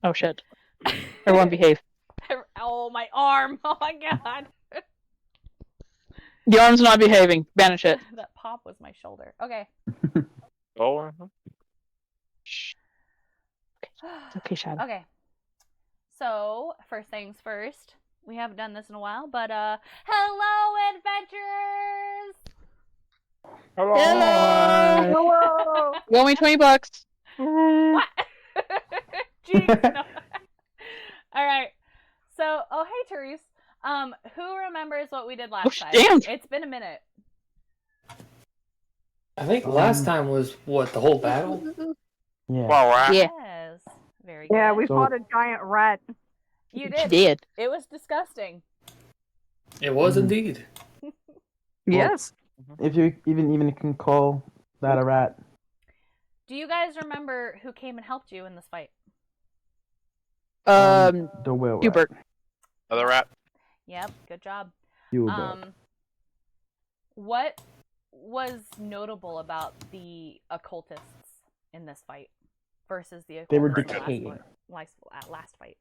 Oh shit. Everyone behave. Oh, my arm. Oh my god. The arm's not behaving. Banish it. That pop was my shoulder. Okay. Oh. Shh. Okay, Shadow. Okay. So, first things first. We haven't done this in a while, but hello, adventurers! Hello! Hello! You owe me $20. What? Jeez, no. All right. So, oh hey, Therese. Who remembers what we did last time? Damn. It's been a minute. I think last time was what, the whole battle? Yeah. Wow, right? Yeah. Yes. Very good. Yeah, we So- fought a giant rat. You She did. did. It was disgusting. It was indeed. Yes. If you even can call that a rat. Do you guys remember who came and helped you in this fight? The whale Hubert. rat. Other rat. Yep. Good job. Hubert. What was notable about the occultists in this fight versus the occultists They were in the decaying. last fight?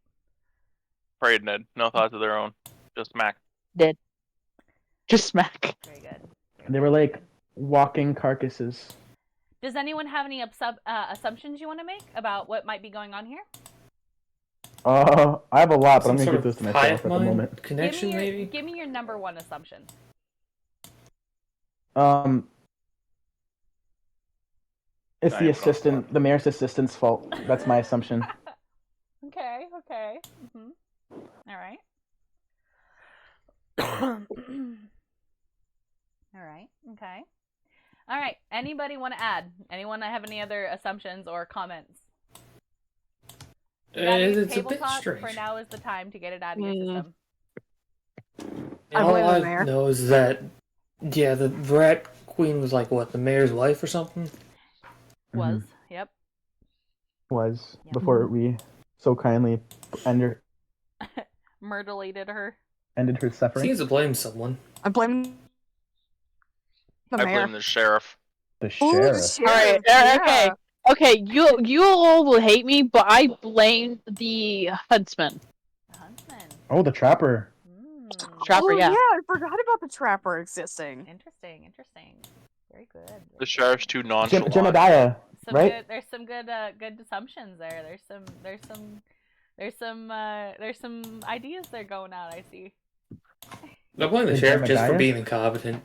Prayed Ned. No thoughts of their own. Just smack. Did. Just smack. Very good. They were like walking carcasses. Does anyone have any assumptions you want to make about what might be going on here? I have a lot, but I'm Some gonna sort give of this to myself hive at the mind moment. connection, maybe? Give me your number one assumption. It's the assistant, the mayor's assistant's fault. That's my assumption. Okay. Mm-hmm. All right. All right. Okay. All right. Anybody want to add? Anyone have any other assumptions or comments? You got any It's a table bit talk? strange. For now is the time to get it out of your system. I All blame the I mayor. know is that, yeah, the rat queen was like, what, the mayor's wife or something? Was. Yep. Was Yep. before we so kindly ended Myrtleated her. her suffering. Seems to blame someone. I blame the I mayor. blame the sheriff. The Ooh, sheriff. the All right. sheriff, Okay. yeah. Okay. You all will hate me, but I blame the huntsman. The huntsman. Oh, the trapper. Trapper, Oh, yeah. I forgot about the trapper existing. Interesting. Very good. The sheriff's too nonchalant. Jemediah, right? There's some good assumptions there. There's some ideas there going out. I see. I blame the Is sheriff just for Jemediah? being incompetent.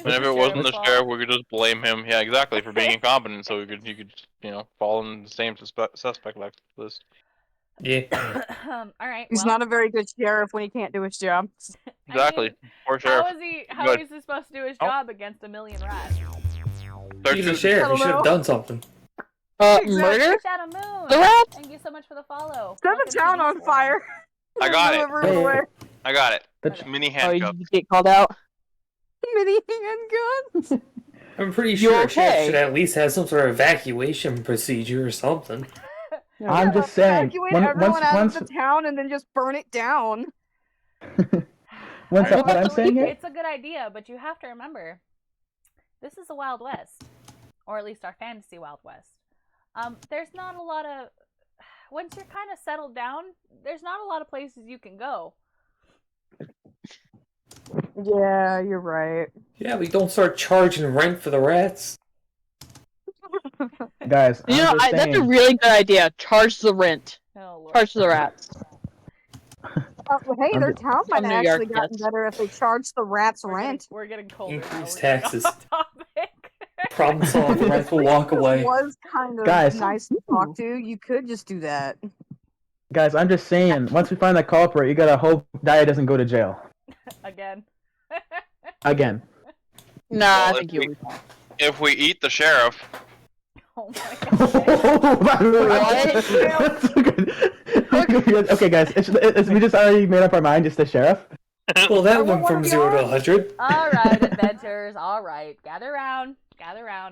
Whenever it wasn't the sheriff, we could just blame him. Yeah, exactly, for being incompetent. So you could fall in the same suspect list. Yeah. All right. He's not a very good sheriff when he can't do his job. Exactly. Poor sheriff. How is he supposed to do his job against a million rats? He's a sheriff. He should have done something. Murder? Shadow Moon. The rat? Thank you so much for the follow. Set Welcome the to town the on swarm. fire. I got it. Deliver it away. I got it. That's Mini Oh, you handcuff. get called out? Mini handguns. I'm pretty You sure a sheriff okay? should at least have some sort of evacuation procedure or something. I'm just saying. Evacuate everyone out of the town and then just burn it down. What I'm saying here? It's a good idea, but you have to remember, this is the Wild West, or at least our fantasy Wild West. There's not a lot of, once you're kind of settled down, there's not a lot of places you can go. Yeah, you're right. Yeah, we don't start charging rent for the rats. Guys, You know, I'm just that's a saying. really good idea. Charge the rent. Oh, Lord. Charge the rats. Hey, I'm their just- town might From have New York, actually gotten yes. better if they charged the rats We're rent. We're getting colder. Increase now. We're getting taxes. off topic. Problem solved. The rats will walk It away. was kind of Guys. nice to talk to. You could just do that. Guys, I'm just saying. Once we find that culprit, you gotta hope Daya doesn't go to jail Again. again. Nah, Well, I if think you we- would. If we eat the sheriff, Oh my god. Okay, guys, we just already made up our mind. Just the sheriff. Well, that won't went from be 0 to on. 100. All right, adventurers. All right. Gather round.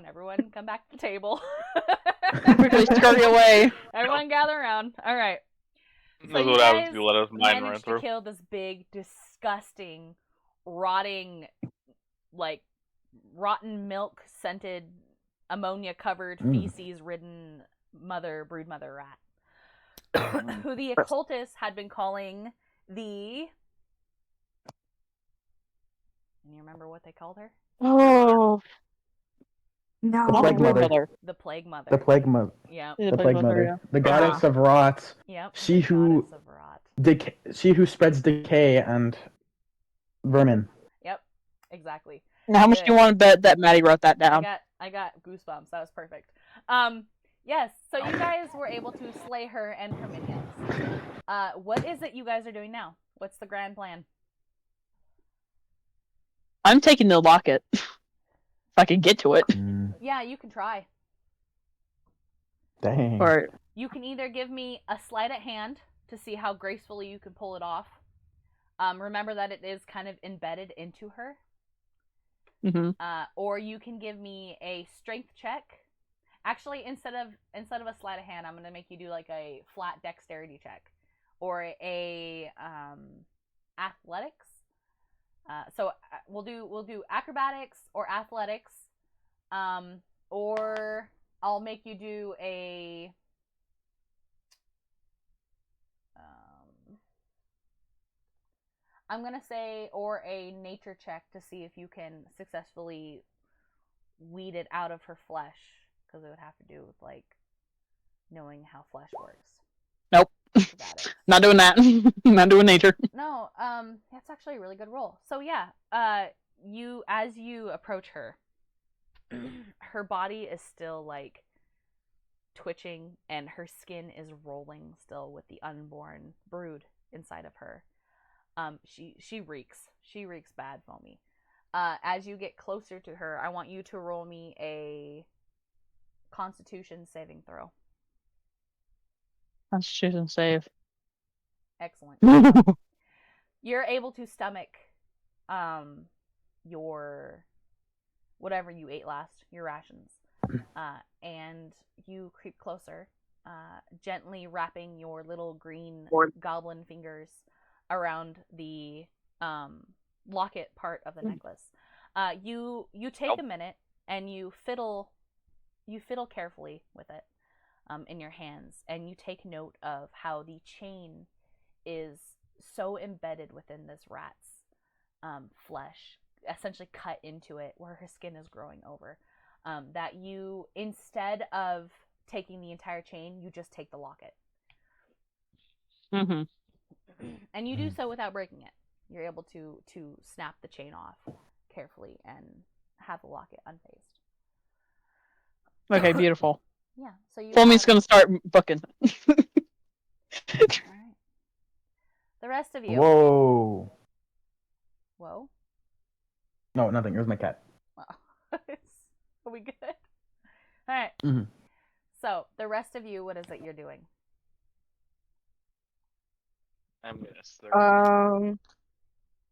Everyone come back to the table. Quickly scurry away. Everyone gather around. All right. this So is you what happens guys if you let us mind run managed to through. kill this big, disgusting, rotting, like, rotten milk scented, ammonia covered, feces ridden brood mother rat. who the occultist had been calling the. Can you remember what they called her? Oh, No. The Plague Mother. The Plague Mother. The Plague Mother. Yep. The Plague Mother. Yeah. The goddess of rot. Yep. She the who goddess of rot. she who spreads decay and vermin. Yep. Exactly. Now, how much do you want to bet that Maddie wrote that down? I got goosebumps. That was perfect. Yes. So you guys were able to slay her and her minions. What is it you guys are doing now? What's the grand plan? I'm taking the locket. If I can get to it. Yeah, you can try. Dang. Or You can either give me a sleight of hand to see how gracefully you can pull it off. Remember that it is kind of embedded into her. Or you can give me a strength check. Actually, instead of a sleight of hand, I'm gonna make you do like a flat dexterity check, or a athletics. So we'll do acrobatics or athletics, or I'll make you do a. I'm going to say, or a nature check to see if you can successfully weed it out of her flesh. Because it would have to do with, like, knowing how flesh works. Nope. Not doing that. Not doing nature. No, that's actually a really good roll. So, yeah, as you approach her, her body is still, like, twitching, and her skin is rolling still with the unborn brood inside of her. She reeks bad, Foamy. As you get closer to her, I want you to roll me a Constitution saving throw. Constitution save. Excellent. You're able to stomach your whatever you ate last, your rations, and you creep closer, gently wrapping your little green goblin fingers around the locket part of the necklace. You take a minute and you fiddle carefully with it in your hands, and you take note of how the chain is so embedded within this rat's flesh, essentially cut into it where her skin is growing over, that you, instead of taking the entire chain, you just take the locket. And you do so without breaking it. You're able to snap the chain off carefully and have the locket unfazed. Okay, beautiful. Yeah, so you Foamy's gonna start booking. Alright. The rest of you. Whoa. Whoa? No, nothing. It was my cat. Are we good? Alright. So, the rest of you, what is it you're doing? I'm gonna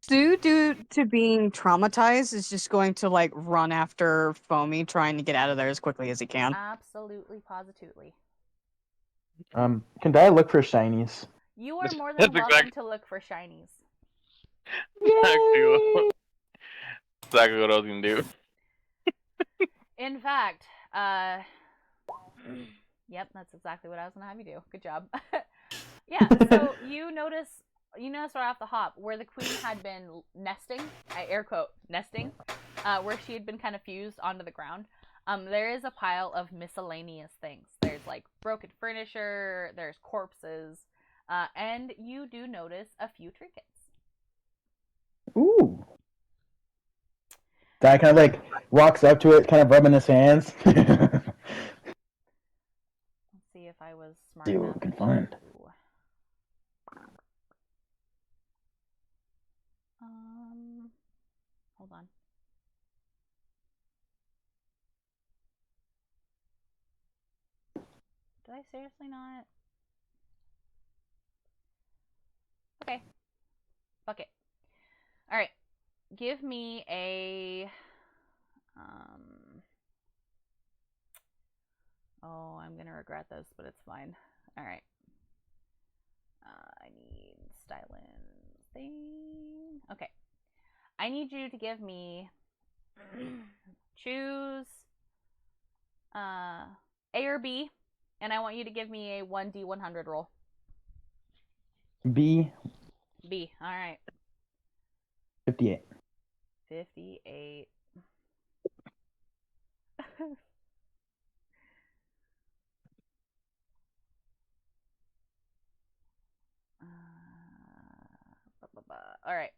Sue, due to being traumatized, is just going to like run after Foamy, trying to get out of there as quickly as he can. Absolutely, positively. Can I look for shinies? You are more than welcome to look for shinies. Exactly what I was gonna do. In fact, yep, that's exactly what I was gonna have you do. Good job. Yeah, so you notice right off the hop where the queen had been nesting, I air quote nesting, where she had been kind of fused onto the ground. There is a pile of miscellaneous things. There's like broken furniture, there's corpses, and you do notice a few trinkets. Ooh. Guy kind of like walks up to it, kind of rubbing his hands. Let's see if I was smart See enough. what we can find. Hold on. Did I seriously not? Okay. Fuck it. Alright. Give me a... Oh, I'm gonna regret this, but it's fine. Alright. I need stylin thing. Okay. I need you to give me... choose... A or B, and I want you to give me a 1d100 roll. B. B. All right. 58. 58. All right.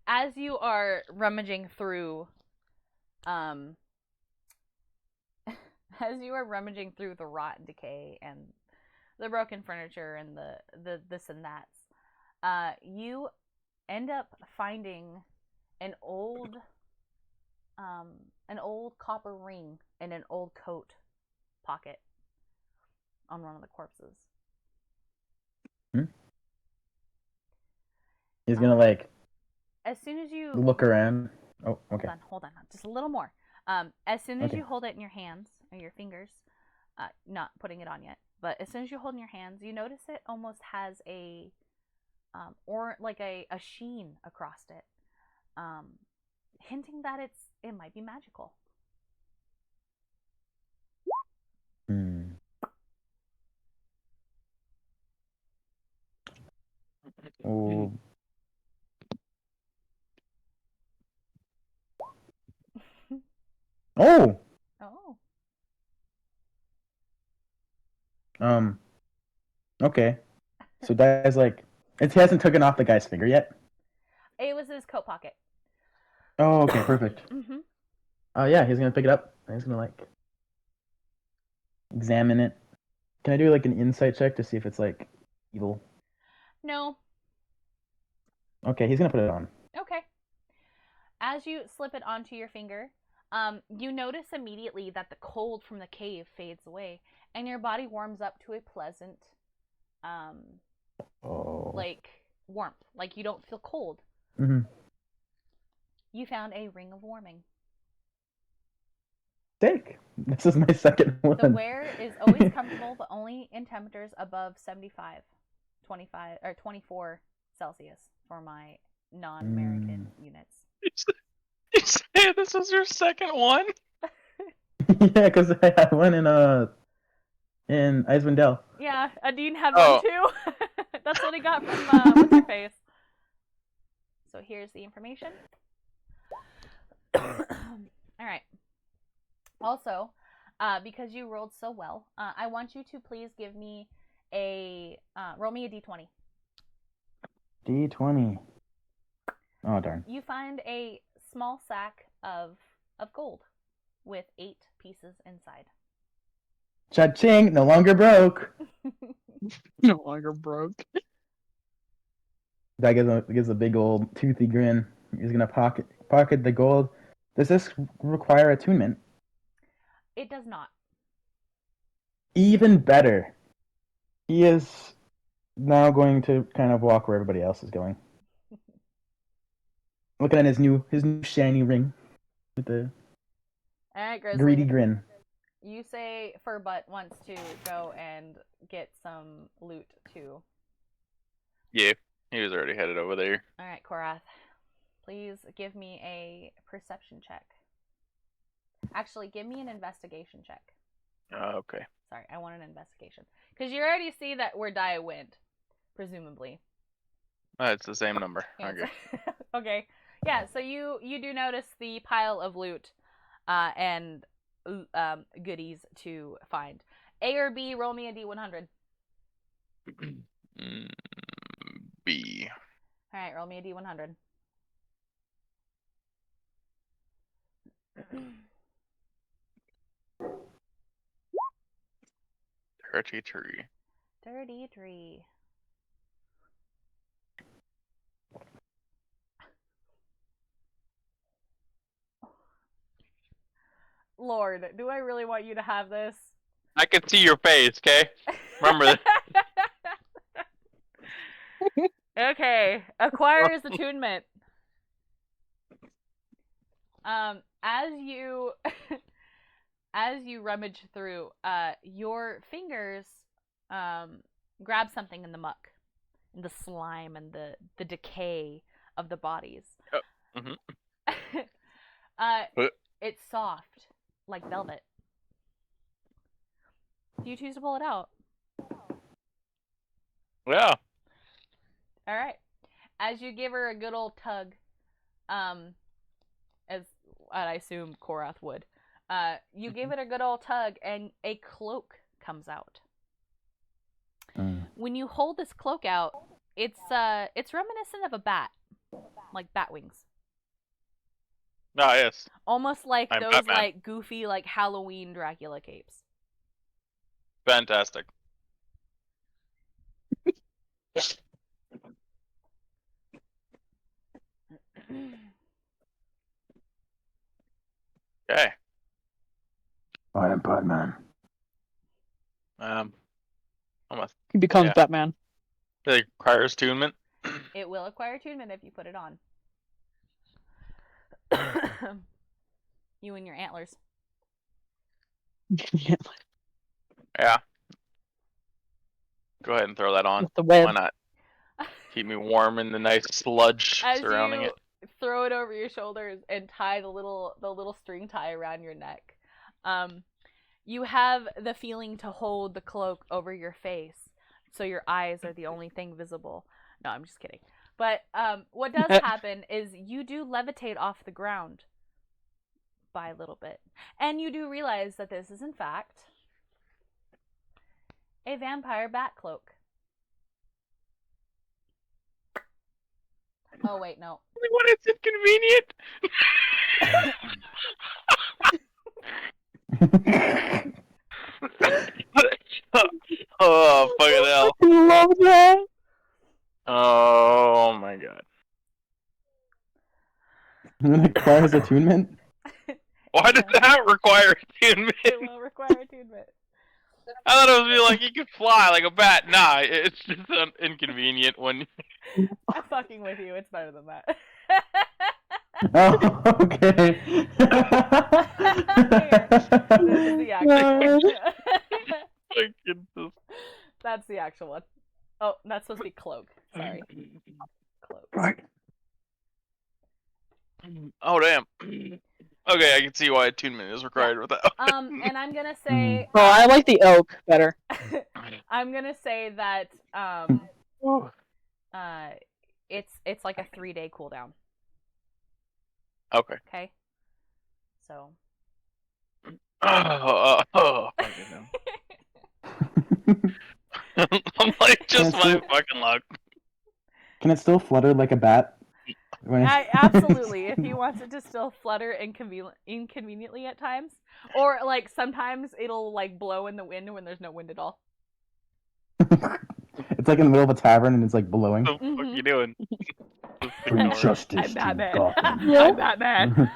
As you are rummaging through, as you are rummaging through the rot and decay and the broken furniture and the this and that, you end up finding an old copper ring in an old coat pocket on one of the corpses. He's gonna like As soon as you look around. Oh, okay. hold on, just a little more. As soon as Okay. you hold it in your hands or your fingers, not putting it on yet, but as soon as you hold it in your hands, you notice it almost has a or like a sheen across it, hinting that it might be magical. Hmm. Oh. Oh. Oh. Okay. So guy's like, it hasn't taken off the guy's finger yet. It was his coat pocket. Oh, okay, perfect. Mm-hmm. Yeah, he's gonna pick it up. And he's gonna like examine it. Can I do like an insight check to see if it's like evil? No. Okay, he's gonna put it on. Okay. As you slip it onto your finger, you notice immediately that the cold from the cave fades away, and your body warms up to a pleasant, like warmth. Like you don't feel cold. Mm-hmm. You found a ring of warming. Sick. This is my second one. The wear is always comfortable, but only in temperatures above 75, 25, or 24 Celsius for my non-American units. You say this is your second one? Yeah, because I had one in Icewind Dale. Yeah, Adine had Oh. one too. That's what he got from what's her face. So here's the information. All right. Also, because you rolled so well, I want you to please give me roll me a d20. D20. Oh darn. You find a small sack of gold with 8 pieces inside. Cha-ching! No longer broke. No longer broke. That gives a big old toothy grin. He's gonna pocket the gold. Does this require attunement? It does not. Even better. He is now going to kind of walk where everybody else is going. Looking at his new shiny ring with the All right, Grizzly. greedy grin. You say Furbutt wants to go and get some loot too. Yeah, he was already headed over there. All right, Korath. Please give me a perception check. Actually, give me an investigation check. Okay. Sorry, I want an investigation. Because you already see that where Dia went, presumably. It's the same number. Yes. Okay. Okay. Yeah, so you do notice the pile of loot and goodies to find. A or B, roll me a D100. B. All right, roll me a D100. 33. 33. Lord, do I really want you to have this? I can see your face, okay? Remember that. Okay, acquires attunement. As you as you rummage through, your fingers grab something in the muck, in the slime and the decay of the bodies. Oh, mhm. It's soft like velvet. Do you choose to pull it out? Yeah. All right. As you give her a good old tug, as I assume Korath would, you give it a good old tug, and a cloak comes out. When you hold this cloak out, it's reminiscent of a bat, like bat wings. Ah, yes. Almost like I'm those Batman. like goofy like Halloween Dracula capes. Fantastic. Okay. I am Batman. Almost. He becomes Yeah. Batman. It requires attunement. It will acquire attunement if you put it on. You and your antlers. Yeah. Go ahead and throw that on. With the web. Why not? Keep me warm in the nice sludge As surrounding you it. throw it over your shoulders and tie the little string tie around your neck, you have the feeling to hold the cloak over your face, so your eyes are the only thing visible. No, I'm just kidding. But what does happen is you do levitate off the ground by a little bit, and you do realize that this is in fact a vampire bat cloak. Oh wait, no. When it's inconvenient. Oh, fucking hell. I love that. Oh my god. It requires attunement. Why does that require attunement? It will require attunement. I thought it would be like you could fly like a bat. Nah, it's just inconvenient when. I'm fucking with you. It's better than that. Oh, okay. This is the actual one. That's the actual one. Oh, that's supposed to be cloak. Sorry. Cloak. Right. Oh damn. Okay, I can see why attunement is required with that. And I'm gonna say Oh, I like the oak better. I'm gonna say that it's like a 3-day cooldown. Okay. Okay. So Fucking hell. I'm like just my fucking luck. Can it still flutter like a bat? absolutely. If he wants it to still flutter inconveniently at times, or like sometimes it'll like blow in the wind when there's no wind at all. It's like in the middle of a tavern and it's like blowing. What the fuck you doing? Bring justice I'm to Batman. Gotham. I'm Batman.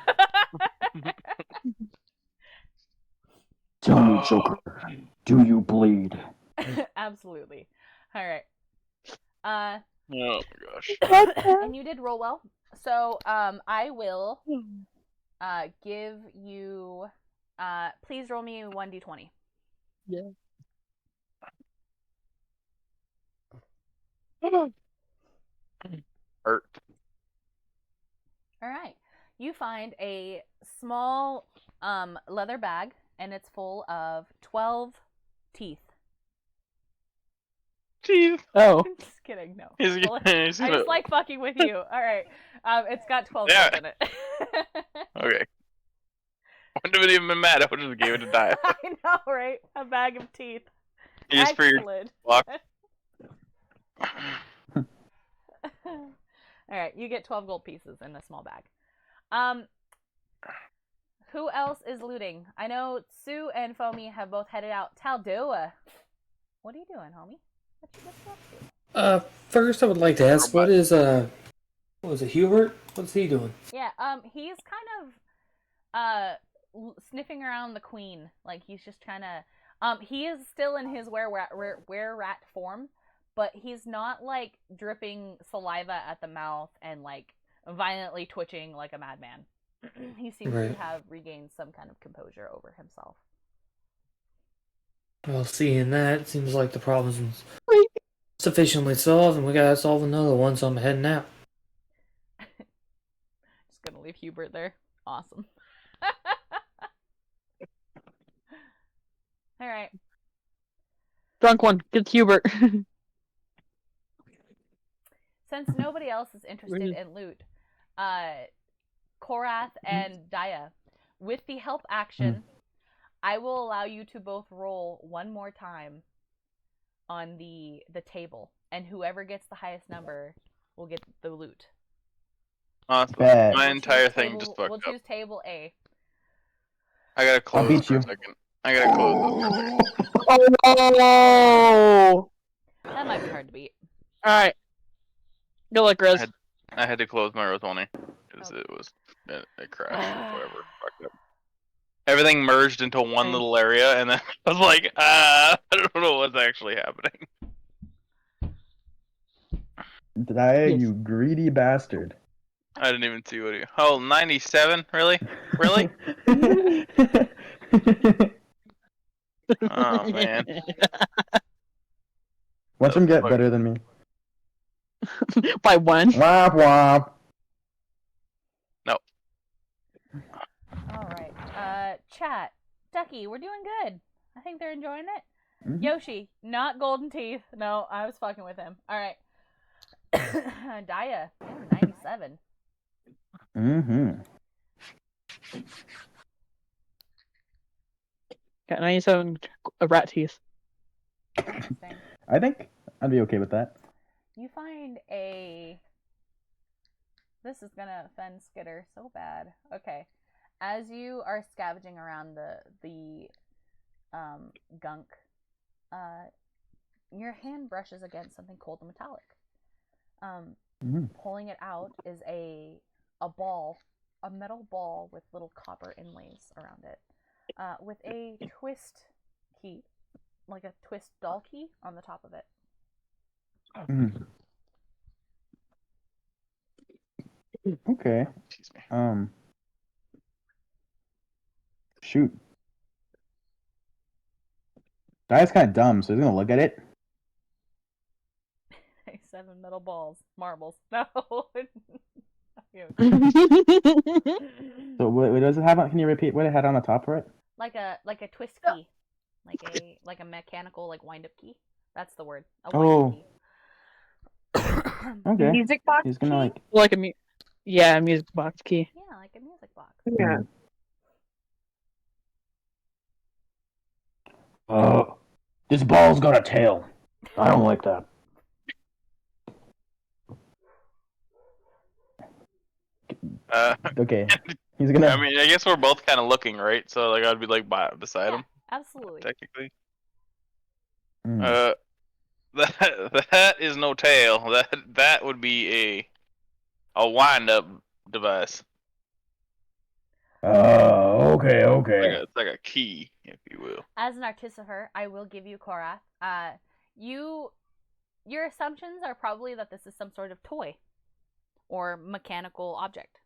Tell me, Joker, do you bleed? Absolutely. All right. Oh my gosh. And you did roll well. So I will give you please roll me 1d20. Yeah. Hurt. All right. You find a small leather bag, and it's full of 12 teeth. Teeth. Oh. Just kidding. No. He's I just like fucking with you. All right. It's got 12 Yeah. teeth in it. Okay. I wouldn't have even been mad. I would have just gave it a die. I know, right? A bag of teeth. Just for your Excellent. luck. All right, you get 12 gold pieces in a small bag. Who else is looting? I know Sue and Foamy have both headed out. Taldua, what are you doing, homie? What you up to? First I would like to ask, what was it, Hubert? What's he doing? Yeah, he's kind of sniffing around the queen. Like he's just trying to he is still in his were-rat form, but he's not like dripping saliva at the mouth and like violently twitching like a madman. He seems to have regained some kind of composure over himself. Well, seeing that, it seems like the problem's sufficiently solved, and we gotta solve another one, so I'm heading out. Just gonna leave Hubert there. Awesome. Drunk one. Get Hubert. Since nobody else is interested in loot, Korath and Daya, with the help action, I will allow you to both roll one more time on the table, and whoever gets the highest number will get the loot. Awesome. Bad. My We'll entire choose thing table- just fucked We'll up. choose table A. I gotta close beat for you. a second. I gotta close. Oh! That might be hard to beat. Alright. Good luck, Riz. I had to close my Roll20 because it crashed. Whatever. Fucked up. Everything merged into one little area, and then I was like, I don't know what's actually happening. Daya, you greedy bastard. I didn't even see what he. Oh, 97? Really? Really? Oh man. Watch him get better than me. By one. Womp womp. No. All right. Chat. Ducky, we're doing good. I think they're enjoying it. Mhm. Yoshi, not golden teeth. No, I was fucking with him. All right. Daya, 97. Mm-hmm. Got 97 rat teeth. Interesting. I think I'd be okay with that. You find a. This is gonna offend Skitter so bad. Okay, as you are scavenging around the gunk, your hand brushes against something cold and metallic. Pulling it out is a ball, a metal ball with little copper inlays around it, with a twist key, like a twist doll key on the top of it. Okay. Excuse me. Shoot. Daya's kind of dumb, so he's gonna look at it. 7 metal balls, marbles. No. So what does it have on? Can you repeat what it had on the top for it? like a twist key, like a mechanical wind up key. That's the word. A wind up key. Okay. Music box He's gonna key? Like a music box key. Yeah, like a music box. Yeah. This ball's got a tail. I don't like that. Okay. He's gonna. I mean, I guess we're both kind of looking, right? So like, I'd be like beside him, Absolutely. technically. Mm. That is no tail. That would be a wind up device. Okay. It's like a key, if you will. As an artificer, I will give you Korath. Your assumptions are probably that this is some sort of toy or mechanical object.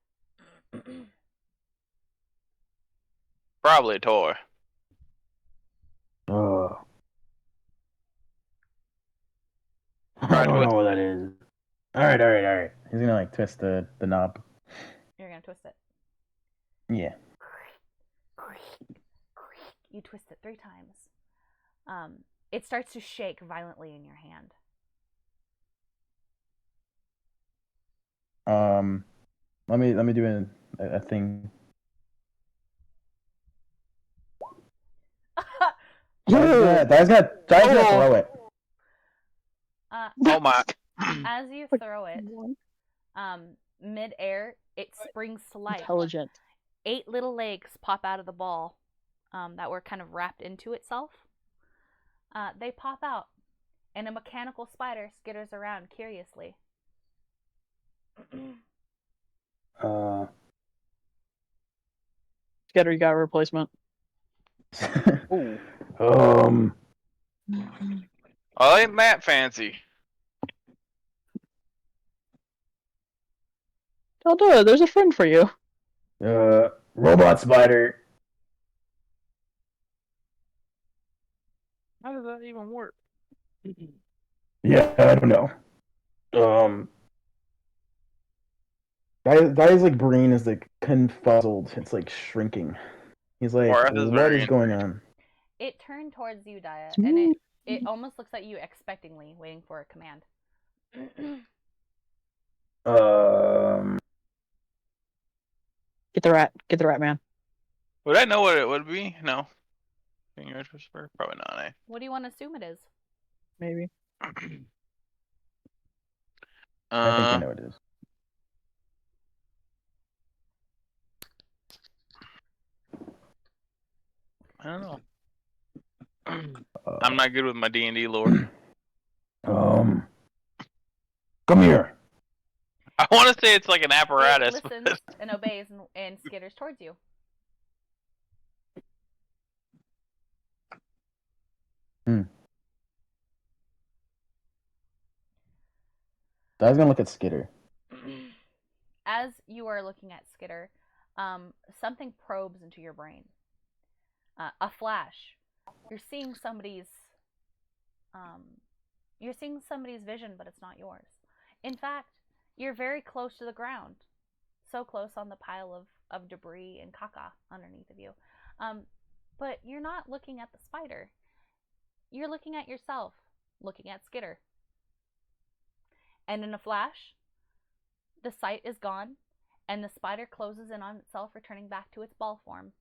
Probably a toy. I don't know what that is. All right. He's gonna twist the knob. You're gonna twist it. Yeah. You twist it 3 times. It starts to shake violently in your hand. Let me do a thing. Daya's gonna throw it. Oh my! As you throw it, mid-air, it springs to life. Intelligent. 8 little legs pop out of the ball that were kind of wrapped into itself. They pop out, and a mechanical spider skitters around curiously. Skitter, you got a replacement. Oh, ain't that fancy? Don't do it. There's a friend for you. Robot spider. How does that even work? Yeah, I don't know. Daya's like brain is like confuzzled. It's like shrinking. He's like, Korath is what very is going on? It turned towards you, Daya, and It almost looks at you expectingly, waiting for a command. Get the rat. Get the rat, man. Would I know what it would be? No. Finger whisper? Probably not, eh? What do you want to assume it is? Maybe. I think I know what it is. I don't know. I'm not good with my D&D lore. Come here. I want to say it's like an apparatus. It listens and obeys and skitters towards you. I was gonna look at Skitter. As you are looking at Skitter, something probes into your brain. A flash. You're seeing somebody's vision, but it's not yours. In fact, you're very close to the ground. So close on the pile of debris and caca underneath of you. But you're not looking at the spider. You're looking at yourself, looking at Skitter. And in a flash, the sight is gone, and the spider closes in on itself, returning back to its ball form,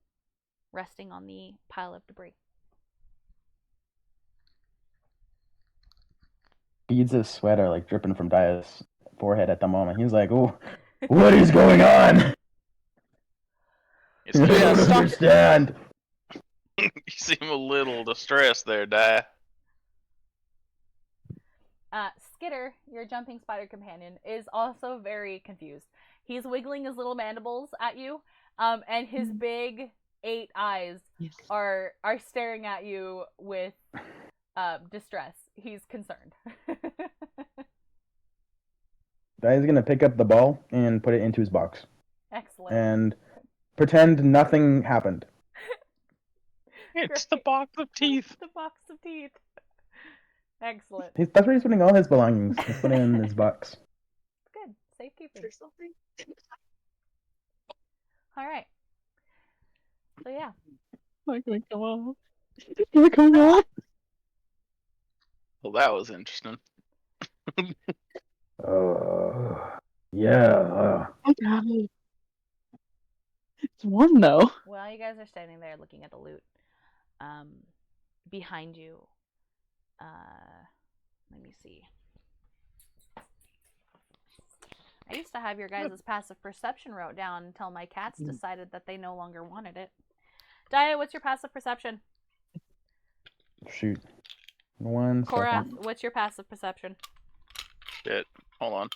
resting on the pile of debris. Beads of sweat are like dripping from Daya's forehead at the moment. He's like, "Oh, what is going on? It's I good. don't understand." You seem a little distressed there, Di. Skitter, your jumping spider companion, is also very confused. He's wiggling his little mandibles at you, and his big 8 eyes are staring at you with distress. He's concerned. Daya's gonna pick up the ball and put it into his box Excellent. and pretend nothing happened. It's the box of teeth. The box of teeth. Excellent. That's where he's putting all his belongings. He's putting it in his box. Good. Safekeeping. All right. So yeah. Not gonna come on. Gonna come on. Well, that was interesting. Yeah. It's one though. While you guys are standing there looking at the loot, behind you, let me see. I used to have your guys' passive perception wrote down until my cats decided that they no longer wanted it. Daya, what's your passive perception? Shoot. One Cora, second. what's your passive perception? Shit. Hold on.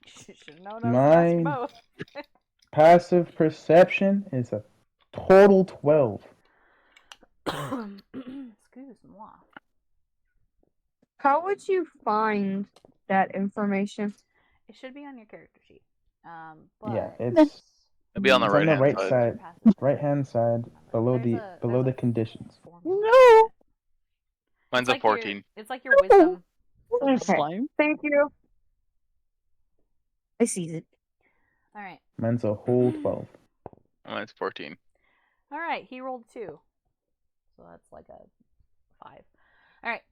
Should know those last Mine. both. Passive perception is a total 12. Excuse-moi. How would you find that information? It should be on your character sheet. But Yeah, it's It'll be on the It's on right the hand right side. side. Right hand side below There's the a conditions. formula. No. Mine's It's a like your- 14. It's like your wisdom. Okay. something. Slime. Thank you. I see it. All right. Mine's a whole 12. Mine's 14. All right. He rolled 2, so that's like a 5. All right.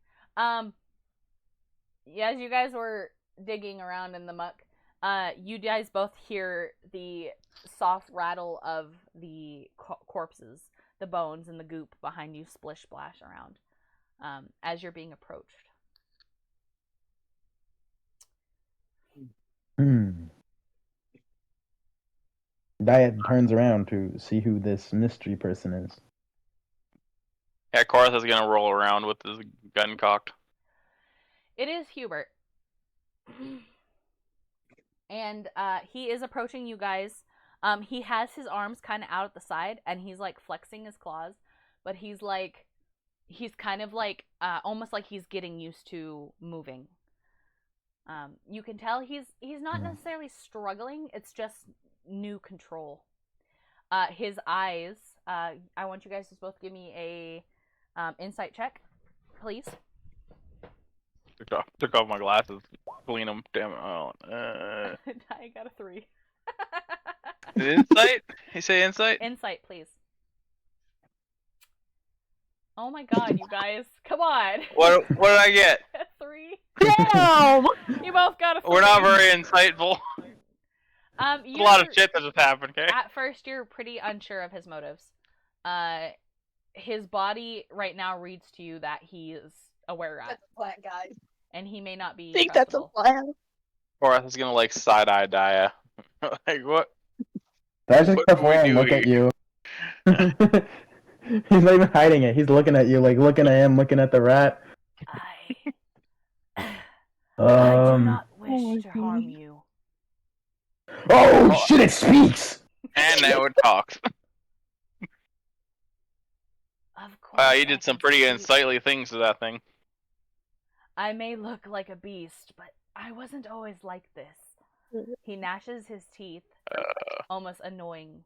Yeah, as you guys were digging around in the muck, you guys both hear the soft rattle of the corpses, the bones and the goop behind you splish splash around as you're being approached. Diet turns around to see who this mystery person is. Yeah, Korath is gonna roll around with his gun cocked. It is Hubert. And he is approaching you guys. He has his arms kind of out at the side, and he's like flexing his claws, but he's kind of like almost like he's getting used to moving. You can tell he's not necessarily struggling. It's just new control. His eyes. I want you guys to both give me a insight check, please. Took off my glasses, clean them. Damn it! Oh, I got a 3. insight? You say insight? Insight, please. Oh my god, you guys. Come on. What did I get? 3. Damn! You both got a 3. We're not very insightful. A lot of You're- shit that just happened, okay? At first, you're pretty unsure of his motives. His body right now reads to you that he is a were-rat, a plan, guys. and he may not be I think that's a trustable. plan. Horace is gonna like side-eye Daya. Like, what? That's just What gonna do we fall and do look at you. He's not even hiding it. He's looking at you, like looking at him, looking at the rat. I do not wish Oh to my harm God. you. Oh shit! It speaks. And now it talks. Of course. Wow, you I did some can pretty speak. unsightly things to that thing. I may look like a beast, but I wasn't always like this. He gnashes his teeth, almost annoyed.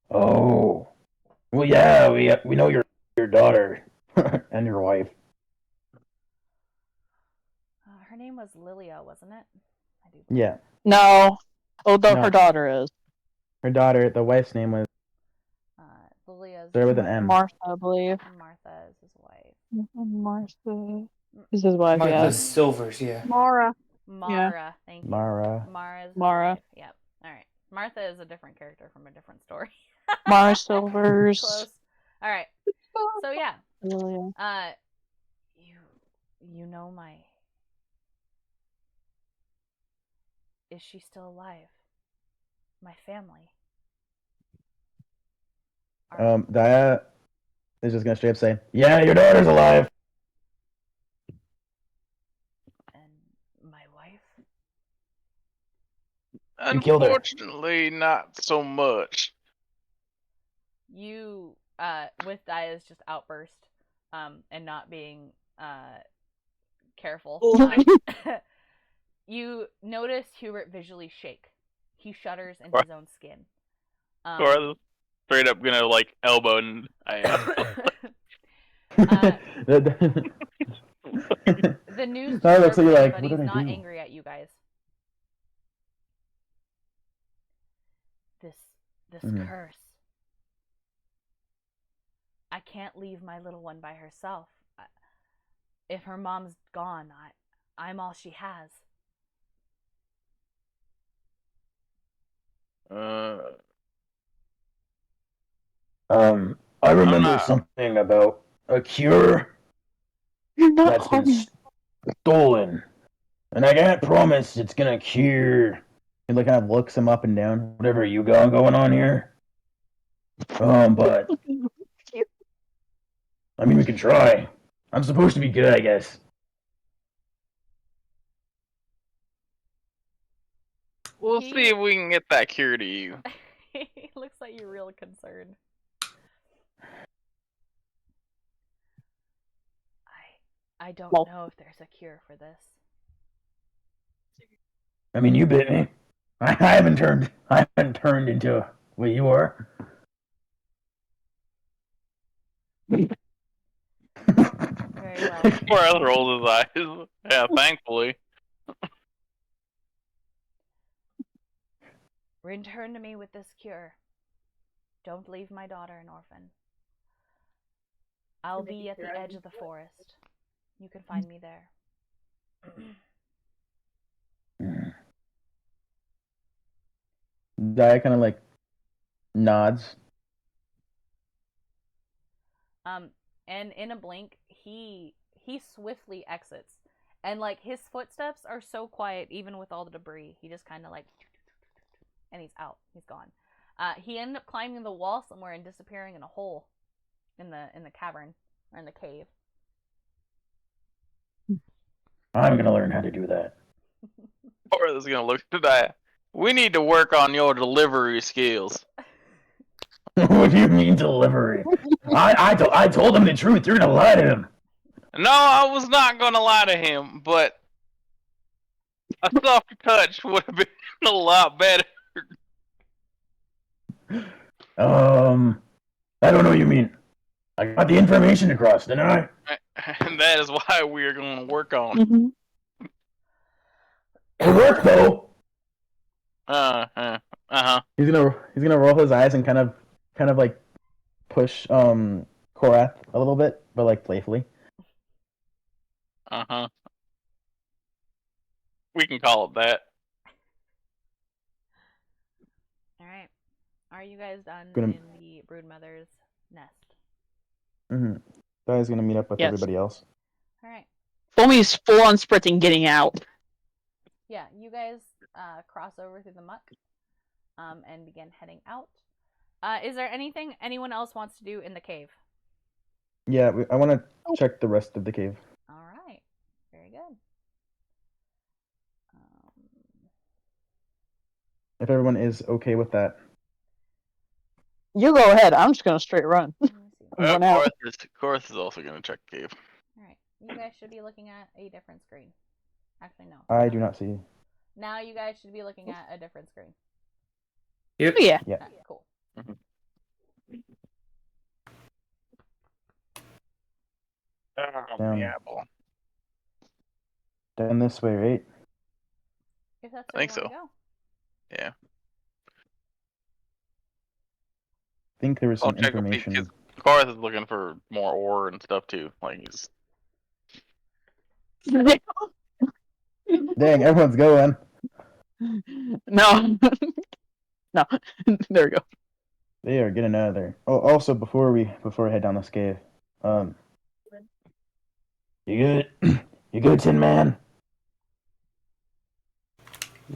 Oh. Well, yeah, we know your daughter and your wife. Her name was Lilia, wasn't it? I do. Yeah, No. Although No. her daughter is. her daughter. The wife's name was Lilia's started with an M. Martha, I believe. Martha is his wife. Martha is his wife, Martha yeah. Silvers, yeah. Mara. Mara, thank you. Mara. Mara's his Mara. wife. Yep. All right. Martha is a different character from a different story. Mara Silvers. Close. All right. So yeah, Lilia. you know my. Is she still alive? My family. Daya is just gonna straight up say, "Yeah, your daughter's alive." And my wife. You killed her. Unfortunately, not so much. You, with Daya's just outburst, and not being, careful, you notice Hubert visually shake. He shudders in his own skin. Or straight up gonna like elbow and The news No, it looks disturbs like you're him, like, but what he's did I not do? angry at you guys. This Mhm. curse. I can't leave my little one by herself. If her mom's gone, I'm all she has. I remember not- something about a cure You're not that's been harming. stolen, and I can't promise it's gonna cure. He like kind of looks him up and down. Whatever you got going on here. But I mean, we can try. I'm supposed to be good, I guess. We'll He- see if we can get that cure to you. He looks like you're real concerned. I don't Well- know if there's a cure for this. I mean, you bit me. I haven't turned into what you are. Very well. Horace rolls his eyes. Yeah, thankfully. Return to me with this cure. Don't leave my daughter an orphan. I'll be at the edge of the forest. You can find me there. Daya kind of like nods. And in a blink, he swiftly exits. And like his footsteps are so quiet, even with all the debris. He just kind of like, and he's out. He's gone. He ended up climbing the wall somewhere and disappearing in a hole in the cavern or in the cave. I'm gonna learn how to do that. Horace is gonna look at Daya. We need to work on your delivery skills. What do you mean delivery? I told him the truth. You're gonna lie to him. No, I was not gonna lie to him, but a soft touch would have been a lot better. I don't know what you mean. I got the information across, didn't I? And that is why we are going to work on. Mhm. It worked though. Uh-huh. He's gonna roll his eyes and kind of like push Korath a little bit, but like playfully. Uh-huh. We can call it that. All right. Are you guys done Gonna- in the broodmother's nest? Mm-hmm. Guy's gonna meet up with Yes. everybody else. All right. Foamy's full on sprinting, getting out. Yeah, you guys cross over through the muck and begin heading out. Is there anything anyone else wants to do in the cave? Yeah, I want to check the rest of the cave. All right. Very good. If everyone is okay with that. You go ahead. I'm just gonna straight run. Let me see. Run out. Korath is also gonna check the cave. All right. You guys should be looking at a different screen. Actually, no. I do not see. Now you guys should be looking at a different screen. Yep. Oh, yeah. Yeah. All right, cool. Oh, Down. yeah, ball. Down this way, right? If that's I where think you want so. to go. Yeah. I think there was I'll some check because information. Korath is looking for more ore and stuff too. Like he's Dang, everyone's going. No. No. There we go. They are getting out of there. Oh, also before we head down this cave, you good? You good, Tin Man?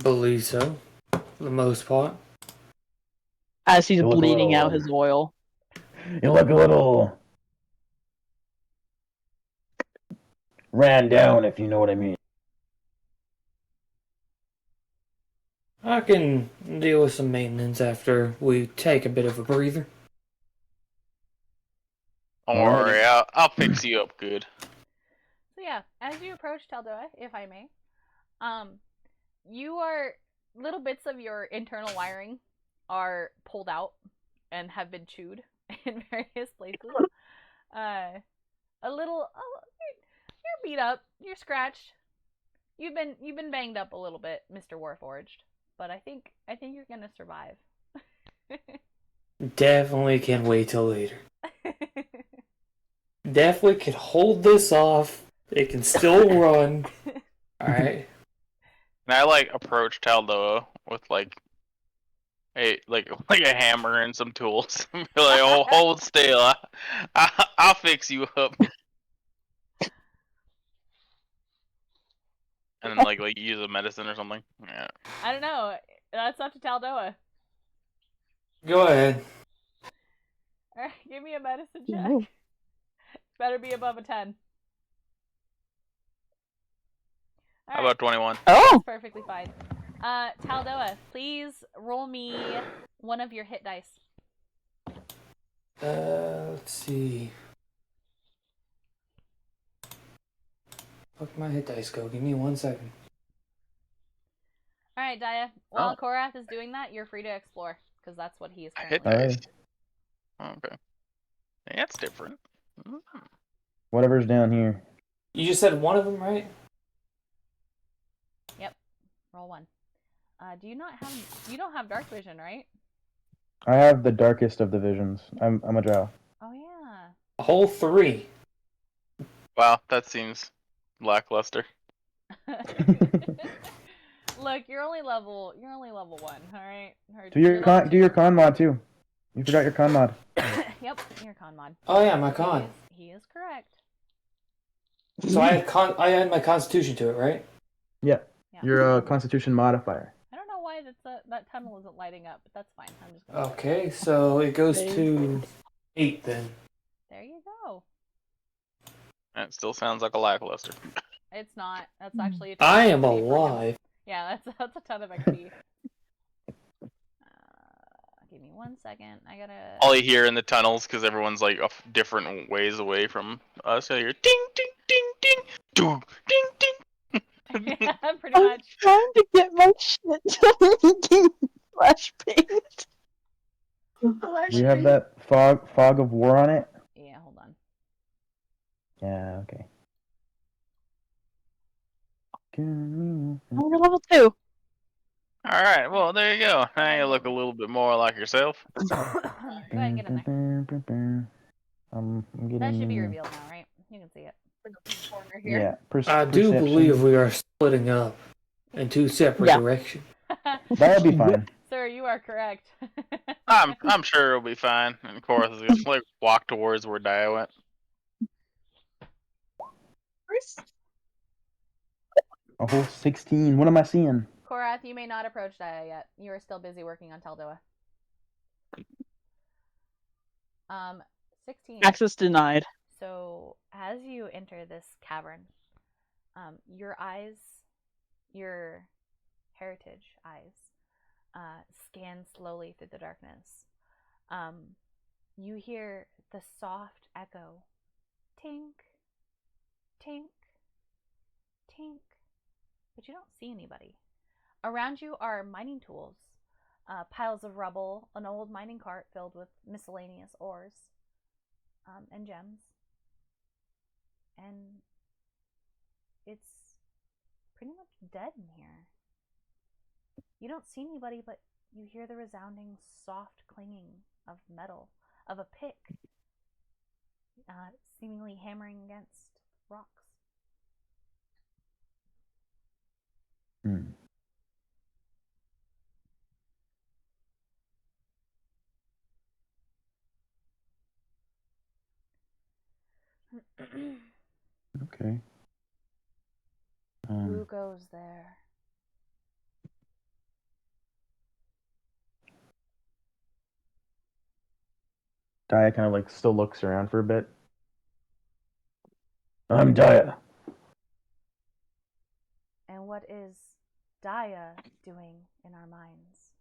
Believe so. For the most part. As he's You look a bleeding out little- his oil. You look a little ran down, if you know what I mean. I can deal with some maintenance after we take a bit of a breather. don't Alrighty. worry, I'll fix you up good. So yeah, as you approach Taldoa, if I may, you are little bits of your internal wiring are pulled out and have been chewed in various places. You're beat up, you're scratched. You've been banged up a little bit, Mr. Warforged, but I think you're gonna survive. Definitely can wait till later. Definitely can hold this off. It can still run. Alright. And I like approach Taldoa with like a hammer and some tools. Be like, oh, hold still. I'll fix you up. And then like use a medicine or something. Yeah. I don't know. That's up to Taldoa. Go ahead. Alright, give me a medicine check. Ooh. Better be above a 10. How about 21? Oh! That's perfectly fine. Taldoa, please roll me one of your hit dice. Let's see. Fuck my hit dice go. Give me 1 second. Alright, Daya. While Oh. Korath is doing that, you're free to explore, because that's what he is I hit currently doing. dice. Oh, okay. Yeah, that's different. Whatever's down here. You just said one of them, right? Roll one. You don't have dark vision, right? I have the darkest of the visions. I'm a drow. Oh yeah. A whole 3. Wow, that seems lackluster. Look, you're only level 1, alright? Do your con mod too. You forgot your con mod. Yep, your con mod. Oh yeah, my con. He is correct. So I had my constitution to it, right? Yeah. Yeah. Your constitution modifier. I don't know why that tunnel isn't lighting up, but that's fine. I'm just gonna Okay, so it goes to 8 then. There you go. That still sounds like a lackluster. It's not. That's actually a ton I of am XP for him. alive. Yeah, that's a ton of XP. Give me 1 second. I gotta. All you hear in the tunnels, because everyone's like different ways away from us, you hear ding, ding, ding, ding, ding, ding, ding. Yeah, pretty I'm much. trying to get my shit. Flash paint. Do you have that fog of war on it? Yeah, hold on. Yeah, okay. Oh, we're level 2. All right. Well, there you go. Now you look a little bit more like yourself. Go ahead and get in there. I'm getting. That should be revealed now, right? You can see it. Corner here. Yeah. I do perception. believe we are splitting up in two separate Yeah. directions. That'll be fine. Sir, you are correct. I'm sure it'll be fine. And of course, just like walk towards where Dia went. A whole 16. What am I seeing? Korath, you may not approach Daya yet. You are still busy working on Teldoa. 16. Access denied. So as you enter this cavern, your eyes, your heritage eyes, scan slowly through the darkness. You hear the soft echo, tink, tink, tink, but you don't see anybody. Around you are mining tools, piles of rubble, an old mining cart filled with miscellaneous ores and gems. And it's pretty much dead in here. You don't see anybody, but you hear the resounding soft clanging of metal, of a pick seemingly hammering against rocks. Okay. Who goes there? Daya kind of like still looks around for a bit. I'm Daya. And what is Daya doing in our minds?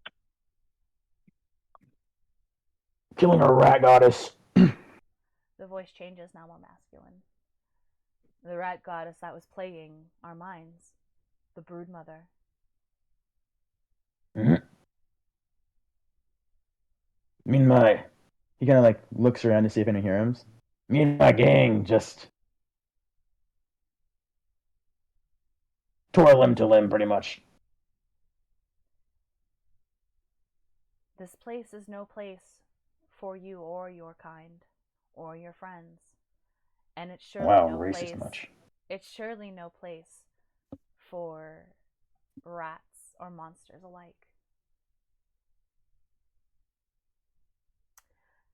Killing a rat goddess. The voice changes, now more masculine. The rat goddess that was plaguing our minds. The broodmother. Mm-hmm. Me and my... He kind of like looks around to see if anyone hears him. Me and my gang just... tore limb to limb, pretty much. This place is no place for you or your kind or your friends. And it's surely Wow, no racist place. much. It's surely no place for rats or monsters alike.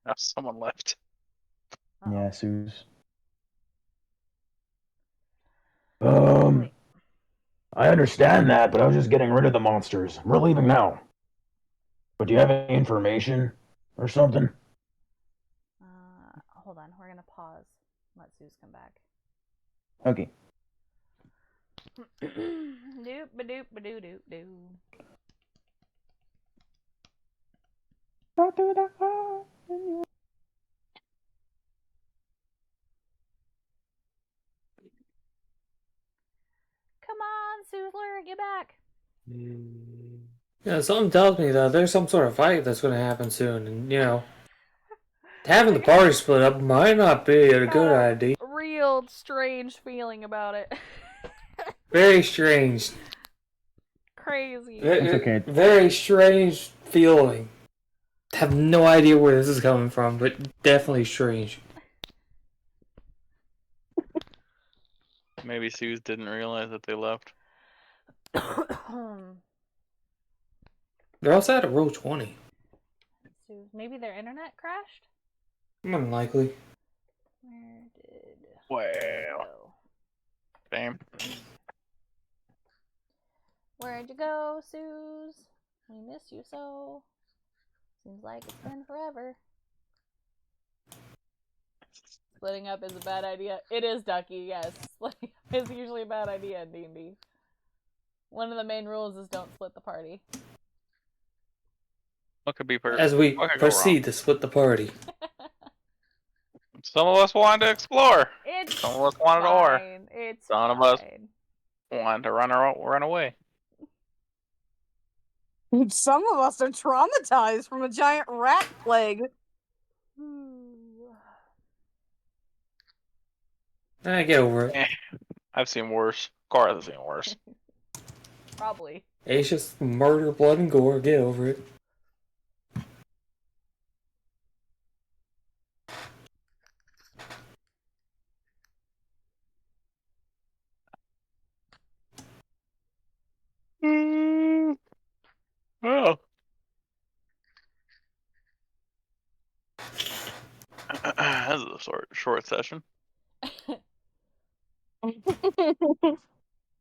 Oh, someone left. Uh-oh. Yeah, Suze. Wait. I understand that, but I was just getting rid of the monsters. We're leaving now. But do you have any information or something? Hold on. We're gonna pause. Let Zeus come back. Okay. Doop ba doop ba doo doop doo. Come on, Suzler, get back. Yeah, something tells me that there's some sort of fight that's going to happen soon, and having the party split up might not be a good idea. Real strange feeling about it. Very strange. Crazy. It's okay. Very strange feeling. Have no idea where this is coming from, but definitely strange. Maybe Suze didn't realize that they left. They're also at a row 20. Maybe their internet crashed? Unlikely. Where did Well, it go? damn. Where'd you go, Suze? We miss you so. Seems like it's been forever. Splitting up is a bad idea. It is, Ducky, yes. Splitting up is usually a bad idea in D&D. One of the main rules is don't split the party. What could be As we what could go proceed wrong? to split the party. Some of us wanted to explore. It's Some of us wanted to ore. fine. It's Some of us wanted to run away. Some of us are traumatized from a giant rat plague. Get over it. I've seen worse. Cars have seen worse. Probably. It's just murder, blood, and gore. Get over it. Oh. This is a short session.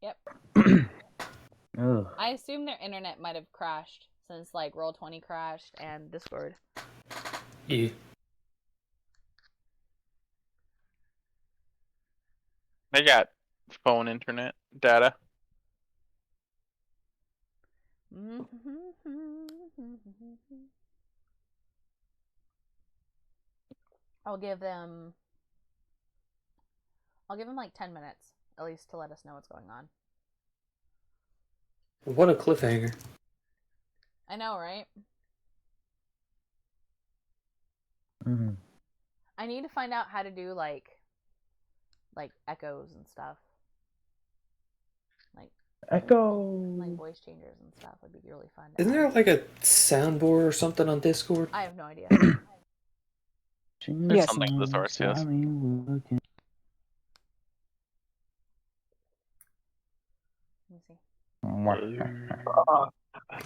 Yep. Ugh. I assume their internet might have crashed since like Roll20 crashed and Discord. Yeah. They got phone internet data. I'll give them like 10 minutes at least to let us know what's going on. What a cliffhanger. I know, right? Mm-hmm. I need to find out how to do like echoes and stuff. Echo. Like voice changers and stuff would be really fun. Isn't there like a soundboard or something on Discord? I have no idea. Yes. Something of the sort, yes. Let me see. I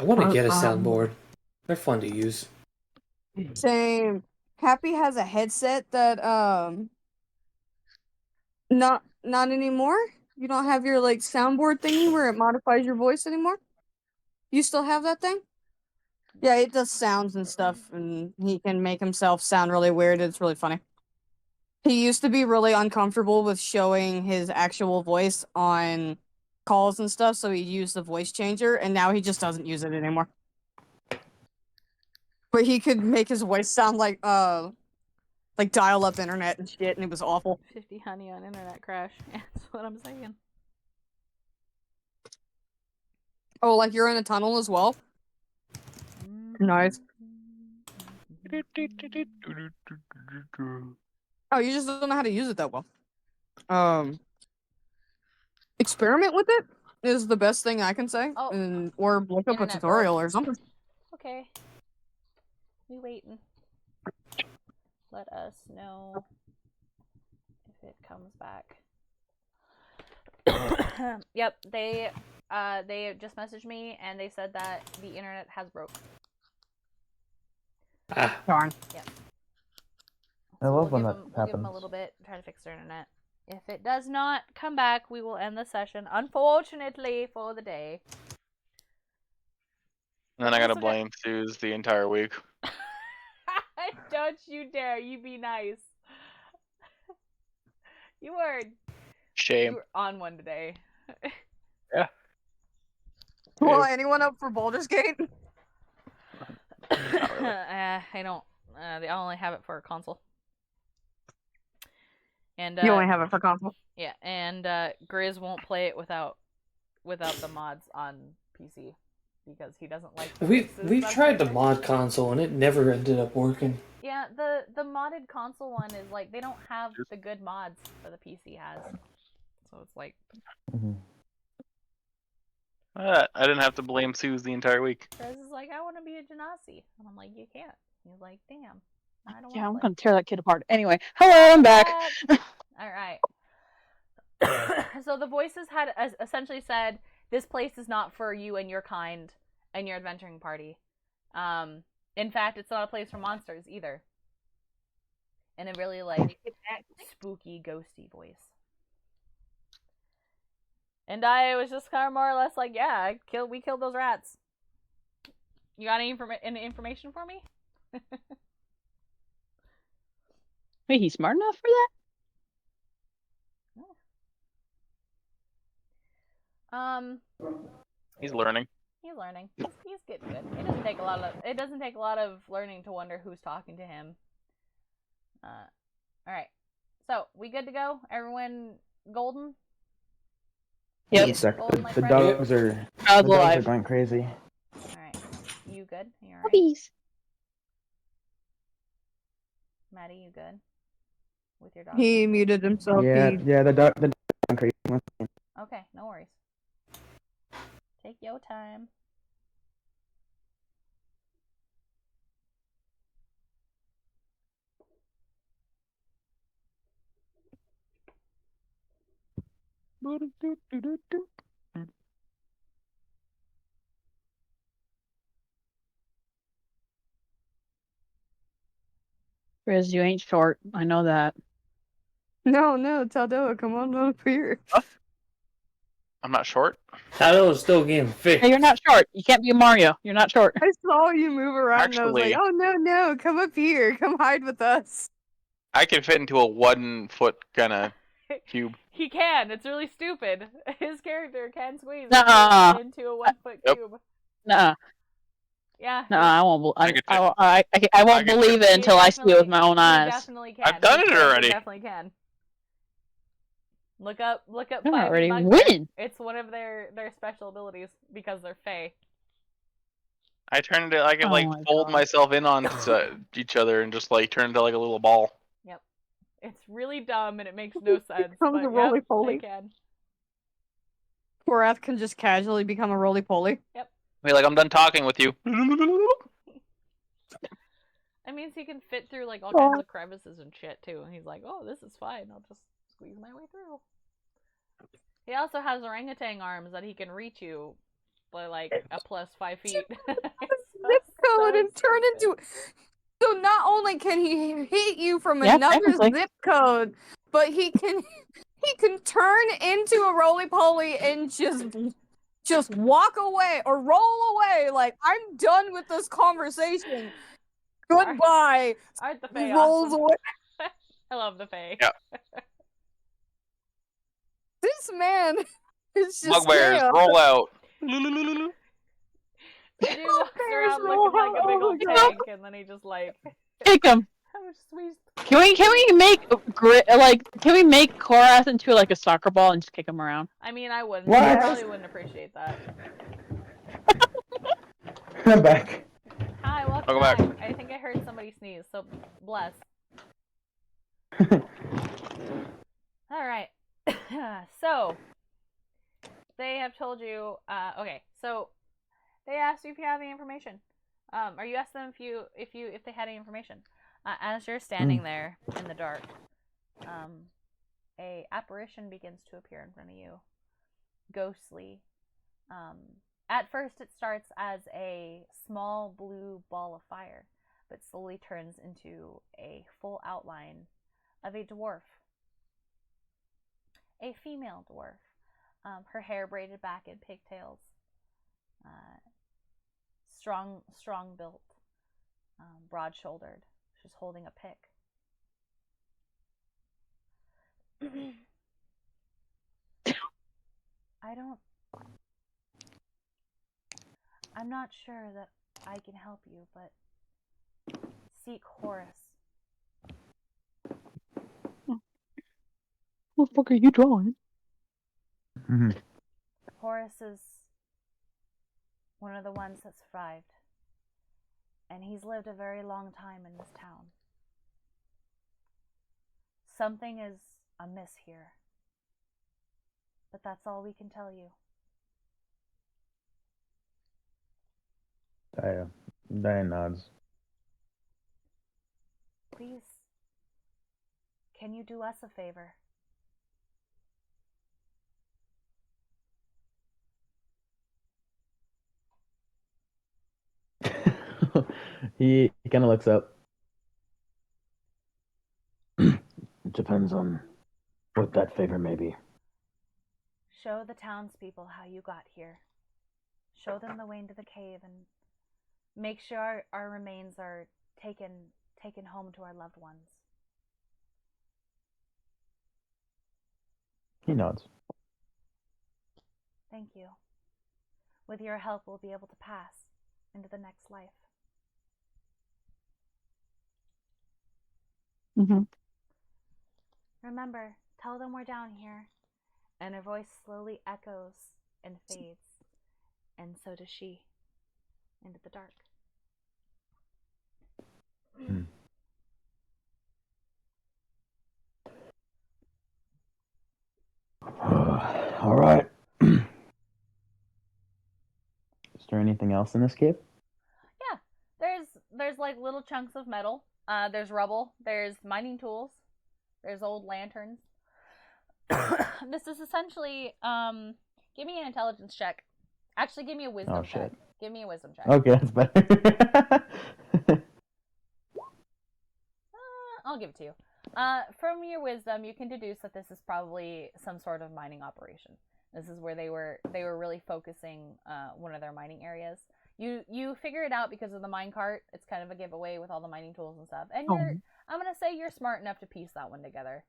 want to get a soundboard. They're fun to use. Same. Happy has a headset that not anymore. You don't have your like soundboard thingy where it modifies your voice anymore. You still have that thing? Yeah, it does sounds and stuff, and he can make himself sound really weird. It's really funny. He used to be really uncomfortable with showing his actual voice on calls and stuff, so he used the voice changer, and now he just doesn't use it anymore. But he could make his voice sound like dial-up internet and shit, and it was awful. 50 honey on internet crash. That's what I'm saying. Oh, like you're in a tunnel as well? Nice. Oh, you just don't know how to use it that well. Experiment with it is the best thing I can say. Oh, or look up a internet tutorial broke. or something. Okay. We waiting. Let us know if it comes back. Yep, they just messaged me and they said that the internet has broke. Ah. Darn. Yep. I So love when that we'll give happens. them a little bit, try to fix their internet. If it does not come back, we will end the session, unfortunately, for the day. And then I gotta blame Suze the entire week. Don't you dare, you be nice. You were Shame. on one today. Yeah. Well, anyone up for Baldur's Gate? Not really. I don't. They only have it for console. And You only have it for console. yeah, and Grizz won't play it without the mods on PC because he doesn't like. We've tried the mod console and it never ended up working. Yeah, the modded console one is like they don't have the good mods that the PC has, so it's like. Mm-hmm. I didn't have to blame Suze the entire week. Grizz is like, I want to be a Genasi, and I'm like, you can't. He's like, damn. I don't Yeah, I'm want gonna tear that kid apart. Anyway, hello, I'm back. All right. So the voices had essentially said, "This place is not for you and your kind and your adventuring party. In fact, it's not a place for monsters either." In a really like spooky, ghosty voice. And I was just kind of more or less like, "Yeah, we killed those rats. You got any information for me?" Wait, he's smart enough for that? He's learning. He's learning. He's getting good. It doesn't take a lot of learning to wonder who's talking to him. All right. So we good to go? Everyone golden? Yep. Golden, like The Freddy? dogs are Alive. going crazy. All right. You good? You all right? Puppies. Maddie, you good? With your dog? He muted himself. Yeah, the dog going crazy. Okay, no worries. Take your time. Riz, you ain't short. I know that. No, Taldoa, come on up here. I'm not short. Shadow is still getting Hey, fixed. you're not short. You can't be Mario. You're not short. I saw you move around and I was like, Actually- oh no, come up here. Come hide with us. I can fit into a 1 foot kind of cube. He can. It's really stupid. His character can squeeze Nuh-uh. into a 1 foot Yep. cube. Nuh-uh. Yeah. Nuh-uh, I won't. I could I won't could believe it until I see it with my own He eyes. definitely can. I've done His it character already. Definitely can. Look up I 5e already bugbear. win. It's one of their special abilities because they're fey. I turned it. I could Oh like my fold God. myself in on each other and just like turn into like a little ball. Yep. It's really dumb and it makes no sense. Becomes But a yep, roly-poly. they can. Korath can just casually become a roly-poly. Be like, I'm done talking with you. That means he can fit through like all kinds of crevices and shit too. And he's like, oh, this is fine. I'll just squeeze my way through. He also has orangutan arms that he can reach you by like a plus 5 feet. Zip code and turn into. So not only can he hit you from Yeah, another technically. zip code, but he can turn into a roly-poly and just walk away or roll away. Like, I'm done with this conversation. Goodbye. Aren't the Fae Rolls awesome? away. I love the Fae. Yeah. This man is just Bugbears, chaos. roll out. He walks Bears around roll looking like a out. big Oh old my God. tank, and then he just like, Kick him. I'm squeezed. Can we make can we make Korath into like a soccer ball and just kick him around? I mean, I wouldn't. What? I probably wouldn't appreciate that. I'm back. Hi, welcome Welcome back. I think I heard somebody sneeze, so bless. All right. So they have told you. Okay. So they asked you if you have any information. Or you asked them if they had any information. As you're standing there in the dark, a apparition begins to appear in front of you, ghostly. At first, it starts as a small blue ball of fire, but slowly turns into a full outline of a dwarf. A female dwarf. Her hair braided back in pigtails. Strong built. Broad shouldered. She's holding a pick. I'm not sure that I can help you, but seek Horus. What the fuck are you drawing? Mm-hmm. Horus is one of the ones that survived, and he's lived a very long time in this town. Something is amiss here, but that's all we can tell you. Diane nods. Please, can you do us a favor? He kind of looks up. It depends on what that favor may be. Show the townspeople how you got here. Show them the way into the cave and make sure our remains are taken home to our loved ones. He nods. Thank you. With your help, we'll be able to pass into the next life. Mm-hmm. Remember, tell them we're down here. And her voice slowly echoes and fades. And so does she. Into the dark. All right. anything else in this cave? Yeah, there's like little chunks of metal. There's rubble. There's mining tools. There's old lanterns. This is essentially give me an intelligence check. Actually, give me a wisdom check. Shit. Give me a wisdom check. Okay, that's better. I'll give it to you. From your wisdom, you can deduce that this is probably some sort of mining operation. This is where they were really focusing one of their mining areas. You figure it out because of the mine cart. It's kind of a giveaway with all the mining tools and stuff. And I'm gonna say you're smart enough to piece that one together,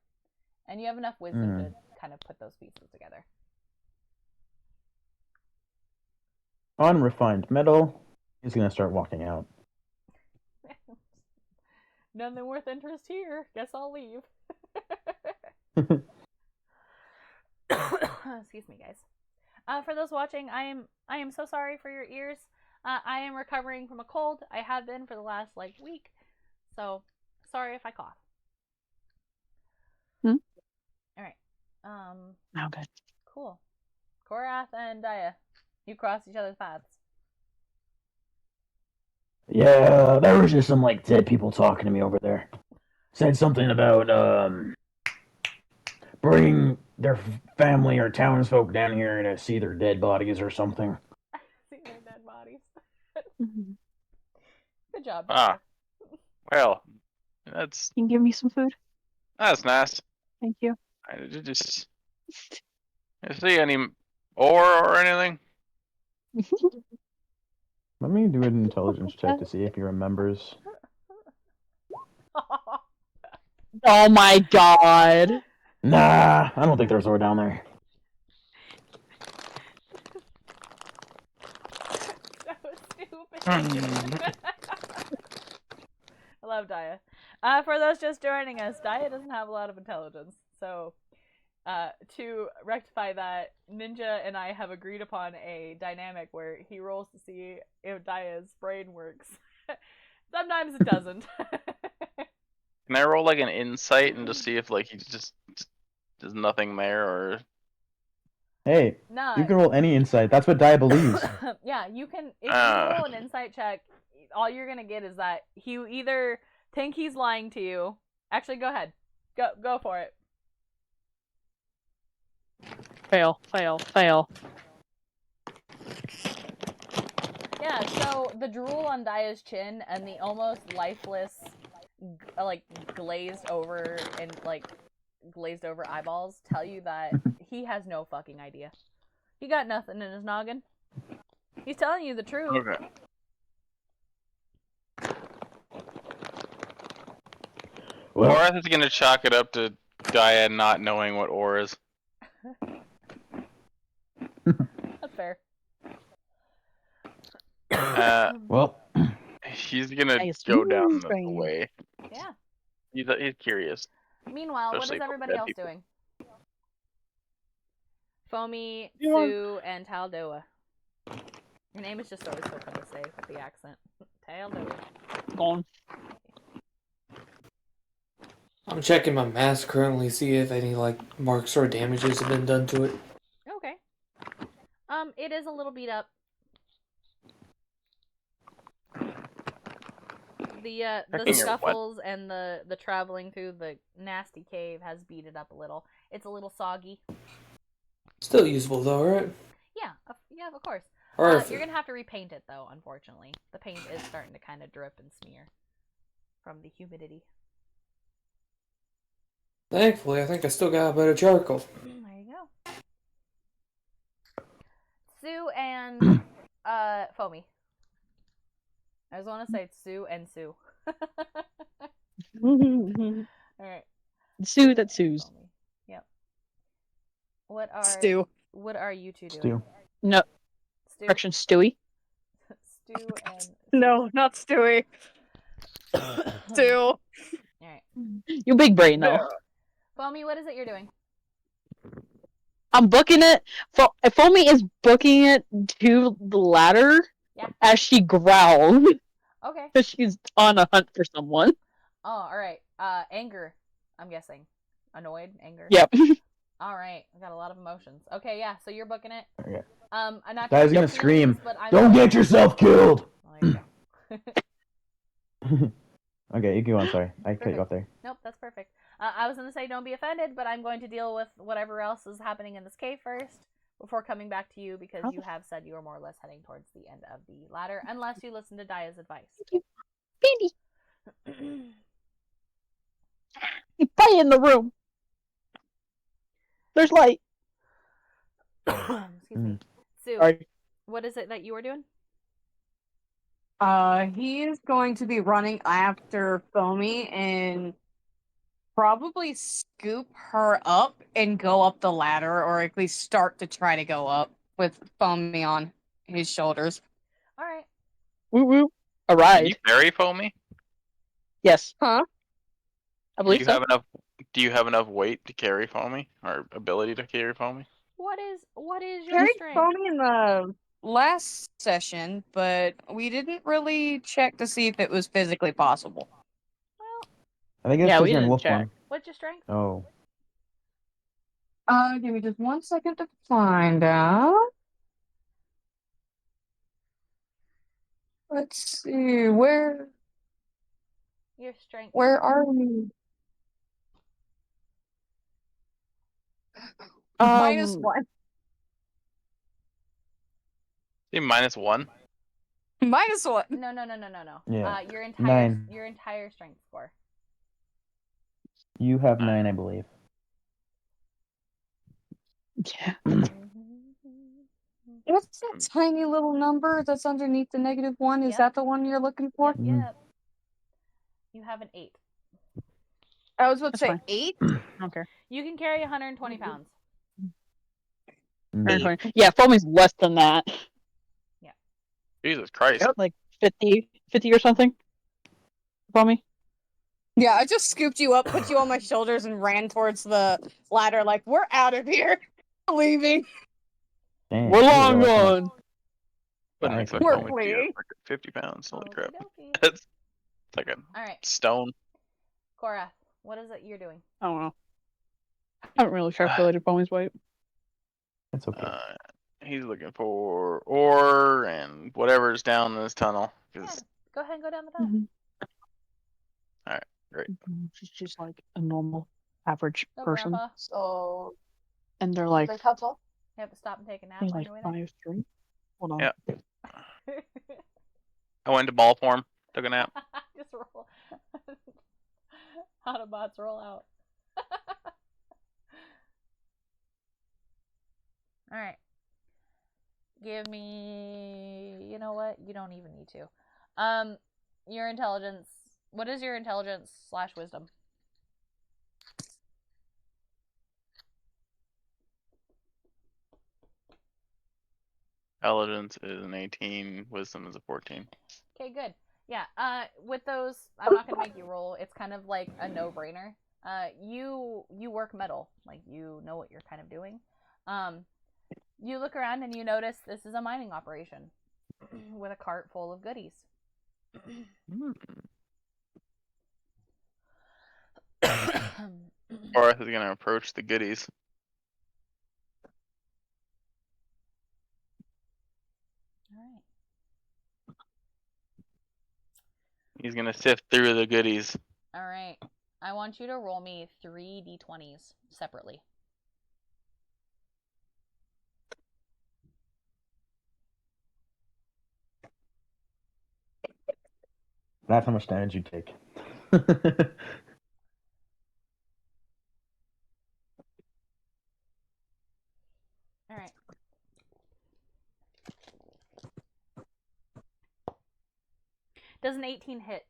and you have enough wisdom to kind of put those pieces together. On refined metal, he's gonna start walking out. Nothing worth interest here. Guess I'll leave. Excuse me, guys. For those watching, I am so sorry for your ears. I am recovering from a cold. I have been for the last week, so sorry if I cough. Hmm? All right. Oh, good. Cool. Korath and Daya, you crossed each other's paths. Yeah, there was just some dead people talking to me over there. Said something about bringing their family or townsfolk down here to see their dead bodies or something. See their dead bodies. Mhm. Good job. Ah. Well, that's Can you give me some food? nice. Thank you. Did you just see any ore or anything? Let me do an intelligence check to see if he remembers. Oh my god. Nah, I don't think there's ore down there. So stupid. I love Daya. For those just joining us, Daya doesn't have a lot of intelligence. So, to rectify that, Ninja and I have agreed upon a dynamic where he rolls to see if Daya's brain works. Sometimes it doesn't. Can I roll an insight and just see if he just there's nothing there or? Hey, Nah. you can roll any insight. That's what Dia believes. Yeah, you can. If you roll an insight check, all you're gonna get is that you either think he's lying to you. Actually, go ahead. Go for it. Fail, fail, fail. Yeah, so the drool on Daya's chin and the almost lifeless, glazed over eyeballs tell you that he has no fucking idea. He got nothing in his noggin. He's telling you the truth. Okay. Well, Korath is gonna chalk it up to Gaia not knowing what ore is. That's fair. well, He's gonna Nice. go down the Strange. way. Yeah. He's curious. Meanwhile, Especially what is for everybody dead else people. doing? Foamy, Yeah. Sue, and Taldoa. Your name is just always so fun to say with the accent. Taldoa. Gone. I'm checking my mask currently, see if any marks or damages have been done to it. Okay. It is a little beat up. The Checking your scuffles and the traveling through the nasty cave has beat it up a little. It's a little soggy. Still usable though, right? Yeah, of course. Perfect. You're gonna have to repaint it though, unfortunately. The paint is starting to kind of drip and smear from the humidity. Thankfully, I think I still got a bit of charcoal. There you go. Sue and Foamy. I just want to say Sue and Sue. All right. Sue that sues. Foamy. Yep. What are you two doing? Stu. No. Stu. Correction, Stewie. Stu and No, not Stewie. Stu. All right. You big brain though. Foamy, what is it you're doing? I'm booking it. Foamy is booking it to the ladder as she growls Okay. because she's on a hunt for someone. Oh, all right. Anger, I'm guessing. Annoyed, anger. Yep. All right. I got a lot of emotions. Okay, yeah. So you're booking it. Okay. I'm not Guy's sure gonna if he scream, leaves, but I'm "Don't get yourself killed!" Well, there you go. Okay, you go on. Sorry, I cut Perfect. you off there. Nope, that's perfect. I was gonna say don't be offended, but I'm going to deal with whatever else is happening in this cave first before coming back to you because you have said you are more or less heading towards the end of the ladder, unless you listen to Daya's advice. Baby, you play in the room. There's light. Excuse me. Sue, Sorry. what is it that you were doing? He is going to be running after Foamy and probably scoop her up and go up the ladder, or at least start to try to go up with Foamy on his shoulders. All right. Woo woo. A Can ride. you carry Foamy? Yes. Huh? I Do believe you so. have enough? Do you have enough weight to carry Foamy or ability to carry Foamy? What is your Carried strength? Foamy in the last session, but we didn't really check to see if it was physically possible. Well, I think it's Yeah, because we you're in didn't wolf check. form. what's your strength? Oh, Give me just 1 second to find out. Let's see, where Your strength. are we? Um, -1. See, -1. -1. No. Yeah. Your entire 9. your entire strength score. You have 9, I believe. Yeah. What's that tiny little number that's underneath the -1? Is Yep. that the one you're looking for? Yep. You have an 8. I was about to That's say fine. 8. Okay. You can carry 120 pounds. Mm. Yeah, Foamy's less than that. Jesus Christ. Like 50 or something. Foamy. Yeah, I just scooped you up, put you on my shoulders, and ran towards the ladder. Like, we're out of here, leaving. Dang, We're you were long really fast. gone. But Nice. next like We're Foamy, yeah, fleeing. like 50 pounds. Holy crap. Okey-dokey. That's like a All right, stone. Cora, what is it you're doing? I don't know. I haven't really calculated Foamy's weight. It's okay. He's looking for ore and whatever's down in this tunnel. 'Cause- Go ahead and go down the tunnel. Great. She's just like a normal, average Go, person. Grandpa. So, And they're like, how tall? You have to stop and take a nap they're on like your way there. 5'3". Hold on. Yeah. I went to ball form, took a nap. Just roll. Autobots roll out. All right. Give me. You know what? You don't even need to. Your intelligence. What is your intelligence/wisdom? Intelligence is an 18, wisdom is a 14. Okay, good. Yeah. With those, I'm not gonna make you roll. It's kind of like a no-brainer. You work metal, like you know what you're kind of doing. You look around and you notice this is a mining operation with a cart full of goodies. Horace is gonna approach the goodies. Alright. He's gonna sift through the goodies. Alright. I want you to roll me 3 d20s separately. That's how much damage you take. Alright. Does an 18 hit?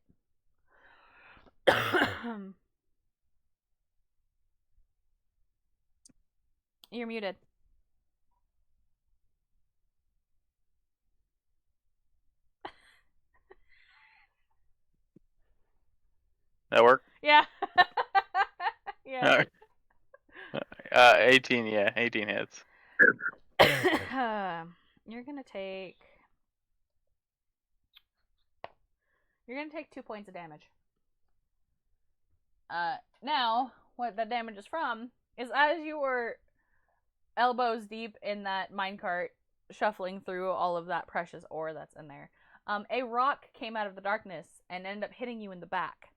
You're muted. That work? Yeah. Yeah. 18, yeah, 18 hits. You're gonna take 2 points of damage. Now, what the damage is from is as you were elbows deep in that minecart, shuffling through all of that precious ore that's in there. A rock came out of the darkness and ended up hitting you in the back.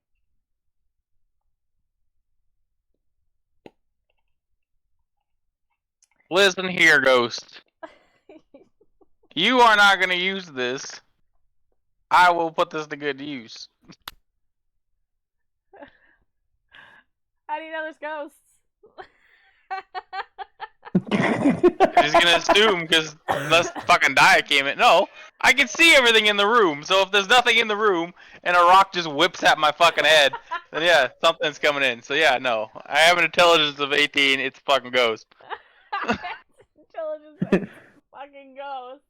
Listen here, Ghost. You are not going to use this. I will put this to good use. How do you know there's ghosts? I'm just gonna assume because unless fucking Dia came in. No, I can see everything in the room. So if there's nothing in the room and a rock just whips at my fucking head, then yeah, something's coming in. So yeah, no, I have an intelligence of 18. It's a fucking ghost. Intelligence is fucking ghost.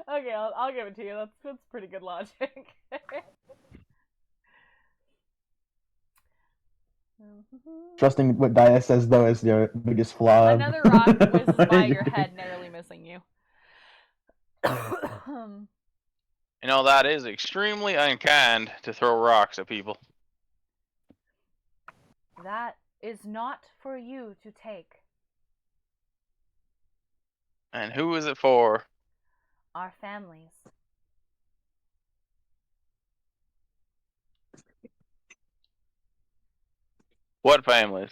Okay, I'll give it to you. That's pretty good logic. Trusting what Dia says though is your biggest flaw. Another rock whizzes by your head, narrowly missing you. You know, that is extremely unkind to throw rocks at people. That is not for you to take. And who is it for? Our families. What families?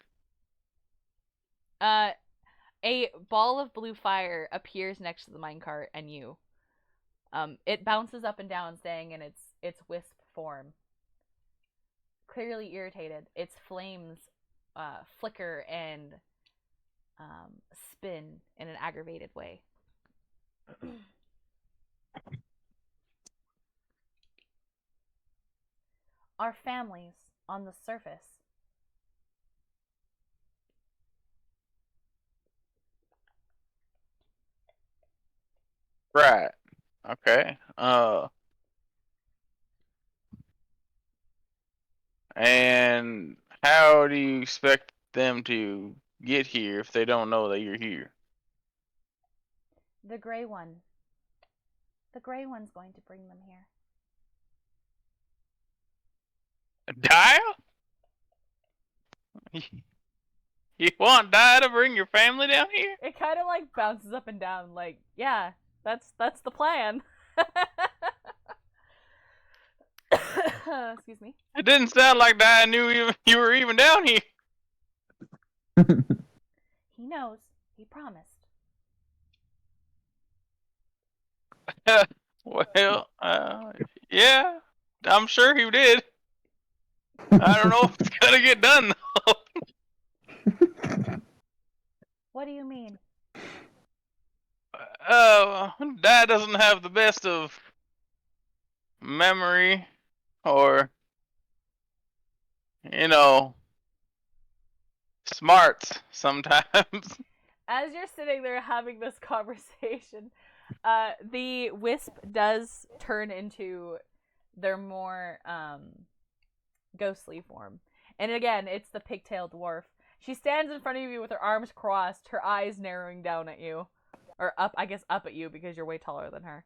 A ball of blue fire appears next to the minecart and you. It bounces up and down, staying in its wisp form. Clearly irritated, its flames flicker and spin in an aggravated way. Our families on the surface. Right. Okay. And how do you expect them to get here if they don't know that you're here? The gray one. The gray one's going to bring them here. Dia? You want Dia to bring your family down here? It kind of like bounces up and down, like, yeah, that's the plan. Excuse me. It didn't sound like Dia knew you were even down here. He knows. He promised. Well, yeah, I'm sure he did. I don't know if it's gonna get done though. What do you mean? Dad doesn't have the best of memory, or you know, smarts sometimes. As you're sitting there having this conversation, the wisp does turn into their more ghostly form. And again, it's the pigtailed dwarf. She stands in front of you with her arms crossed, her eyes narrowing down at you. Or up, I guess up at you because you're way taller than her.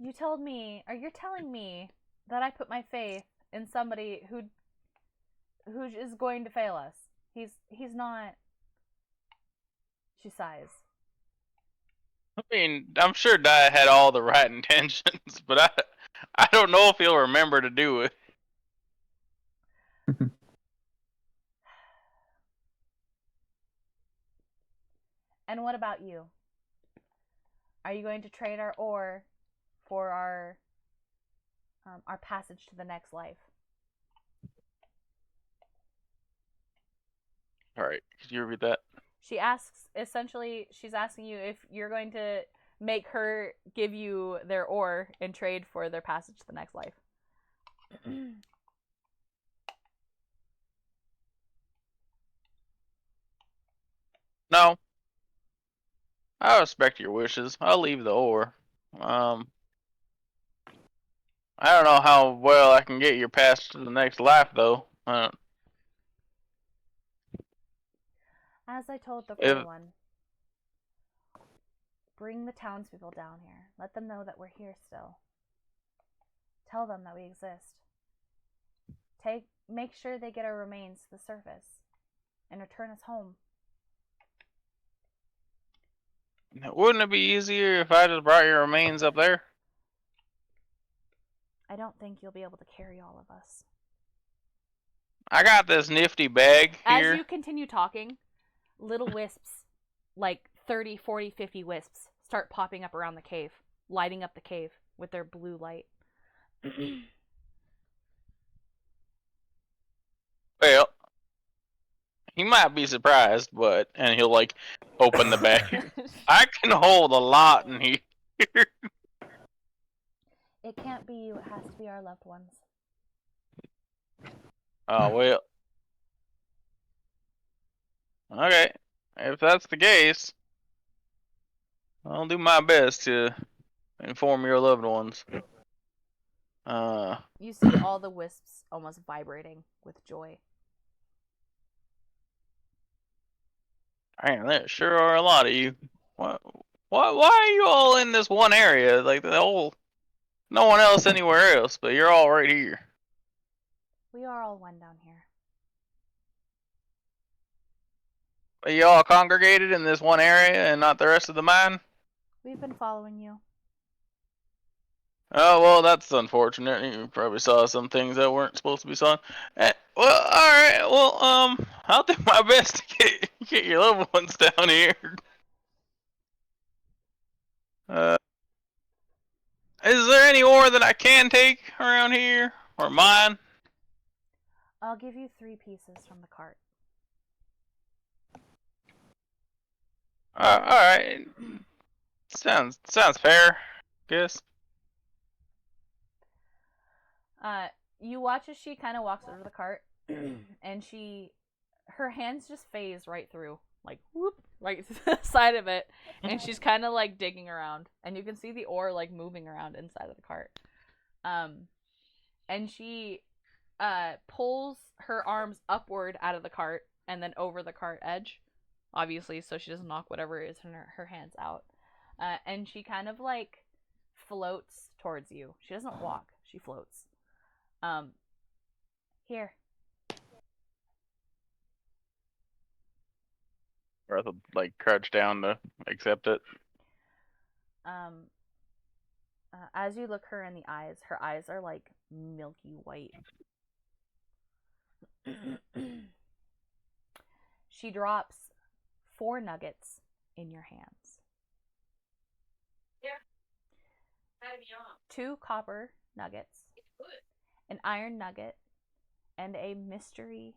You're telling me that I put my faith in somebody who is going to fail us. He's not. She sighs. I mean, I'm sure Dia had all the right intentions, but I don't know if he'll remember to do it. And what about you? Are you going to trade our ore for our passage to the next life? All right, could you repeat that? She asks, essentially, she's asking you if you're going to make her give you their ore in trade for their passage to the next life. No. I respect your wishes. I'll leave the ore. I don't know how well I can get your passage to the next life, though. As I told the Grey One, bring the townspeople down here. Let them know that we're here still. Tell them that we exist. Make sure they get our remains to the surface and return us home. Wouldn't it be easier if I just brought your remains up there? I don't think you'll be able to carry all of us. I got this nifty bag here. As you continue talking, little wisps, like 30, 40, 50 wisps, start popping up around the cave, lighting up the cave with their blue light. Well, he might be surprised, and he'll like open the bag. I can hold a lot in here. It can't be you, it has to be our loved ones. Oh, well. Okay. If that's the case, I'll do my best to inform your loved ones. You see all the wisps almost vibrating with joy. Man, there sure are a lot of you. Why are you all in this one area? Like no one else anywhere else, but you're all right here. We are all one down here. Are you all congregated in this one area and not the rest of the mine? We've been following you. Oh, well, that's unfortunate. You probably saw some things that weren't supposed to be saw. Well, alright. Well, I'll do my best to get your loved ones down here. Is there any ore that I can take around here? Or mine? I'll give you 3 pieces from the cart. Alright. Sounds fair, guess. You watch as she kind of walks over to the cart, and her hands just phase right through, like whoop, right to the side of it, and she's kind of like digging around, and you can see the ore like moving around inside of the cart. And she pulls her arms upward out of the cart and then over the cart edge, obviously, so she doesn't knock whatever is in her hands out. And she kind of like floats towards you. She doesn't walk; she floats. Here. Or I'll like crouch down to accept it. As you look her in the eyes, her eyes are like milky white. She drops 4 nuggets in your hands. Yeah. That'd be on. 2 copper nuggets, an iron nugget, and a mystery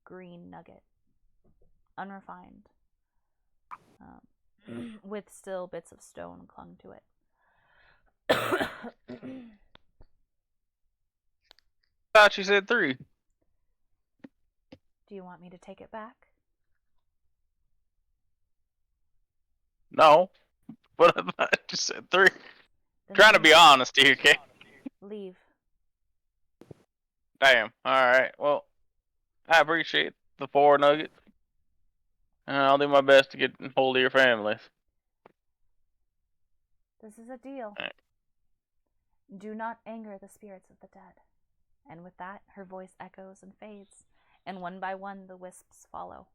green nugget. Unrefined. With still bits of stone clung to it. Thought you said 3. Do you want me to take it back? No. But I thought you said 3. Then Trying to be leave. honest here, okay? Leave. Damn. Alright. Well, I appreciate the 4 nuggets. And I'll do my best to get hold of your families. This is a deal. Right. Do not anger the spirits of the dead. And with that, her voice echoes and fades, and one by one the wisps follow.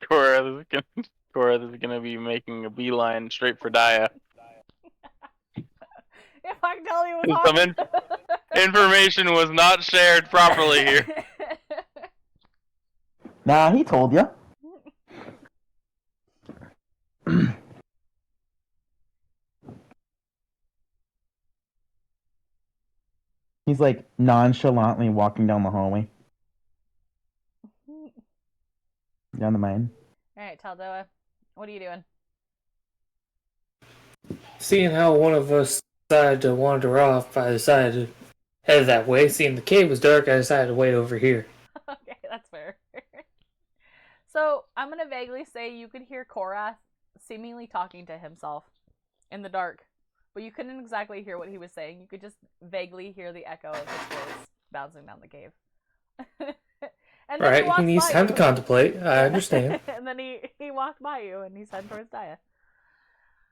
Cora is gonna be making a beeline straight for Daya. If I tell you what's Some information was not shared properly here. Nah, he told you. He's like nonchalantly walking down the hallway. Down the mine. Alright, Taldoa, what are you doing? Seeing how one of us decided to wander off, I decided to head that way. Seeing the cave was dark, I decided to wait over here. Okay, that's fair. So, I'm going to vaguely say you could hear Korath seemingly talking to himself in the dark, but you couldn't exactly hear what he was saying. You could just vaguely hear the echo of his voice bouncing down the cave. And then Right, he needs time to contemplate. I understand. And then he walked by you and he's heading towards Daya.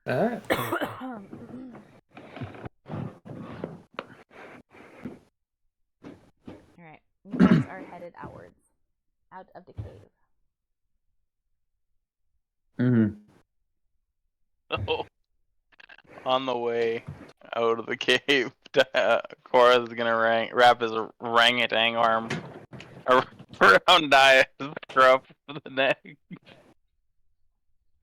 Alright. Alright, you guys are headed outwards. out of the cave. So, on the way out of the cave, Kora's gonna wrap his orangutan arm around Naya's scruff of the neck.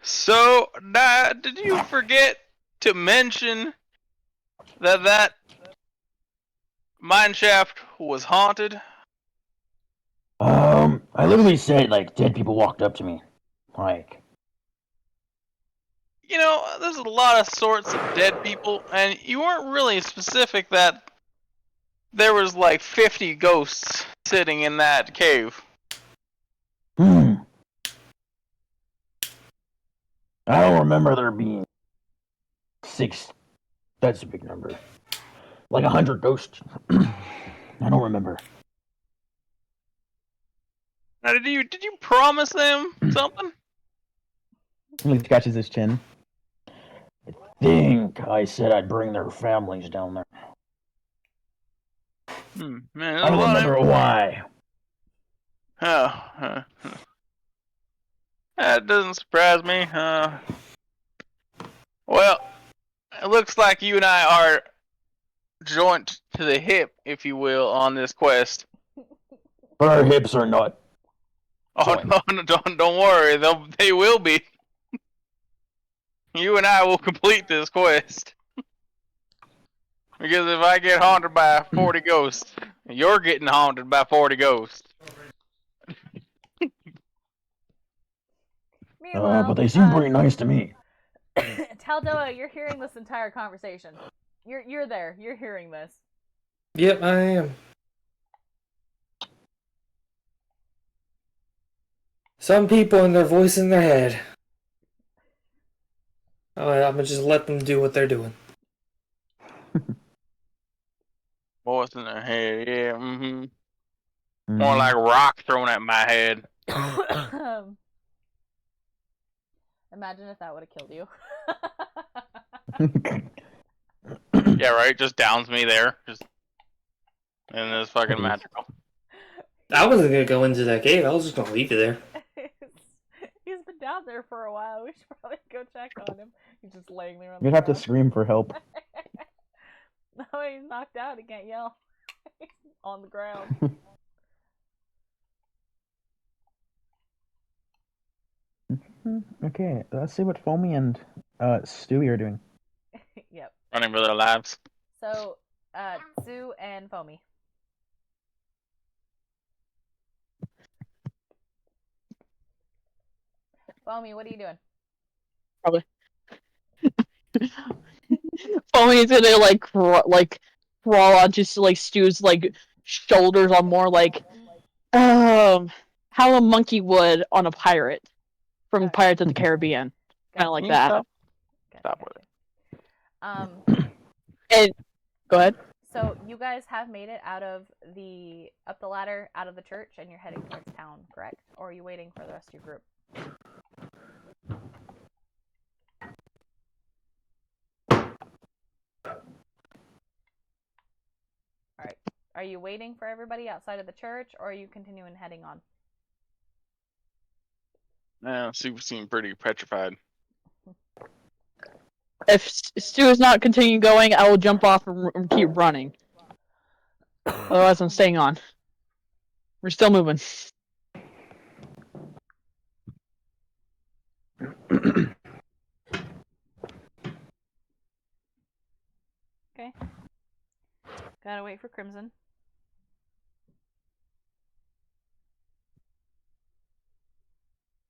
So, Naya, did you forget to mention that mineshaft was haunted? I literally said, like, dead people walked up to me. Like, You know, there's a lot of sorts of dead people, and you weren't really specific that there was like 50 ghosts sitting in that cave. I don't remember there being 6. That's a big number. Like 100 ghosts. I don't remember. Now, did you promise them something? He scratches his chin. I think I said I'd bring their families down there. Man, I don't remember why. That doesn't surprise me. Well, it looks like you and I are joint to the hip, if you will, on this quest. But our hips are not. Oh no, don't worry, they will be. You and I will complete this quest. Because if I get haunted by 40 ghosts, you're getting haunted by 40 ghosts. Meanwhile, But they seem pretty nice to me. Taldoa, you're hearing this entire conversation. You're there. You're hearing this. Yep, I am. Some people and their voice in their head. I'm gonna just let them do what they're doing. Voice in their head, yeah, More like a rock thrown at my head. Imagine if that would have killed you. Yeah, right? Just downs me there. And it's fucking magical. I wasn't gonna go into that cave. I was just gonna leave you there. He's been down there for a while. We should probably go check on him. He's just laying there on the You'd have to ground. scream for help. No, he's knocked out. He can't yell. He's on the ground. Okay, let's see what Foamy and Stewie are doing. Yep. Running for their lives. So, Sue and Foamy. Foamy, what are you doing? Probably. Foamy's gonna crawl onto like Stu's like shoulders on more like how a monkey would on a pirate from Pirates of the Caribbean, kind of like that. Stop with it. And go ahead. So you guys have made it up the ladder out of the church, and you're heading towards town, correct? Or are you waiting for the rest of your group? Alright. Are you waiting for everybody outside of the church, or are you continuing heading on? Yeah, Sue seemed pretty petrified. If Stu is not continuing going, I will jump off and keep running. Otherwise, I'm staying on. We're still moving. Okay. Gotta wait for Crimson.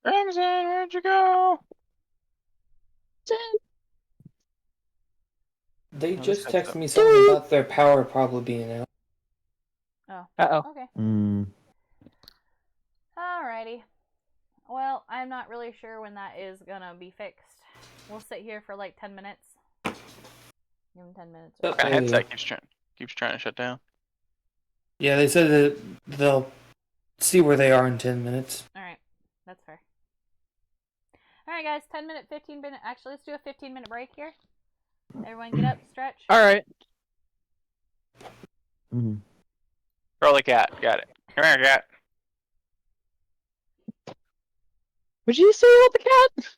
Crimson, where'd you go? They just texted me something about their power probably being out. Oh. Uh-oh. Okay. Mm. Alrighty. Well, I'm not really sure when that is gonna be fixed. We'll sit here for like 10 minutes. Give him 10 minutes. My headset keeps trying to shut down. Yeah, they said that they'll see where they are in 10 minutes. Alright. That's fair. Alright, guys. 10 minute, 15 minute. Actually, let's do a 15-minute break here. Everyone get up, stretch. Alright. Mm-hmm. Curly cat, got it. Come here, cat. What did you say about the cat?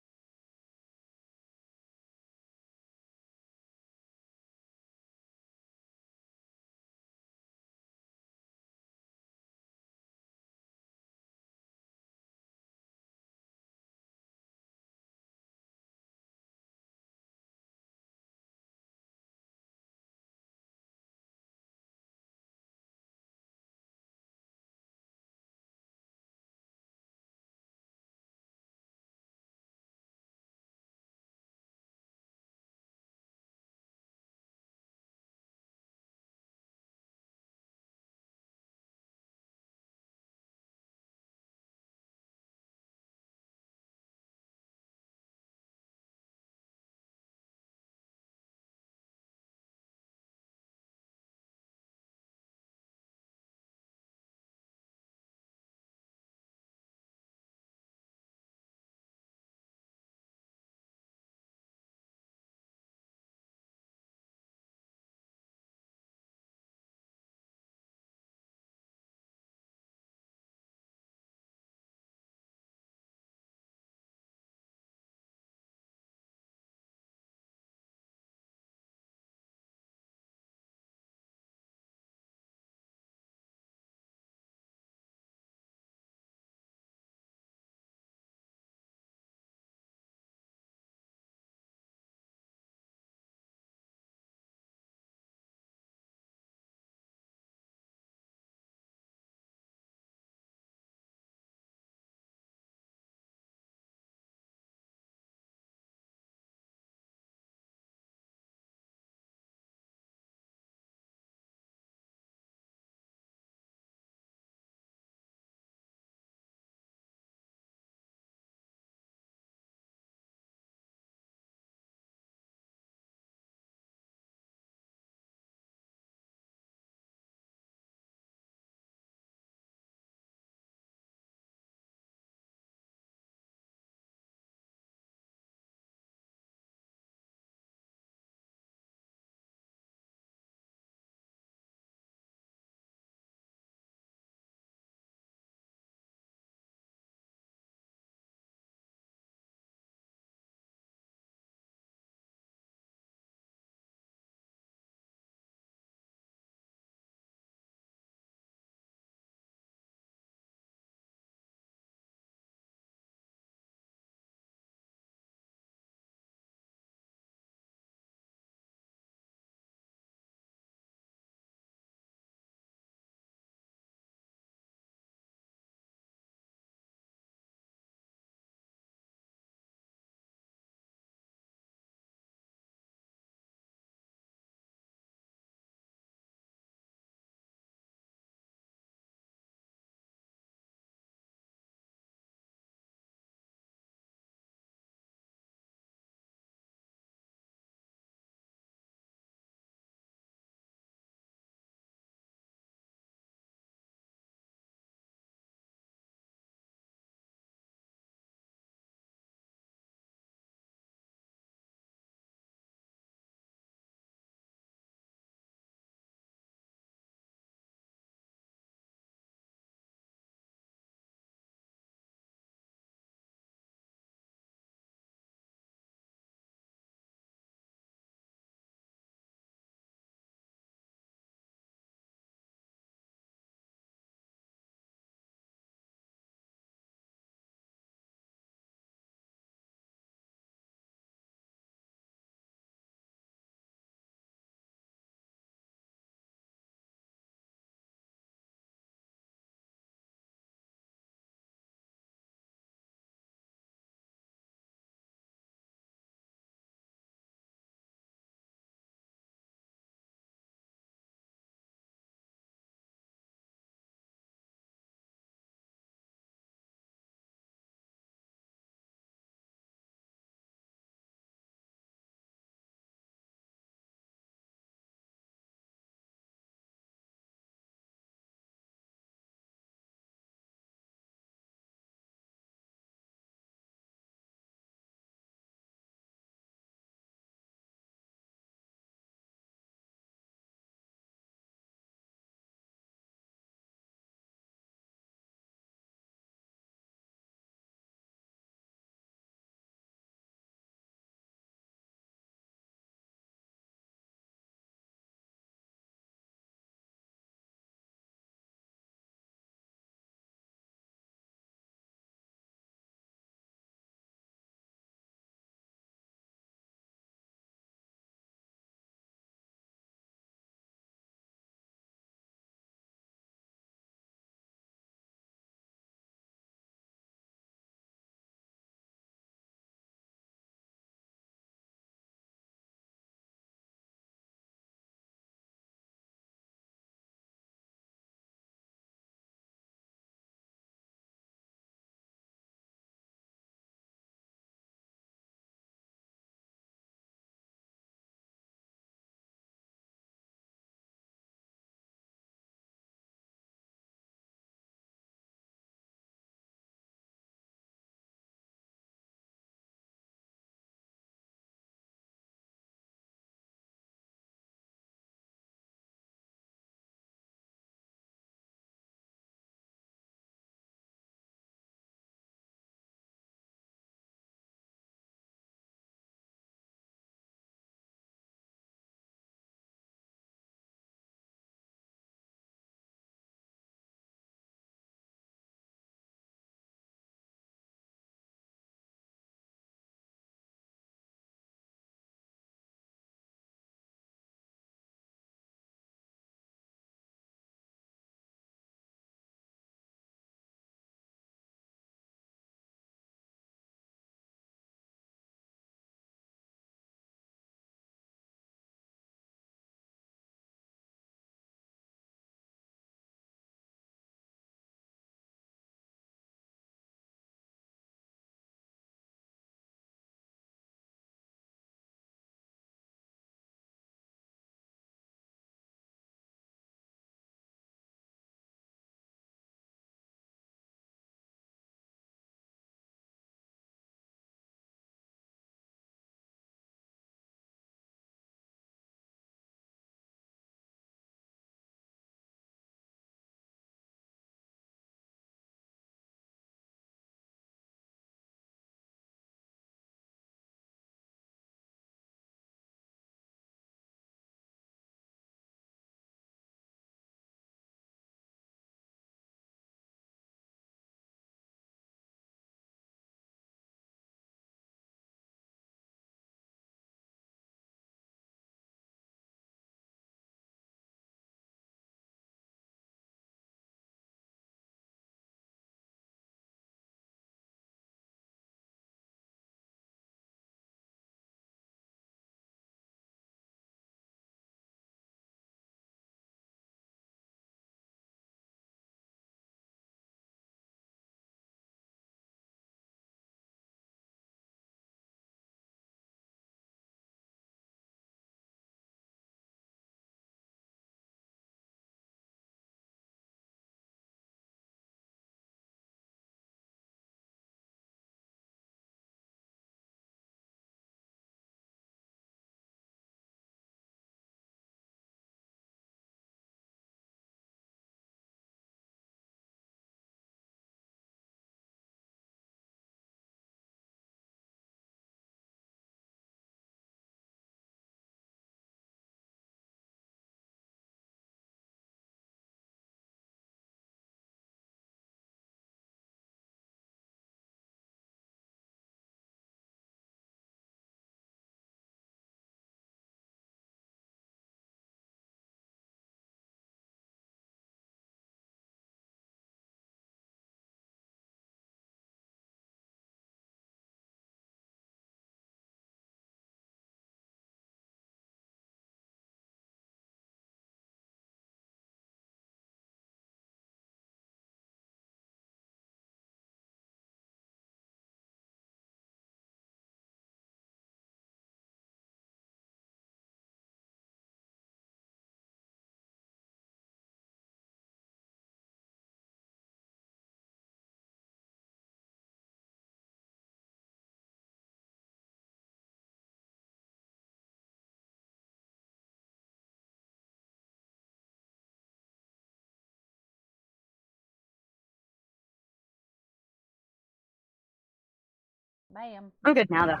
Bam. I'm good now though.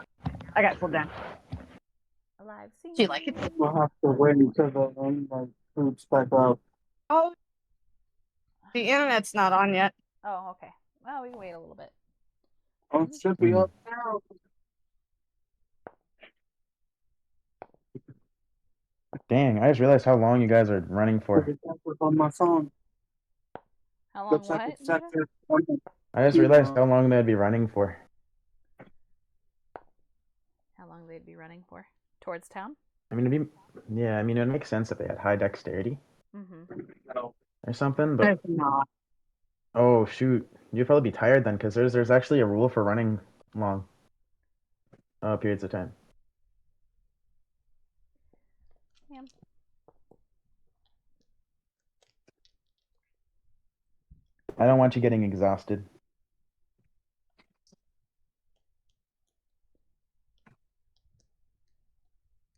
I got cooled down. Alive. See. Do you like it? We'll have to wait until the food's back out. Oh, the internet's not on yet. Oh, okay. Well, we can wait a little bit. Oh, it should be up now. Dang, I just realized how long you guys are running for. It's on my phone. How long? Looks like What? it's set to 20. I just realized how long they'd be running for. How long they'd be running for? Towards town? I mean, it would make sense if they had high dexterity Mm-hmm. No. or something, but It's not. oh shoot, you'd probably be tired then, because there's actually a rule for running long periods of time. Yeah. I don't want you getting exhausted.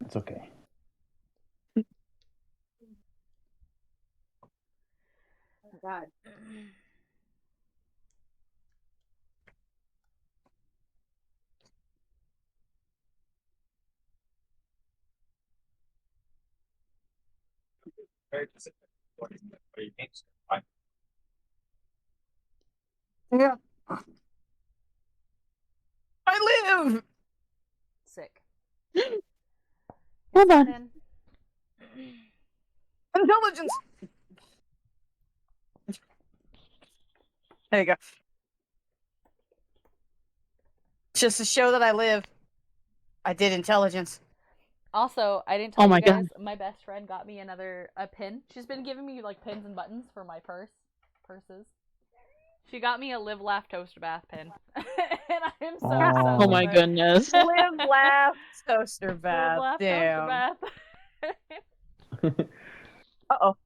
It's okay. God. Yeah. I live. Sick. Hold Yes, on. then. Intelligence. There you go. Just to show that I live, I did intelligence. Also, I didn't tell Oh you my guys, God. my best friend got me a pin. She's been giving me like pins and buttons for my purses. She got me a live, laugh, toaster bath pin. And I am so Aw. obsessed Oh my with it. goodness. Live, laugh, toaster Live, bath. laugh, Damn. toaster bath. Uh-oh.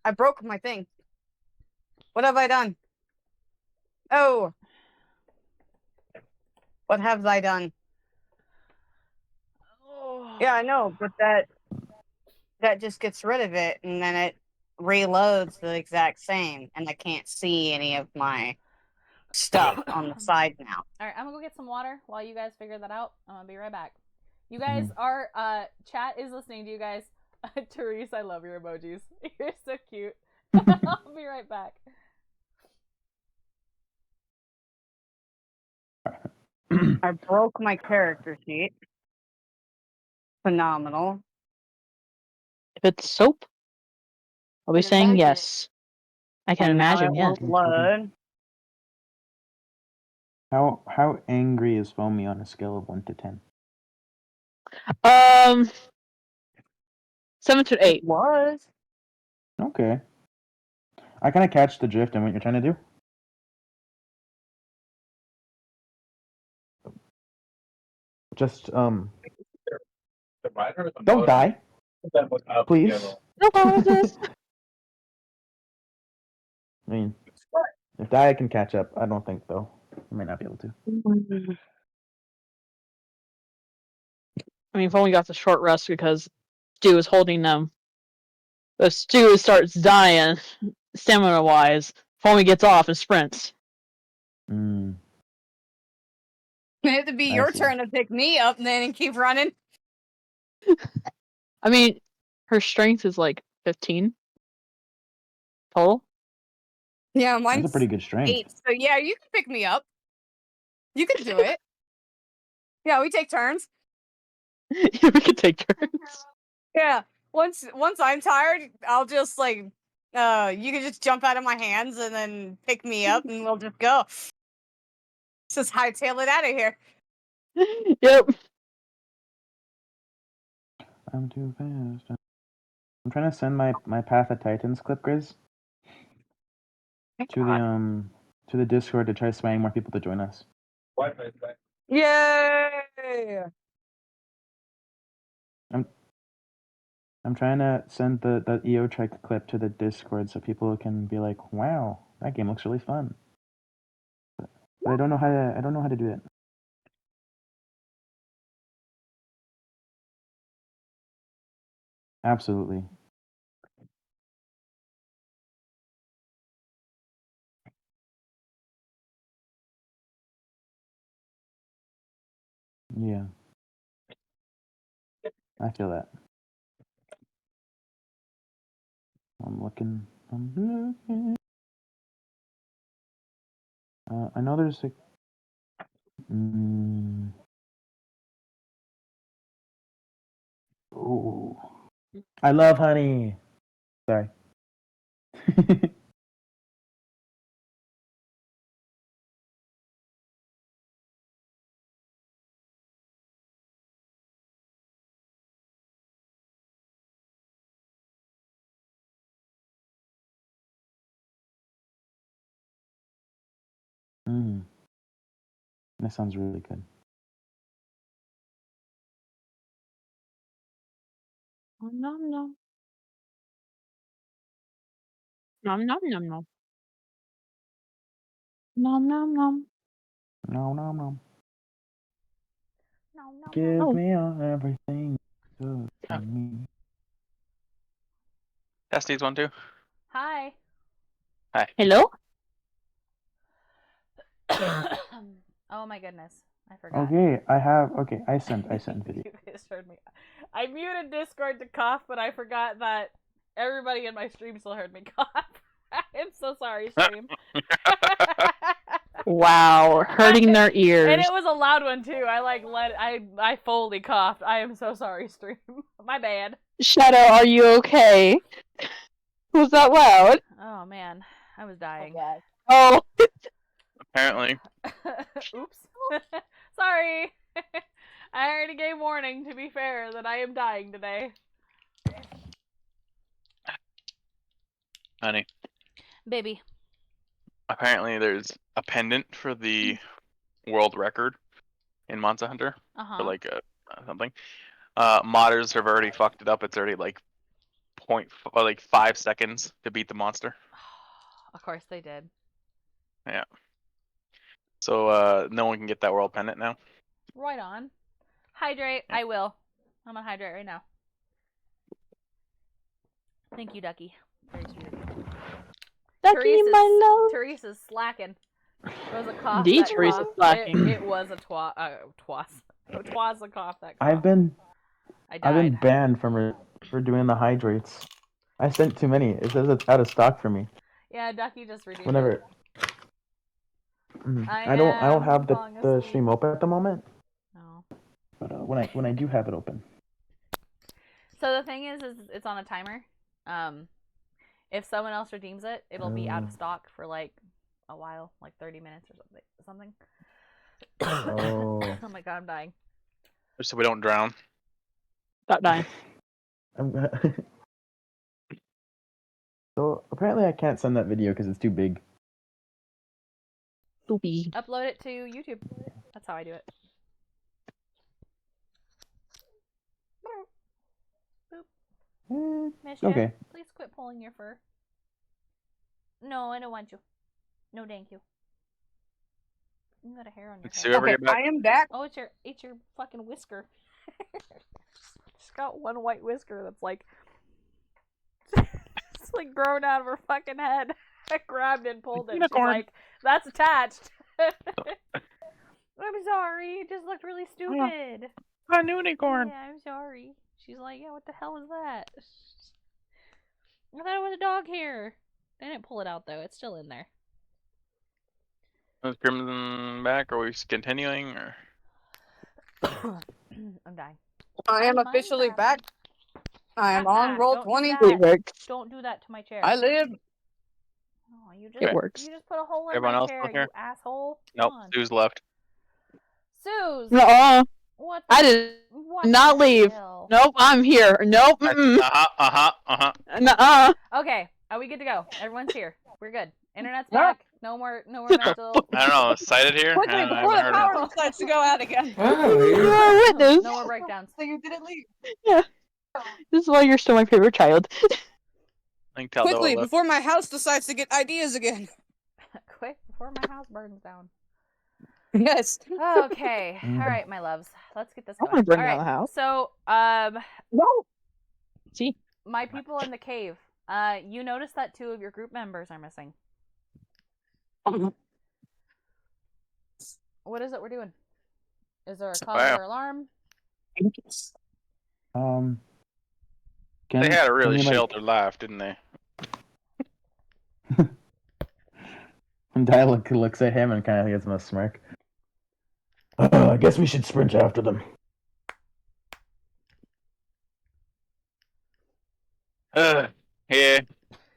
I broke my thing. What have I done? Oh. What have I done? Yeah, I know, but that just gets rid of it, and then it reloads the exact same, and I can't see any of my stuff on the side now. Alright, I'm gonna go get some water while you guys figure that out. I'm gonna be right back. You guys are, chat is listening to you guys. Therese, I love your emojis. You're so cute. I'll be right back. I broke my character sheet. Phenomenal. If it's soap, I'll be And saying imagine- yes. I can and now imagine, it yes. won't load. How angry is Foamy on a scale of 1 to 10? 7 to It 8. was. Okay. I kind of catch the drift in what you're trying to do. Just don't die, please. No promises. I mean, if die, I can catch up. I don't think though. I might not be able to. I mean, if only got the short rest because Stu is holding them. But Stu starts dying, stamina wise. Foamy gets off and sprints. Mm, It had to be I your see. turn to pick me up and then keep running. I mean, her strength is like 15 total. Yeah, That's mine's a pretty good strength. 8. So yeah, you can pick me up. You can do it. Yeah, we take turns. Yeah, we could take turns. Yeah. Once I'm tired, I'll just like you can just jump out of my hands and then pick me up and we'll just go. Just hightail it out of here. Yep. I'm too fast. I'm trying to send my Path of Titans clip, Grizz, to the Discord to try swaying more people to join us. Yay! I'm trying to send the EO Trek clip to the Discord so people can be like, "Wow, that game looks really fun." But I don't know how to do it. Absolutely. Yeah. I feel that. I'm looking. I know there's a. Ooh. I love honey. Sorry. That sounds really good. Nom nom. Nom nom nom nom. Nom nom nom. No, no, no. No, no, Give no. Oh. me everything good for me. Test needs one too. Hi. Hi. Hello? Oh my goodness. I forgot. Okay, I sent video. You guys heard me. I muted Discord to cough, but I forgot that everybody in my stream still heard me cough. I'm so sorry, stream. Wow, hurting their And ears. it was a loud one too. I fully coughed. I am so sorry, stream. My bad. Shadow, are you okay? Was that loud? Oh man, I was dying. Oh. Apparently. Oops. Sorry. I already gave warning, to be fair, that I am dying today. Honey. Baby. Apparently there's a pendant for the world record in Monster Hunter. For like something. Modders have already fucked it up. It's already like 5 seconds to beat the monster. Of course they did. Yeah. So no one can get that world pendant now. Right on. Hydrate. I will. I'm gonna hydrate right now. Thank you, Ducky. Very sweet of you. Ducky, my love. Teresa's slacking. It was a cough. Indeed, that Teresa's cough. slacking. It was a twas. It was a cough that cough. I've been died. banned from for doing the hydrates. I sent too many. It says it's out of stock for me. Yeah, Ducky just reduced Whenever. it. I don't have falling the asleep. stream open at the moment. No. But when I do have it open. So the thing is it's on a timer. If someone else redeems it, it'll be out of stock for like a while, like 30 minutes or something. Oh. Oh my god, I'm dying. So we don't drown. Stop dying. So apparently I can't send that video because it's too big. Poopy. Upload it to YouTube. That's how I do it. Boop. Mischief, Okay. please quit pulling your fur. No, I don't want you. No, thank you. You got a hair on your Sue head. ever get back? I am back. Oh, it's your fucking whisker. She's got one white whisker that's like it's like growing out of her fucking head. I grabbed it and pulled it. She's like, that's attached. I'm sorry, it just looked really stupid. A unicorn. Yeah, I'm sorry. She's like, yeah, what the hell is that? I thought it was a dog hair. I didn't pull it out though. It's still in there. Is Crimson back? Are we continuing? Or I'm dying. I am officially back. I am on roll Don't 20. do that. It works. Don't do that to my chair. I live. Oh, you just It works. You just put a hole in Everyone my else chair, still here? you asshole. nope, Come on. Sue's left. Suze. Nuh-uh. What? I did What not the leave. hell? Nope, I'm here. Nope. Nuh-uh. Okay, are we good to go? Everyone's here. We're good. Internet's back. No more mental. I don't know. Cited here? Quickly, I before the haven't heard power decides to go out again. You're a witness. No more breakdowns. So you didn't leave. Yeah. This is why you're still my favorite child. I can tell Quickly, Noah left. before my house decides to get ideas again. Quick, before my house burns down. Yes. Okay. All right, my loves. Let's get this I going. wanna burn All down right. the house. So, No. See? my people in the cave. You notice that 2 of your group members are missing. What is it we're doing? Is there a cause Wow. or alarm? They had a really can you, like- sheltered life, didn't they? And Dialog looks at him and kind of gives him a smirk. I guess we should sprint after them. Yeah.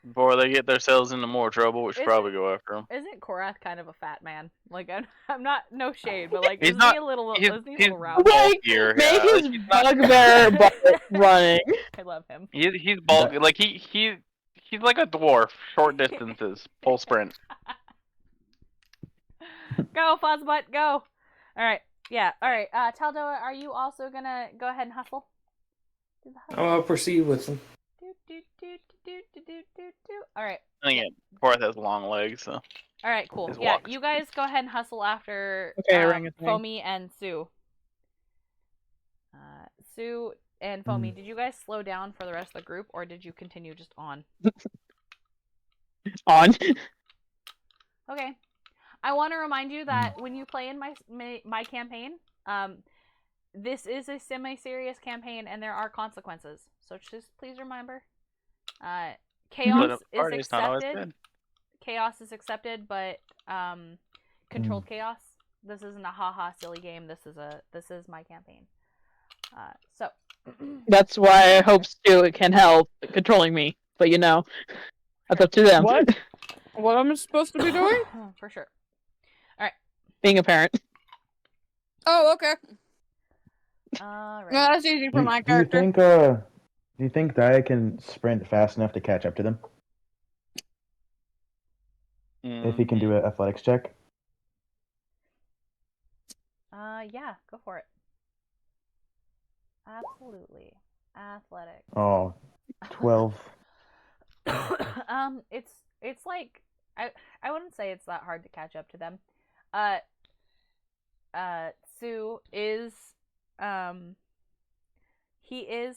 Before they get themselves into more trouble, we should Is probably it- go after them. Isn't Korath kind of a fat man? Like, I'm not, no shade, but like, He's isn't not- he a little, he's- isn't he a he's- little round? Like, Bulkier, make yeah. his He's not- bugbear butt running. I love him. He's bulky. Like he's like a dwarf. Short distances, full sprint. Go, Fuzzbutt, go! Alright, yeah, alright. Taldoa, are you also gonna go ahead and hustle? Do the hustle. I'll proceed with them. Alright. I think Fourth has long legs, so. Alright, cool. His Yeah, walks. you guys go ahead and hustle after Okay, orangutan. Foamy and Sue. Sue and Foamy, did you guys slow down for the rest of the group, or did you continue just on? On. Okay. I want to remind you that when you play in my campaign, this is a semi-serious campaign, and there are consequences. So just please remember, chaos is Party's not always accepted. good. Chaos is accepted, but controlled chaos. This isn't a haha silly game. This is my campaign. So That's why I hope Stu can help controlling me. But you know, that's up to them. What? What am I supposed to be doing? for sure. Being a parent. Oh, okay. All right. No, that's easy for my Do you character. think do you think Daya can sprint fast enough to catch up to them? If he can do an athletics check? Yeah, go for it. Absolutely. Athletics. Oh, 12. It's like I wouldn't say it's that hard to catch up to them. Sue is he is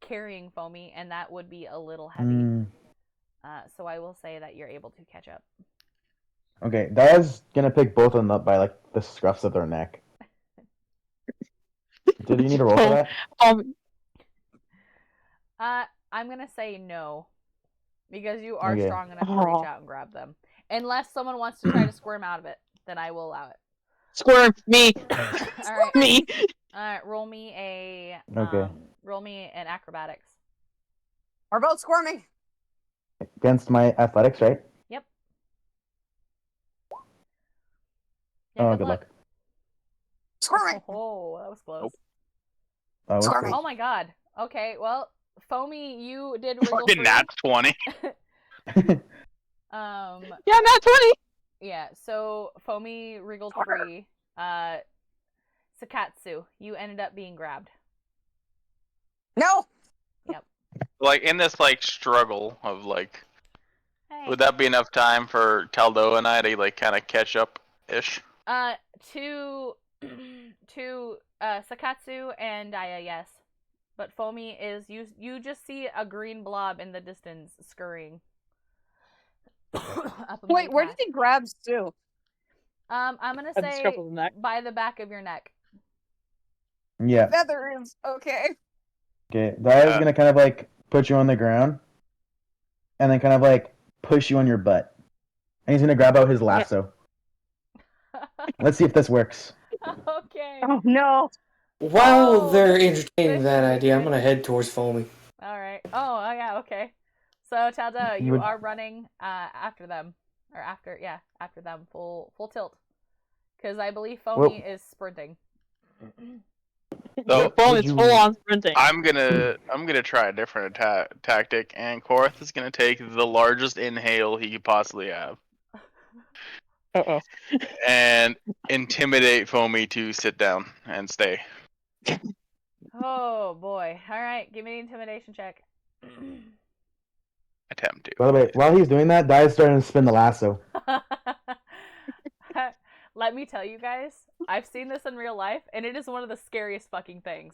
carrying Foamy, and that would be a little heavy. So I will say that you're able to catch up. Okay, Daya's gonna pick both of them up by like the scruffs of their neck. Did you need a roll for that? I'm gonna say no, because you are Okay. strong enough to reach out and grab them. Unless someone wants to try to squirm out of it, then I will allow it. Squirm me. All right. Me. Roll me a Okay. roll me an acrobatics. We're both squirming. Against my athletics, right? Yep. Oh, good luck. Squirming. Oh, that was close. Nope. Oh, it's Sorry. good. Oh my god. Okay, well, Foamy, you did wriggle Fucking free. nat 20. Yeah, not 20. Yeah, so Foamy wriggled free. Sakatsu, you ended up being grabbed. No. Like in this like struggle of like, Hey. would that be enough time for Taldo and I to like kind of catch up ish? To Sakatsu and Daya, yes. But Foamy is you just see a green blob in the distance scurrying. Up a Wait, where path. did he grab Stu? I'm gonna At the say scruff of the neck. by the back of your neck. Yeah. Feathers. Okay. Okay. Daya's gonna kind of like put you on the ground, and then kind of like push you on your butt, and he's gonna grab out his lasso. Let's see if this works. Okay. Oh no. While Oh, they're this entertaining is that really idea, I'm good. gonna head towards Foamy. All right. Oh, yeah. Okay. So Talda, you Would- are running after them, or after them full tilt, because I believe Foamy is sprinting. So Phone would is you- full on sprinting. I'm gonna try a different tactic, and Korath is gonna take the largest inhale he could possibly have Uh-oh. and intimidate Foamy to sit down and stay. Oh boy. All right. Give me the intimidation check. Attempt to. By the way, while he's doing that, Daya's starting to spin the lasso. Let me tell you guys, I've seen this in real life, and it is one of the scariest fucking things.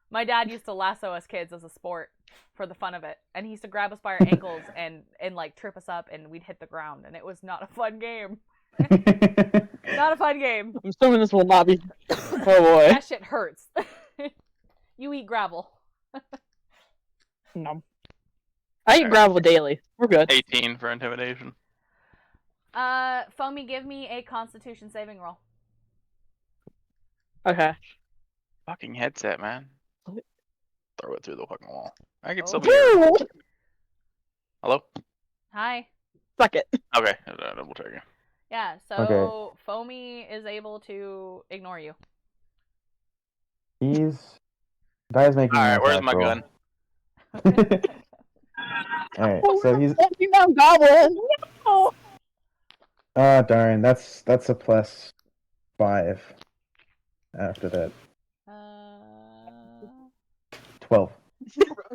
My dad used to lasso us kids as a sport for the fun of it, and he used to grab us by our ankles and like trip us up, and we'd hit the ground, and it was not a fun game. Not a fun game. I'm assuming this will not be. Oh boy. That shit hurts. You eat gravel. No. I eat gravel daily. We're good. 18 for intimidation. Foamy, give me a Constitution saving roll. Okay. Fucking headset, man. Throw it through the fucking wall. I can still Oh. be here. Woo! Hello? Hi. Suck it. Okay, double check you. Yeah, so Okay. Foamy is able to ignore you. Guy's making an Alright, where's attack my roll. gun? Alright, so he's Walking down goblin. No. darn, that's a +5 after that. 12.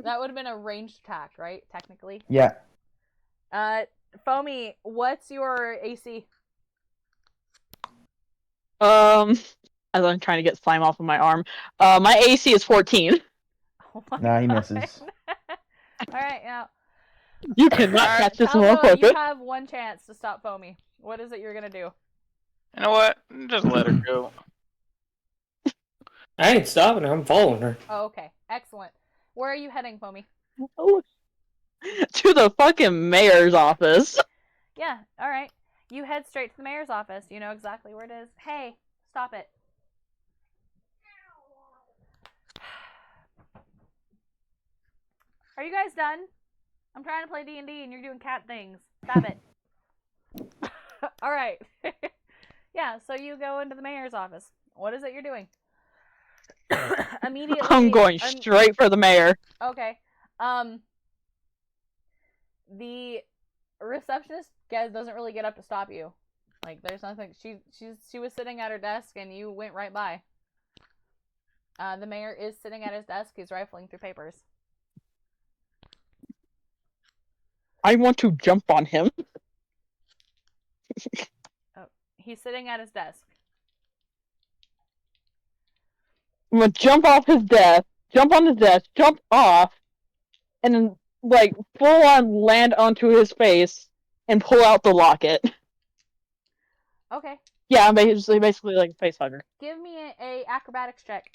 That would have been a ranged attack, right? Technically. Yeah. Foamy, what's your AC? As I'm trying to get slime off of my arm. My AC is 14. Oh my Nah, he God. misses. Alright, now. You cannot catch this Talbot, you motherfucker. have one chance to stop Foamy. What is it you're gonna do? You know what? Just let her go. I ain't stopping her. I'm following her. Oh, okay. Excellent. Where are you heading, Foamy? To the fucking mayor's office. Yeah, alright. You head straight to the mayor's office. You know exactly where it is. Hey, stop it. Are you guys done? I'm trying to play D&D and you're doing cat things. Stop it. Alright. Yeah, so you go into the mayor's office. What is it you're doing? Immediately. I'm going straight for the mayor. Okay. The receptionist doesn't really get up to stop you. Like, there's nothing. She was sitting at her desk and you went right by. The mayor is sitting at his desk. He's rifling through papers. I want to jump on him. Oh, he's sitting at his desk. I'm gonna jump off his desk, jump on his desk, jump off, and then, like, full on land onto his face and pull out the locket. Okay. Yeah, I'm basically like a face hugger. Give me a acrobatics check.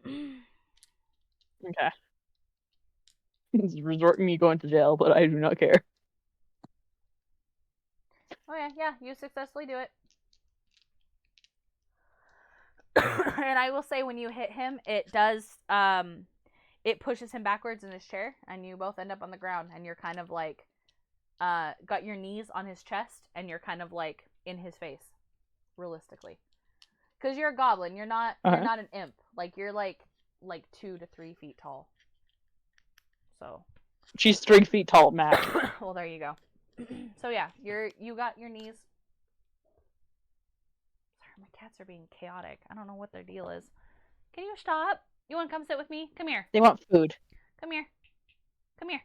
Okay. This is resorting me going to jail, but I do not care. Okay, yeah, you successfully do it. And I will say, when you hit him, it does, it pushes him backwards in his chair, and you both end up on the ground, and you're kind of like, got your knees on his chest, and you're kind of like in his face, realistically. Because you're a goblin, you're not an imp. Like, you're like 2 to 3 feet tall. So. She's 3 feet tall, Matt. Well, there you go. So yeah, you got your knees. Sorry, my cats are being chaotic. I don't know what their deal is. Can you stop? You want to come sit with me? Come here. They want food. Come here. Come here.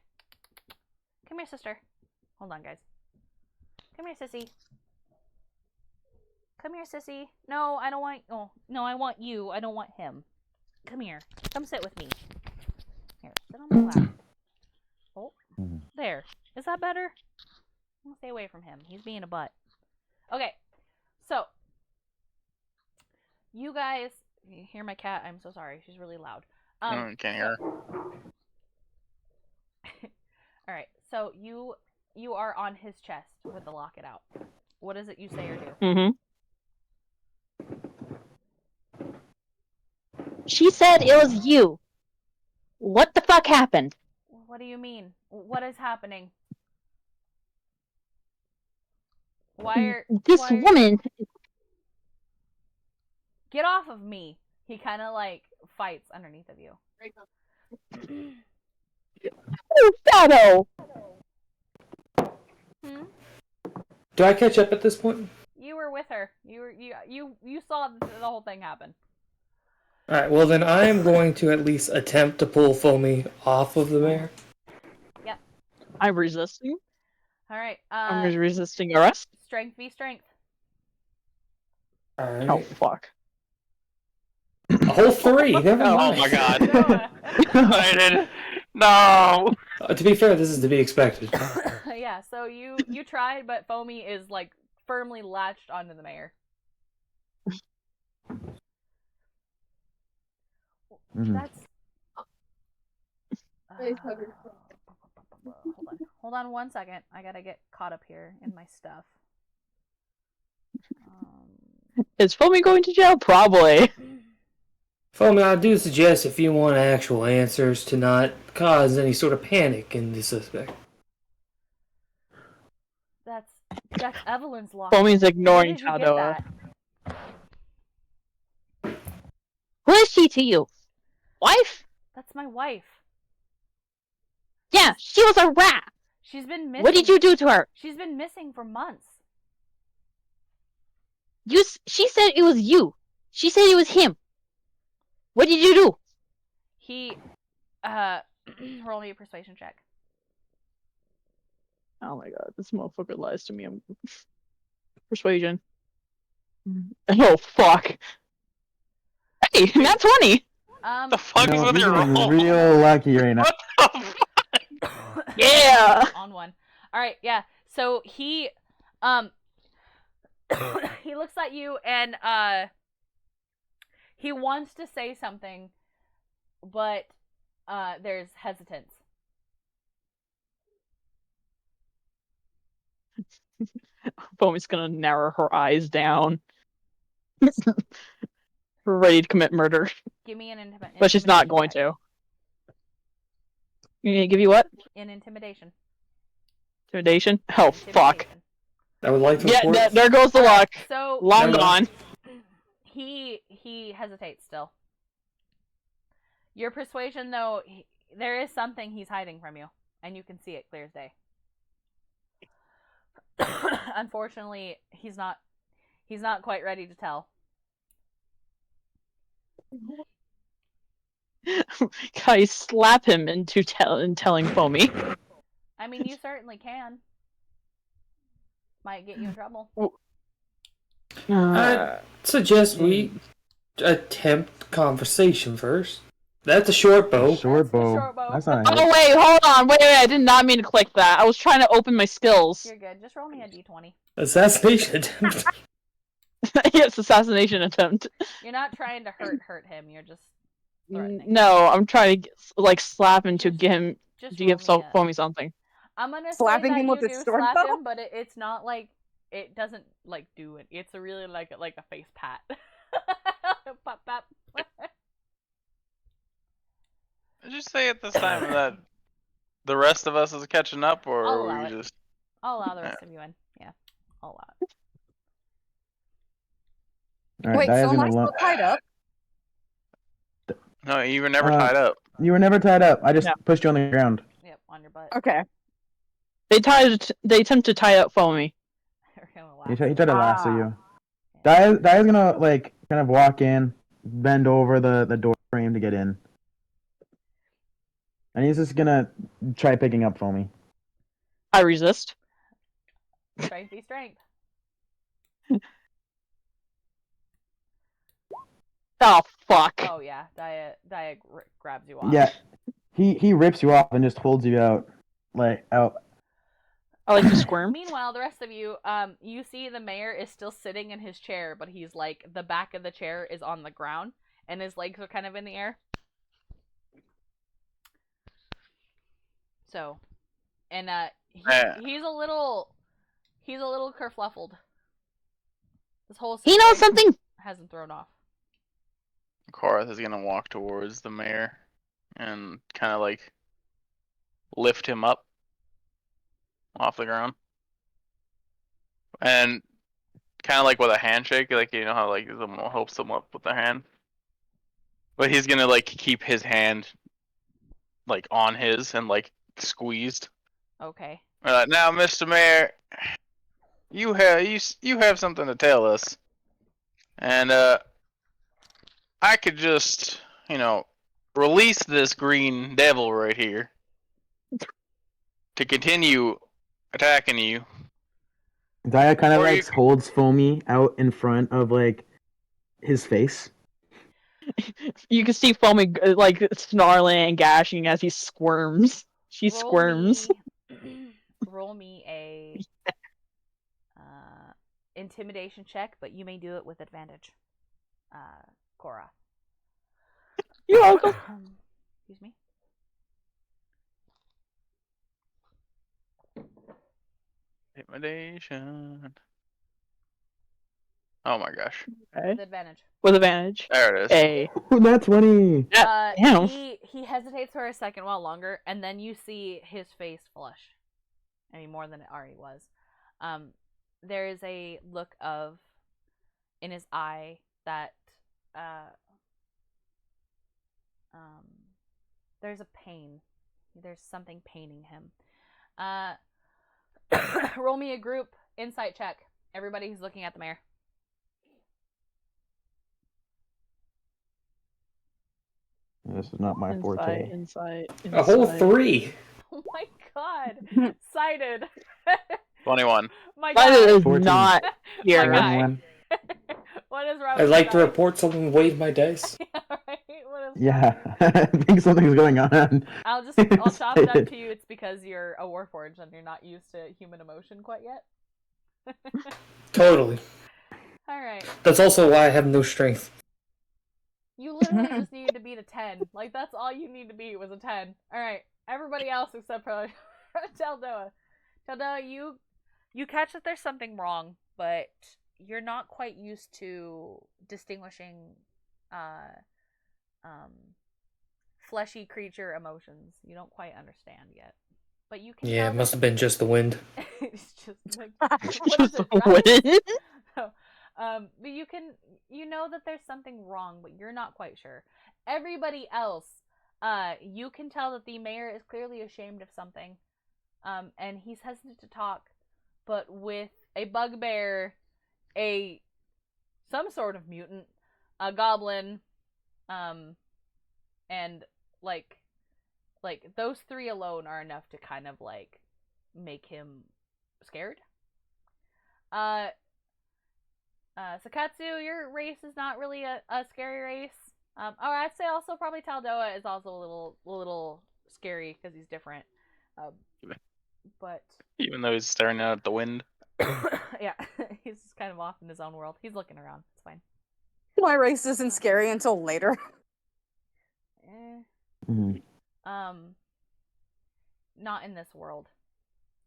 Come here, sister. Hold on, guys. Come here, sissy. Come here, sissy. No, I don't want. Oh, no, I want you. I don't want him. Come here. Come sit with me. Here, sit on my lap. Oh, there. Is that better? I'll stay away from him. He's being a butt. Okay, so you guys, you hear my cat? I'm so sorry. She's really loud. Can't hear her. All right, so you are on his chest with the locket out. What is it you say or do? Mm-hmm. She said it was you. What the fuck happened? What do you mean? What is happening? This woman. Get off of me. He kind of like fights underneath of you. Oh, Shadow! Do I catch up at this point? You were with her. You saw the whole thing happen. Alright, well then I am going to at least attempt to pull Foamy off of the mayor. Yep. I'm resisting. Alright, I'm resisting arrest. Strength v strength. Alright. Oh, fuck. A whole 3, never mind. Oh my god. Excited. No! To be fair, this is to be expected. Yeah, so you tried, but Foamy is like firmly latched onto the mayor. Mhm. That's. Hold on 1 second. I gotta get caught up here in my stuff. Is Foamy going to jail? Probably. Foamy, I do suggest if you want actual answers to not cause any sort of panic in the suspect. That's Evelyn's locker. Foamy's Where ignoring did you get Chowdoa. that? Who is she to you? Wife? That's my wife. Yeah, she was a rat. She's been missing. What did you do to her? She's been missing for months. She said it was you. She said it was him. What did you do? He, roll me a persuasion check. Oh my god, this motherfucker lies to me. Persuasion. Oh fuck. Hey, not 20. The fuck is No, with you're your getting roll? real lucky right now. What the fuck? Yeah. On one. All right, yeah. So he, he looks at you and he wants to say something, but there's hesitance. Foamy's gonna narrow her eyes down. Ready to commit murder. Give me an intimidation. But she's not going to. You gonna give you what? In intimidation. Intimidation? Oh, fuck. I would like to Yeah, report. there goes the luck. So Long No. gone. he hesitates still. Your persuasion, though, there is something he's hiding from you, and you can see it clear as day. Unfortunately, he's not quite ready to tell. Guys, slap him into telling Foamy. I mean, you certainly can. Might get you in trouble. I suggest we attempt conversation first. That's a short bow. Short That's the bow. short bow. That's not Oh, wait, hold on. Wait, I did not mean to click that. I was trying to open my skills. You're good. Just roll me a d20. Assassination attempt. Yes, assassination attempt. You're not trying to hurt him. You're just threatening. No, I'm trying to slap him to Just- get him Just to give roll me a- Foamy something. I'm gonna Slapping say that him with you his do sword, slap though? him, but it's not like it doesn't like do it. It's a really like a face pat. Pop, pop. Did you say at this time that the rest of us is catching up, or I'll were allow you it. just? I'll allow the rest of you in. Yeah, I'll allow it. All right, Wait, Daya's so am gonna I still lump- tied up? No, you were never Uh, tied up. You were never tied up. I just No. pushed you on the ground. Yep, on your butt. Okay. They attempt to tie up Foamy. You're gonna He laugh. tried to lasso Ah. you. Daya's gonna like kind of walk in, bend over the door frame to get in, and he's just gonna try picking up Foamy. I resist. Strength be strength. Oh, fuck. Oh yeah, Daya grabs you off. Yeah, he rips you off and just holds you out, like out. I like to squirm. Meanwhile, the rest of you, you see the mayor is still sitting in his chair, but he's like the back of the chair is on the ground, and his legs are kind of in the air. So, and he's a little kerfluffled. This whole He knows situation something. hasn't thrown off. Korath is gonna walk towards the mayor and kind of like lift him up off the ground, and kind of like with a handshake, like you know how like someone will help someone up with their hand, but he's gonna like keep his hand like on his and like squeezed. Okay. Now, Mr. Mayor, you have something to tell us, and I could just release this green devil right here to continue attacking you. Daya kind of Or like you- holds Foamy out in front of like his face. You can see Foamy like snarling and gashing as he squirms. She squirms. Roll me a intimidation check, but you may do it with advantage. Cora. You're welcome. Excuse me. Intimidation. Oh my gosh. Okay. With advantage. With advantage. There it is. A. That's 20. Damn. He hesitates for a second while longer, and then you see his face flush. I mean, more than it already was. There is a look of in his eye that there's a pain. There's something paining him. Roll me a group insight check. Everybody who's looking at the mayor. This is not my forte. Insight. A whole 3. Oh my god. Cited. 21. My That god. is 14. not here. My guy. 21. What is wrong I'd with like you to guys? report something weighed my dice. Right? What is Yeah, I think something's going on. I'll chalk it up to you. It's because you're a warforged and you're not used to human emotion quite yet. Totally. Alright. That's also why I have no strength. You literally just needed to beat a 10. Like, that's all you need to beat was a 10. Alright. Everybody else except for Taldoa. Taldoa, you catch that there's something wrong, but you're not quite used to distinguishing fleshy creature emotions. You don't quite understand yet. But you can Yeah, tell it must have been just the wind. it's just like what is Just it? win. No. But you know that there's something wrong, but you're not quite sure. Everybody else, you can tell that the mayor is clearly ashamed of something. And he's hesitant to talk, but with a bugbear, some sort of mutant, a goblin, and like those 3 alone are enough to kind of like make him scared. Sakatsu, your race is not really a scary race. I'd say also probably Taldoa is also a little scary because he's different. But Even though he's staring out at the wind. yeah, he's just kind of off in his own world. He's looking around. It's fine. My race isn't scary until later. Mhm. Not in this world.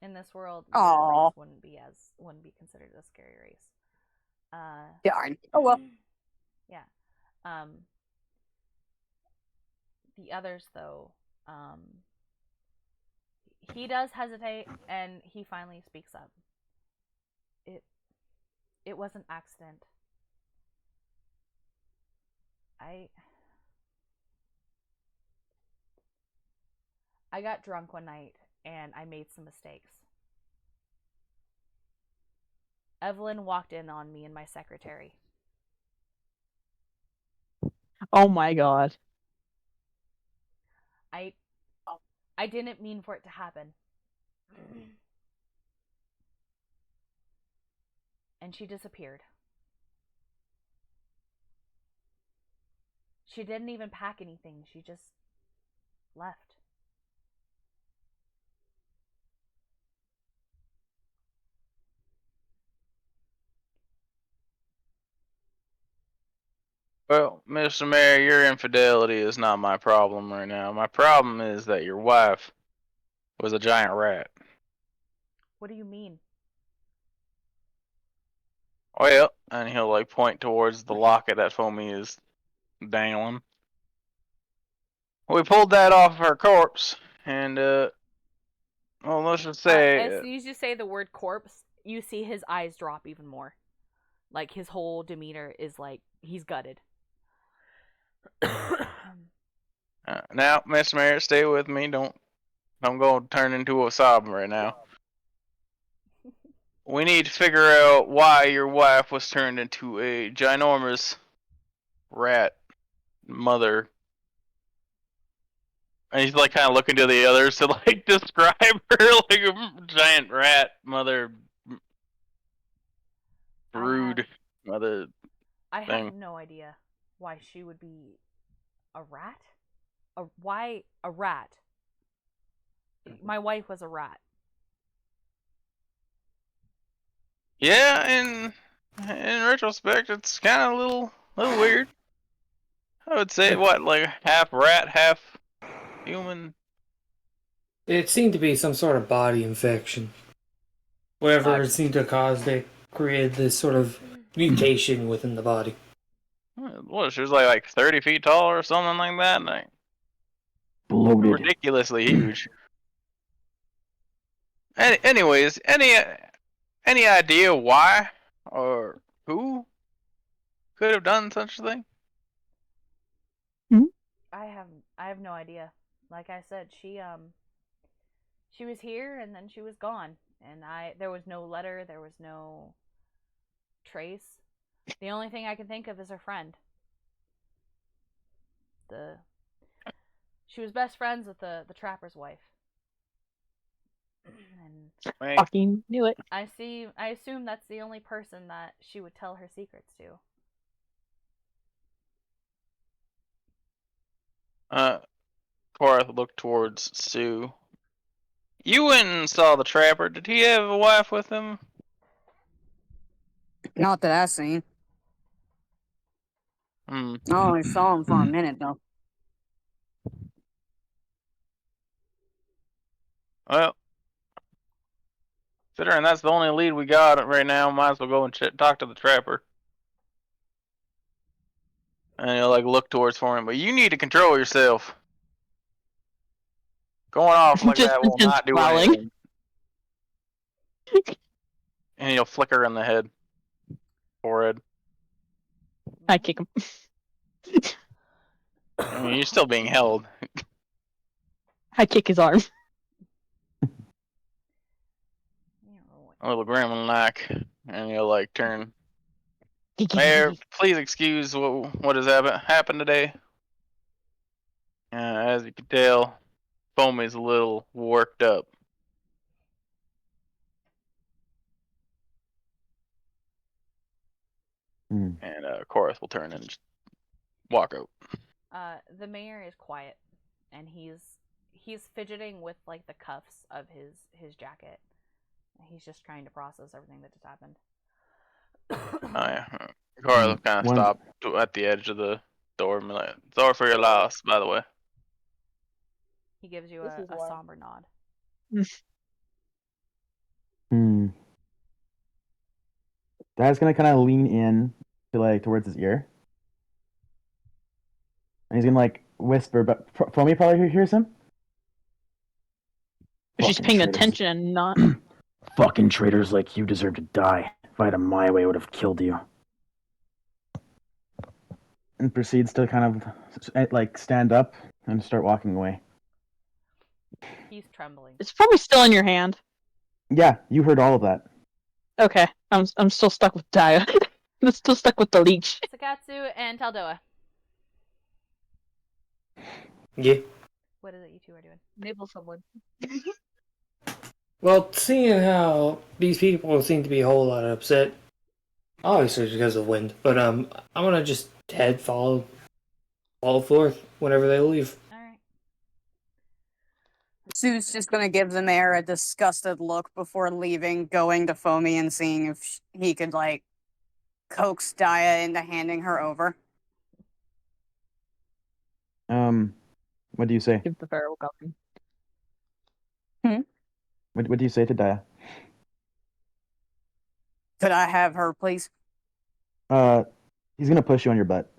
In this world, Aw. your race wouldn't be considered a scary race. Darn. Oh well. Yeah. The others, though, he does hesitate, and he finally speaks up. It was an accident. I got drunk one night, and I made some mistakes. Evelyn walked in on me and my secretary. Oh my god. I didn't mean for it to happen. And she disappeared. She didn't even pack anything. She just left. Well, Mr. Mayor, your infidelity is not my problem right now. My problem is that your wife was a giant rat. What do you mean? Well, and he'll like point towards the locket that Foamy is dangling. We pulled that off of her corpse, and well, let's just say As soon as you say the word corpse, you see his eyes drop even more. Like, his whole demeanor is like, he's gutted. now, Mr. Mayor, stay with me. Don't go turn into a sob right now. We need to figure out why your wife was turned into a ginormous rat mother. And he's like kind of looking to the others to like describe her like a giant rat mother brood mother. I thing. have no idea why she would be a rat. Why a rat? My wife was a rat. Yeah, and In retrospect, it's kind of a little weird. I would say what, like half rat, half human. It seemed to be some sort of body infection. Whatever it seemed to cause, they created this sort of mutation within the body. What? She was like 30 feet tall or something like that. Like, Bloated. ridiculously huge. Anyways, any idea why or who could have done such a thing? I have no idea. Like I said, she was here and then she was gone, and there was no letter, there was no trace. The only thing I can think of is her friend. She was best friends with the trapper's wife. And Wait, Fucking knew it. I assume that's the only person that she would tell her secrets to. Korath looked towards Sue. You went and saw the trapper. Did he have a wife with him? Not that I seen. Hmm. I only saw him for a minute though. Well, considering that's the only lead we got right now, might as well go and talk to the trapper. And he'll like look towards for him, but you need to control yourself. Going off like Just that will intense not do growling. anything. And he'll flick her in the head, forehead. I kick him. I mean, you're still being held. I kick his arm. A little gremlin-like, and he'll like turn. Mayor, please excuse what has happened today. As you can tell, Foamy's a little worked up. Mm. And Korath will turn and just walk out. The mayor is quiet, and he's fidgeting with like the cuffs of his jacket. He's just trying to process everything that just happened. Oh yeah. Korath kind of stopped at the edge of the door and be like, "Sorry for your loss, by the way." He gives you a somber nod. Dad's gonna kind of lean in to like towards his ear, and he's gonna like whisper, but Foamy probably hears him. She's Fucking paying traitors. attention and not. Fucking traitors like you deserve to die. If I had it my way, I would have killed you. And proceeds to kind of like stand up and start walking away. He's trembling. It's probably still in your hand. Yeah, you heard all of that. Okay, I'm still stuck with Daya. I'm still stuck with the leech. Sakatsu and Taldoa. Yeah. What is it you two are doing? Nibble someone. Well, seeing how these people seem to be a whole lot upset, obviously because of wind, but I'm gonna just follow forth whenever they leave. All right. Sue's just gonna give the mayor a disgusted look before leaving, going to Foamy and seeing if he could like coax Daya into handing her over. What do you say? Give the pharaoh copy. What do you say to Daya? Could I have her, please? He's gonna push you on your butt.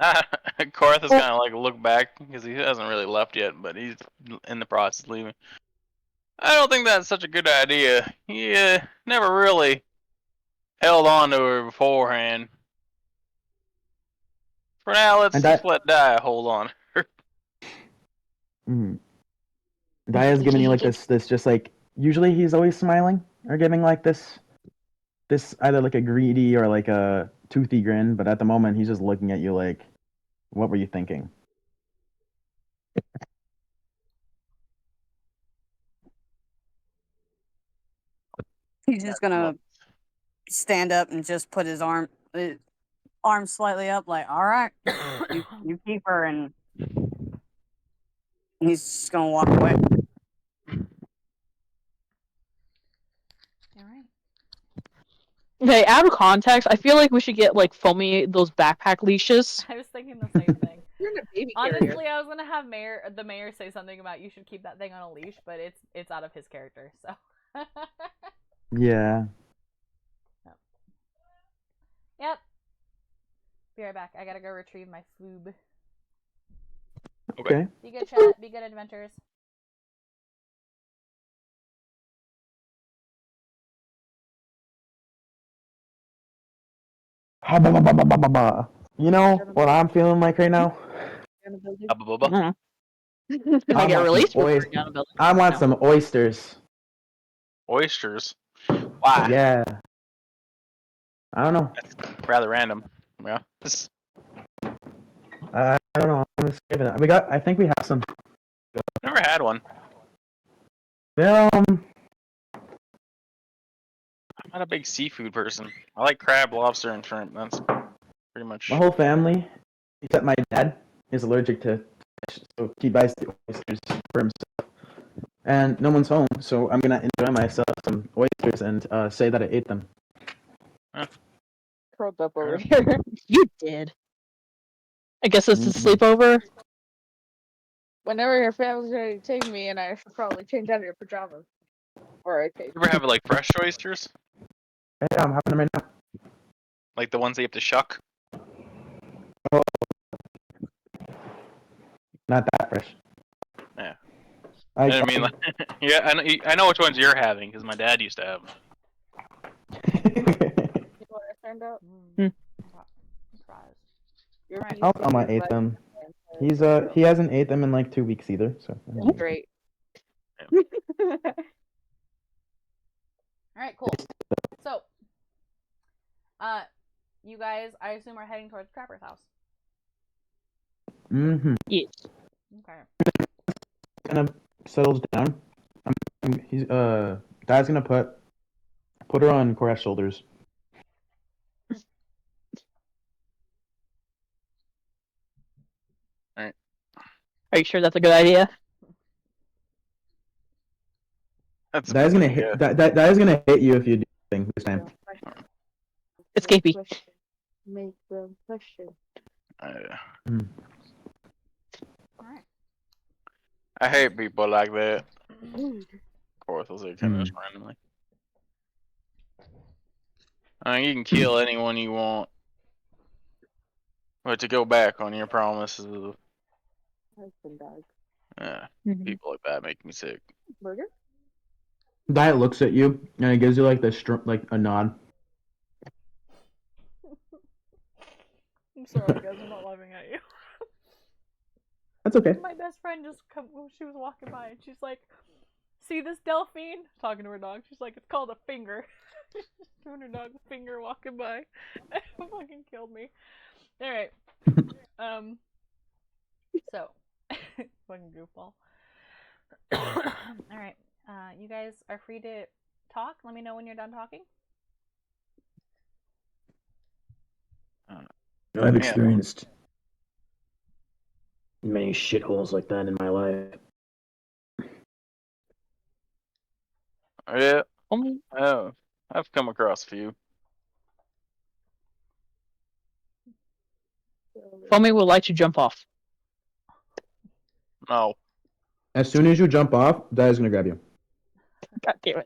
Korath is kind of like look back because he hasn't really left yet, but he's in the process of leaving. I don't think that's such a good idea. He never really held on to her beforehand. For now, let's just let Daya hold on. Daya's giving you like this just like usually he's always smiling or giving like this either like a greedy or like a toothy grin, but at the moment he's just looking at you like, what were you thinking? He's just gonna stand up and just put his arm slightly up, like, all right, you keep her, and he's just gonna walk away. All right. Okay, out of context, I feel like we should get like Foamy those backpack leashes. I was thinking the same thing. You're in a baby Honestly, carrier. I was gonna have the mayor say something about you should keep that thing on a leash, but it's out of his character, so. Yeah. Yep. Be right back. I gotta go retrieve my floob. Okay. Be good, chat. Be good, adventures. You know what I'm feeling like right now? Bubba bubba. If I get want some released, we'll oys- burn down a building. I want No. some oysters. Oysters. Why? Yeah. I don't know. That's rather random. Yeah. I don't know. I'm just saving it. I think we have some. Never had one. Um, I'm not a big seafood person. I like crab, lobster, and shrimp. That's pretty much. my whole family, except my dad, is allergic to fish, so he buys the oysters for himself. And no one's home, so I'm gonna enjoy myself some oysters and say that I ate them. Curled up over Fair here. You did. I guess this is Mhm. sleepover. Whenever your family's ready to take me, and I should probably change out of your pajamas. Or I take. You ever have like fresh oysters? Yeah, I'm having them right now. Like the ones that you have to shuck? Not that fresh. Yeah. I mean, like, yeah, I know which ones you're having because my dad used to have them. You know what I found out? Surprise. Your Alright. I'll PC tell him I is ate like- them. He hasn't ate them in like 2 weeks either. So Great. Alright, cool. So, you guys, I assume, are heading towards Trapper's house. Yes. Okay. kind of settles down. He's Dad's gonna put her on Korath's shoulders. Are you sure that's a good idea? That's a Dad's good gonna idea. hit. Dad's gonna hit you if you do thing this time. Escapee. Make them question. Mm. Alright. I hate people like that. Fourth will say kind of just randomly. You can kill anyone you want, but to go back on your promises, Husband dog. people like that make me sick. Murder? Diet looks at you and it gives you like like a nod. I'm sorry, guys. I'm not laughing at you. That's okay. My best friend just she was walking by and she's like, "See this Delphine?" Talking to her dog. She's like, "It's called a finger." Doing her dog's finger walking by. It fucking killed me. Alright. So. Fucking goofball. Alright. You guys are free to talk. Let me know when you're done talking. I've experienced many shitholes like that in my life. Yeah. Only Oh, I've come across a few. Foamy would like to jump off. No. As soon as you jump off, Dad's gonna grab you. God damn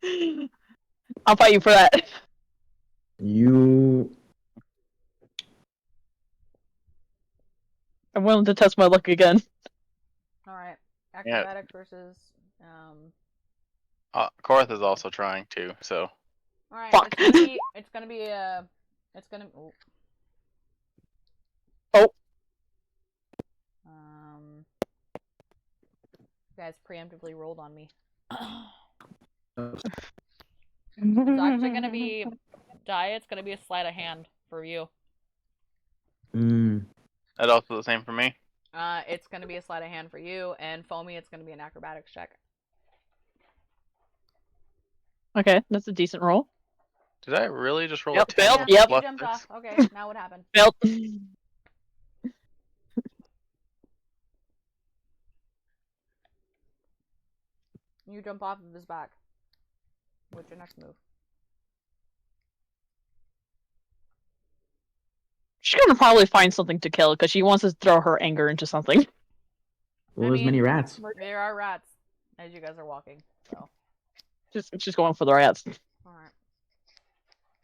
it. I'll fight you for that. You. I'm willing to test my luck again. Alright. Acrobatics versus Korath is also trying to, so. Alright, Fuck. it's gonna be oh. Oh. You guys preemptively rolled on me. It's actually gonna be Diet. It's gonna be a sleight of hand for you. That's also the same for me. It's gonna be a sleight of hand for you, and Foamy, it's gonna be an acrobatics check. Okay, that's a decent roll. Did I really just roll Yep, a 10? failed. Yeah, Yep. you jumped off. Okay, now what happened? Failed. You jump off of his back. What's your next move? She's gonna probably find something to kill because she wants to throw her anger into something. Well, I there's many mean, rats. There are rats as you guys are walking. So, Just going for the rats. all right.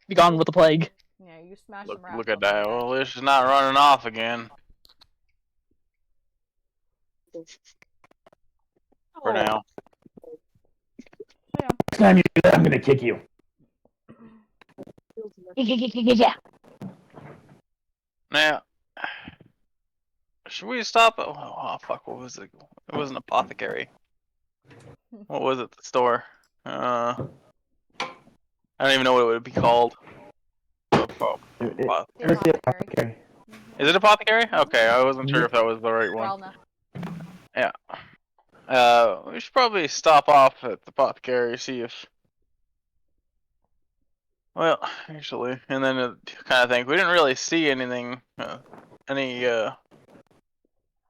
Be gone with the plague. Yeah, you smash Look, some rats. look at before that. that. Well, this is not running off again for now. So, yeah. Next time you do that, I'm gonna kick you. Yeah. Now, should we stop? Oh, fuck! What was it? It was an apothecary. What was it? The store. I don't even know what it would be called. It- Is It's the apothecary. it apothecary? Okay, I wasn't sure Mhm. if that was the right one. Gralna. Yeah. We should probably stop off at the apothecary, see if. Well, actually, and then kind of think we didn't really see anything, any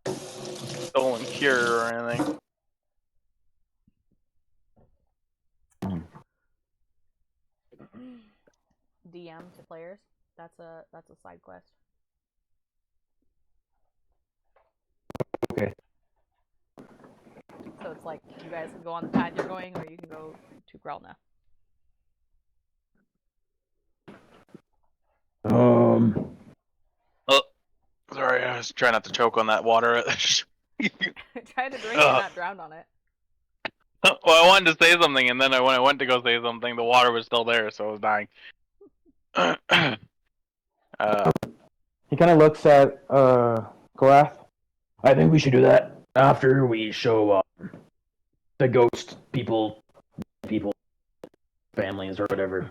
stolen cure or anything. DM to players. That's a side quest. Okay. So it's like you guys can go on the path you're going, or you can go to Gralna. Sorry, I was trying not to choke on that water. Try to drink and not drown on it. Well, I wanted to say something, and then when I went to go say something, the water was still there, so I was dying. He kind of looks at Korath. I think we should do that after we show the ghost people, families or whatever.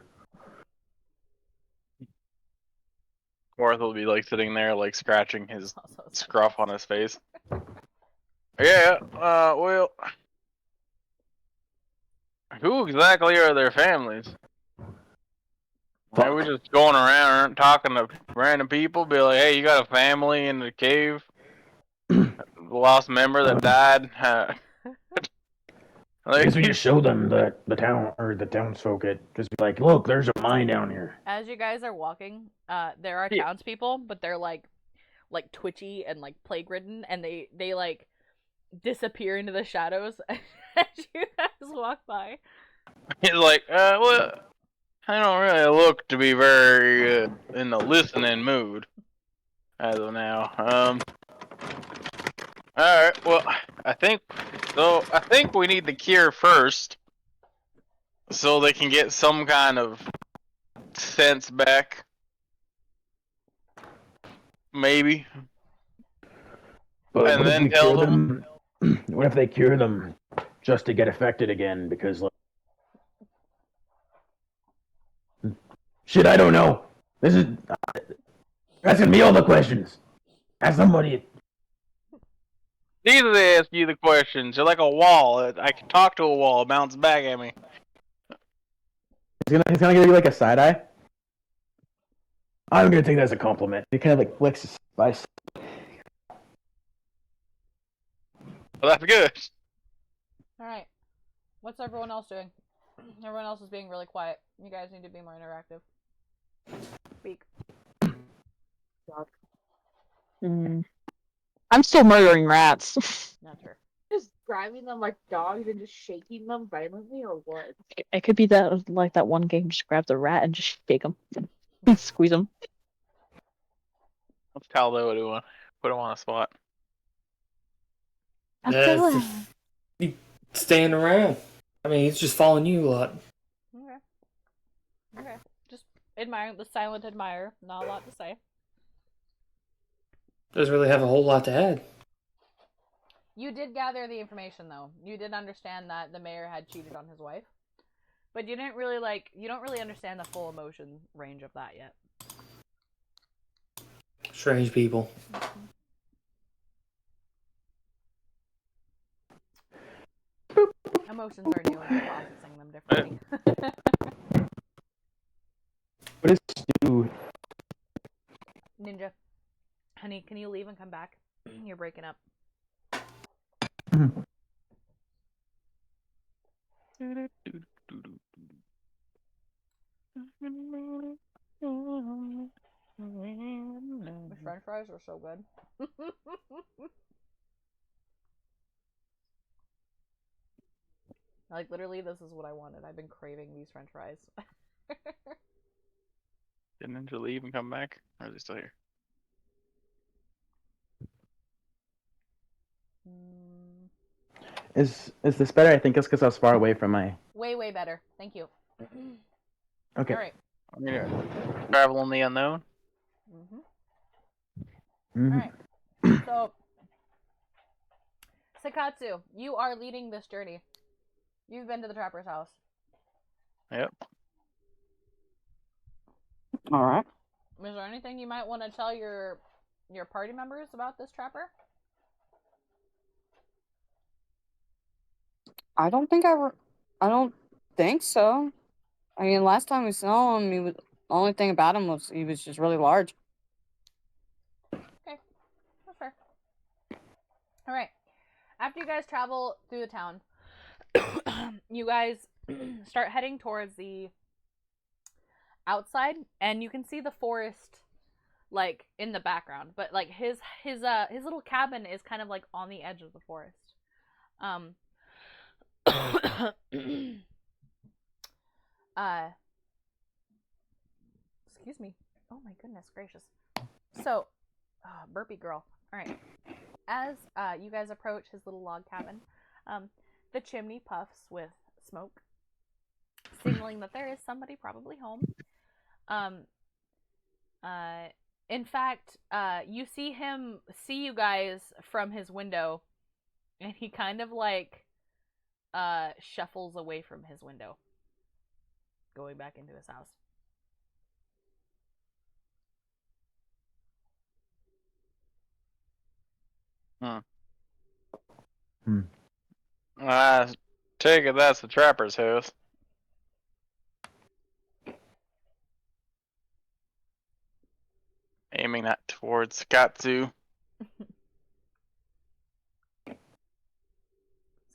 Worth will be like sitting there, like scratching his Also, scruff on his face. Yeah, well, who exactly are their families? Are we just going around talking to random people? Be like, hey, you got a family in the cave? Lost member that died? I guess we just show them the town or the townsfolk it. Just be like, look, there's a mine down here. As you guys are walking, there are Yeah. townspeople, but they're like twitchy and like plague ridden, and they like disappear into the shadows as you guys walk by. He's like, well, I don't really look to be very in the listening mood as of now. All right. Well, I think we need the cure first, so they can get some kind of sense back. Maybe. But And what if then we tell cure them? What if they cure them just to get affected again? Because like, shit, I don't know. This is asking me all the questions. Ask somebody. These are they ask you the questions. You're like a wall. I can talk to a wall. It bounces back at me. He's gonna give you like a side eye. I'm gonna take that as a compliment. He kind of like flicks his spice. Well, that's good. All right, what's everyone else doing? Everyone else is being really quiet. You guys need to be more interactive. Speak. I'm still murdering rats. Not sure. Just grabbing them like dogs and just shaking them violently, or what? It could be that like that one game. Just grab the rat and just shake him, squeeze him. Let's tell them what we want. Put him on a spot. He's staying around. I mean, he's just following you a lot. Okay. Okay. Just admire the silent admirer. Not a lot to say. Doesn't really have a whole lot to add. You did gather the information, though. You did understand that the mayor had cheated on his wife, but you didn't really you don't really understand the full emotion range of that yet. Strange people. Emotions are new and you're processing them differently. What is stew? Ninja, honey, can you leave and come back? You're breaking up. The French fries are so good. Like, literally, this is what I wanted. I've been craving these French fries. Did Ninja leave and come back? Or is he still here? Is this better? I think it's because I was far away from my. Way, way better. Thank you. Okay. All right. I'm gonna travel in the unknown. Mhm. All right. So, Sakatsu, you are leading this journey. You've been to the trapper's house. Yep. All right. Is there anything you might want to tell your party members about this trapper? I don't think so. I mean, last time we saw him, the only thing about him was he was just really large. Okay, that's fair. All right. After you guys travel through the town, you guys start heading towards the outside, and you can see the forest like in the background, but like his little cabin is kind of like on the edge of the forest. Excuse me. Oh my goodness gracious. So, burpee girl. All right. As you guys approach his little log cabin, the chimney puffs with smoke, signaling that there is somebody probably home. In fact, you see him see you guys from his window, and he kind of like shuffles away from his window, going back into his house. I take it that's the trapper's house. Aiming that towards Katsu.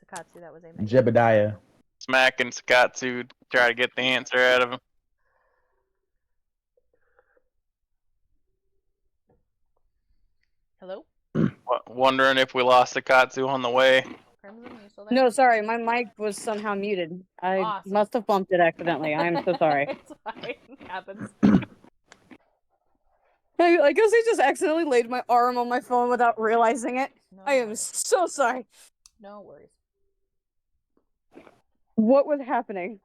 Sakatsu, that was aimed at you. Jebediah. Smacking Sakatsu, try to get the answer out of him. Hello? Wondering if we lost Sakatsu on the way. Crimson, you still there? No, sorry, my mic was somehow muted. I Awesome. must have bumped it accidentally. I am so sorry. It's fine. It happens. I guess I just accidentally laid my arm on my phone without realizing it. No I am worries. so sorry. No worries. What was happening?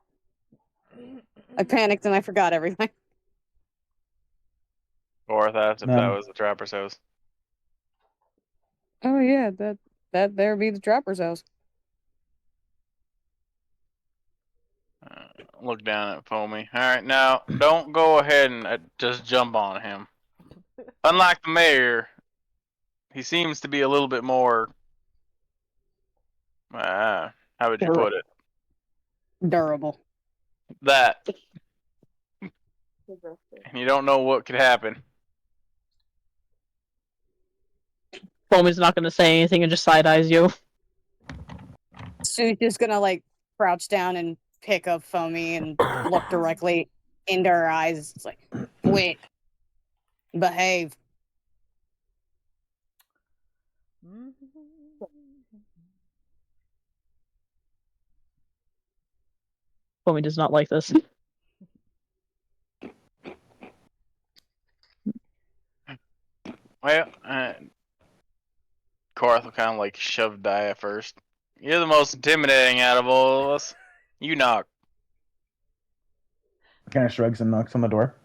I panicked and I forgot everything. Or asked if that was the trapper's house. Oh yeah, that there be the trapper's house. Look down at Foamy. Alright, now, don't go ahead and just jump on him. Unlike the mayor, he seems to be a little bit more... how would you put it? Durable. That. And you don't know what could happen. Foamy's not going to say anything and just side eyes you. Sue's just gonna like crouch down and pick up Foamy and look directly into her eyes. It's like, wait, behave. Foamy does not like this. Well, Korath will kind of like shove Dia first. You're the most intimidating out of all of us. You knock. Kind of shrugs and knocks on the door.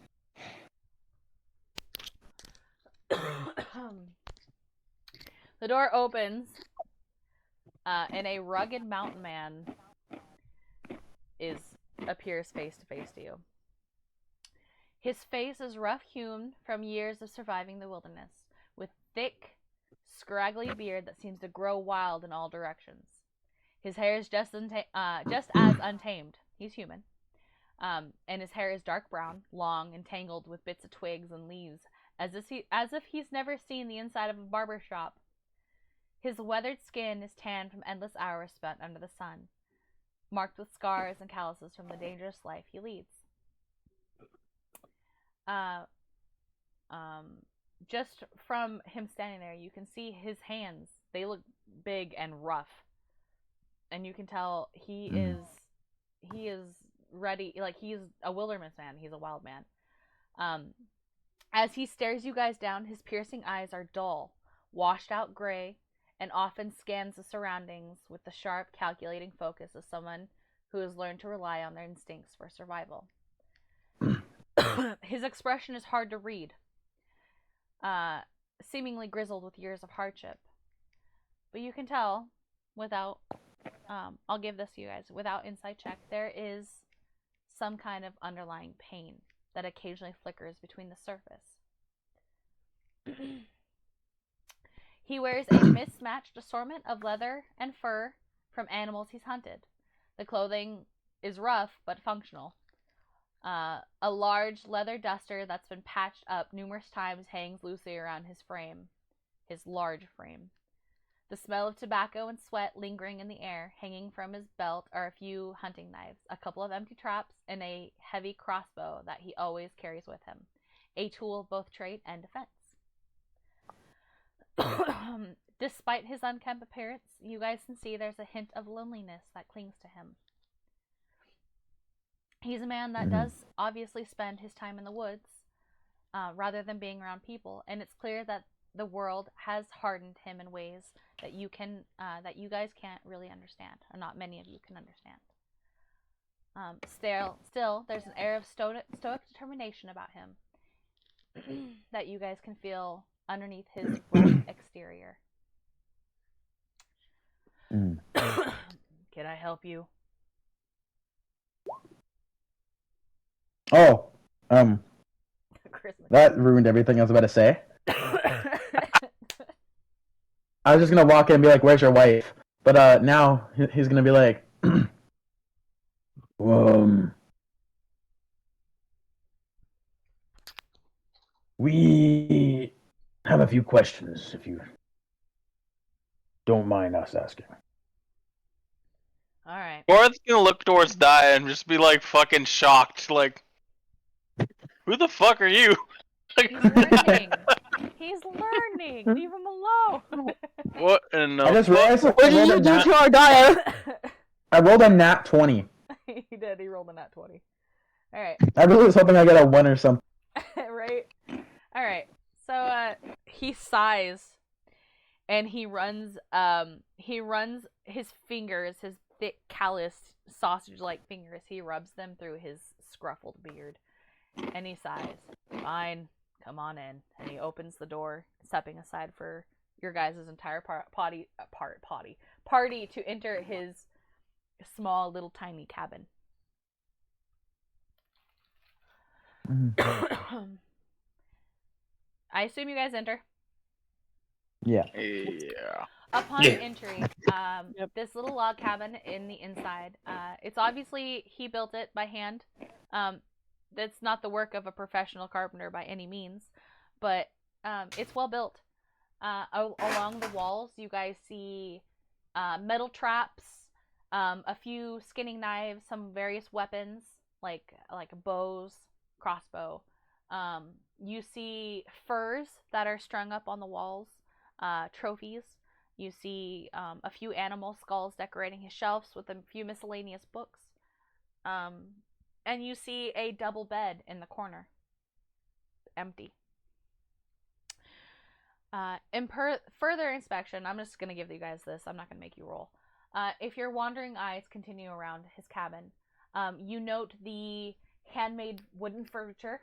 The door opens, and a rugged mountain man appears face to face to you. His face is rough-hewn from years of surviving the wilderness, with thick, scraggly beard that seems to grow wild in all directions. His hair is just as untamed. He's human. And his hair is dark brown, long, and tangled with bits of twigs and leaves, as if he's never seen the inside of a barber shop. His weathered skin is tanned from endless hours spent under the sun, marked with scars and calluses from the dangerous life he leads. Just from him standing there, you can see his hands. They look big and rough, and you can tell he is ready. Like, he's a wilderness man. He's a wild man. As he stares you guys down, his piercing eyes are dull, washed out gray, and often scans the surroundings with the sharp, calculating focus of someone who has learned to rely on their instincts for survival. His expression is hard to read, seemingly grizzled with years of hardship. But you can tell without, I'll give this to you guys, without insight check, there is some kind of underlying pain that occasionally flickers between the surface. He wears a mismatched assortment of leather and fur from animals he's hunted. The clothing is rough but functional. A large leather duster that's been patched up numerous times hangs loosely around his frame, his large frame. The smell of tobacco and sweat lingering in the air. Hanging from his belt are a few hunting knives, a couple of empty traps, and a heavy crossbow that he always carries with him, a tool of both trade and defense. Despite his unkempt appearance, you guys can see there's a hint of loneliness that clings to him. He's a man that does obviously spend his time in the woods rather than being around people, and it's clear that the world has hardened him in ways that you guys can't really understand, or not many of you can understand. Still, there's an air of stoic determination about him that you guys can feel underneath his rough exterior. Can I help you? Oh, Christmas. that ruined everything I was about to say. I was just gonna walk in and be like, "Where's your wife?" But now he's gonna be like, we have a few questions, if you don't mind us asking." All right. Gorth's gonna look towards Dia and just be like fucking shocked, like, who the fuck are you? He's learning. He's learning. Leave him alone. What in the I just fuck? realized What did you do to our Gaia? I rolled a nat 20. He did. He rolled a nat 20. All right. I really was hoping I got a 1 or something. Right? All right. So he sighs and he runs his fingers, his thick calloused sausage-like fingers, he rubs them through his scruffled beard. And he sighs. Fine, come on in. And he opens the door, stepping aside for your guys' entire party to enter his small little tiny cabin. I assume you guys enter. Yeah. Yeah. Upon Yeah. entry, this little log cabin in the inside, it's obviously he built it by hand. That's not the work of a professional carpenter by any means, but it's well built. Along the walls, you guys see metal traps, a few skinning knives, some various weapons like bows, crossbow. You see furs that are strung up on the walls, trophies. You see a few animal skulls decorating his shelves with a few miscellaneous books. And you see a double bed in the corner, empty. In further inspection, I'm just going to give you guys this. I'm not going to make you roll. If your wandering eyes continue around his cabin, you note the handmade wooden furniture,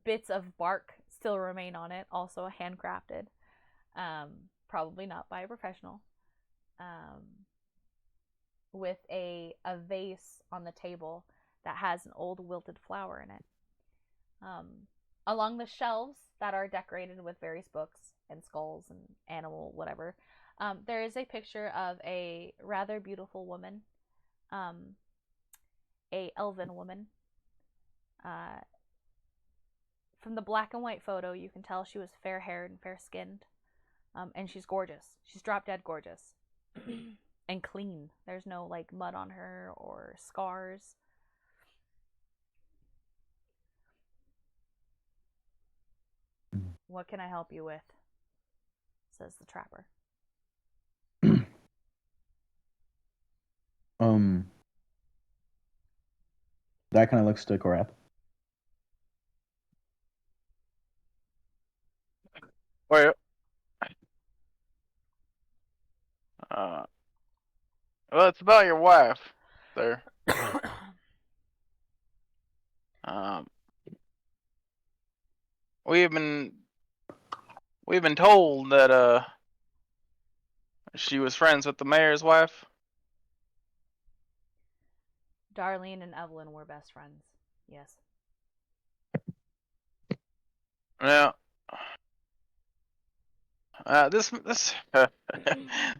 bits of bark still remain on it, also handcrafted, probably not by a professional, with a vase on the table that has an old wilted flower in it. Along the shelves that are decorated with various books and skulls and animal whatever, there is a picture of a rather beautiful woman, a elven woman. From the black and white photo, you can tell she was fair-haired and fair-skinned, and she's gorgeous. She's drop-dead gorgeous. And clean. There's no like mud on her or scars. What can I help you with? Says the trapper. That kind of looks to Korath. Well, well, it's about your wife, sir. Um, we've been told that she was friends with the mayor's wife. Darlene and Evelyn were best friends. Yes. Now, this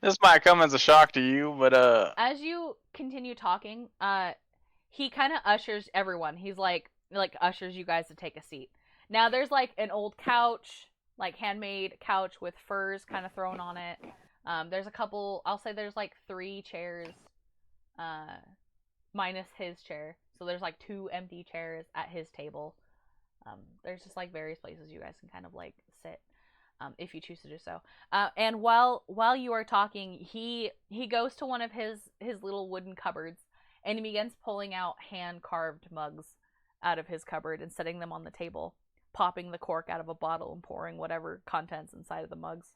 this might come as a shock to you, but As you continue talking, he kind of ushers everyone. He's like ushers you guys to take a seat. Now there's like an old couch, like handmade couch with furs kind of thrown on it. There's a couple. I'll say there's like 3 chairs, minus his chair. So there's like 2 empty chairs at his table. There's just like various places you guys can kind of like sit. If you choose to do so. And while you are talking, he goes to one of his little wooden cupboards and he begins pulling out hand-carved mugs out of his cupboard and setting them on the table, popping the cork out of a bottle and pouring whatever contents inside of the mugs.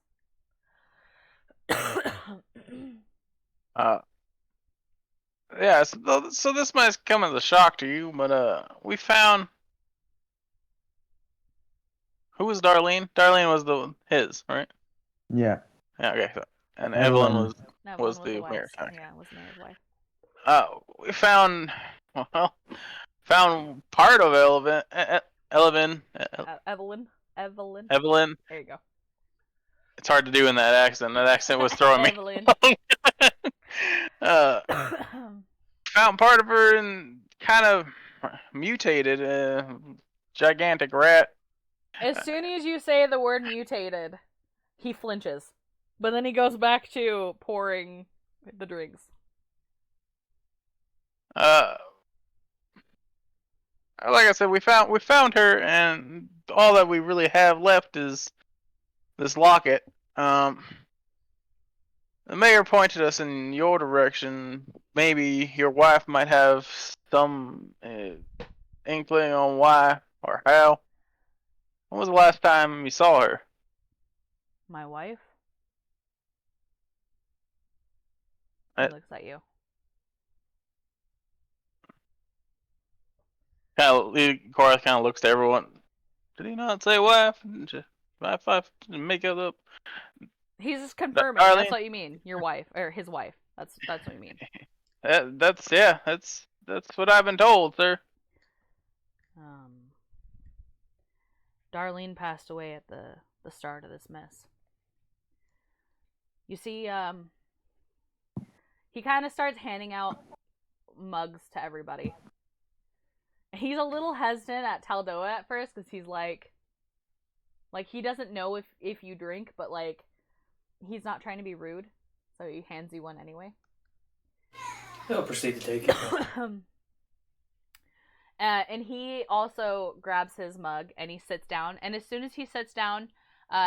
yeah. So this might come as a shock to you, but we found. Who was Darlene? Darlene was his, right? Yeah. Yeah, okay. So, and Evelyn was the wife. mayor's. Okay. Yeah, was the mayor's wife. We found part of Evelyn. Evelyn. There you go. It's hard to do in that accent. That accent was throwing me. Evelyn. Found part of her and kind of mutated. Gigantic rat. As soon as you say the word mutated, he flinches. But then he goes back to pouring the drinks. Like I said, we found her, and all that we really have left is this locket. The mayor pointed us in your direction. Maybe your wife might have some inkling on why or how. When was the last time you saw her? My wife? He looks at you. Cora kind of looks to everyone. Did he not say wife? Wife make it up. He's just confirming. Darlene? That's what you mean. Your wife or his wife. That's what you mean. That's what I've been told, sir. Darlene passed away at the start of this mess. You see, he kind of starts handing out mugs to everybody. He's a little hesitant at Taldoa at first because he's like he doesn't know if you drink, but like he's not trying to be rude, so he hands you one anyway. He'll proceed to take it. And he also grabs his mug and he sits down. And as soon as he sits down,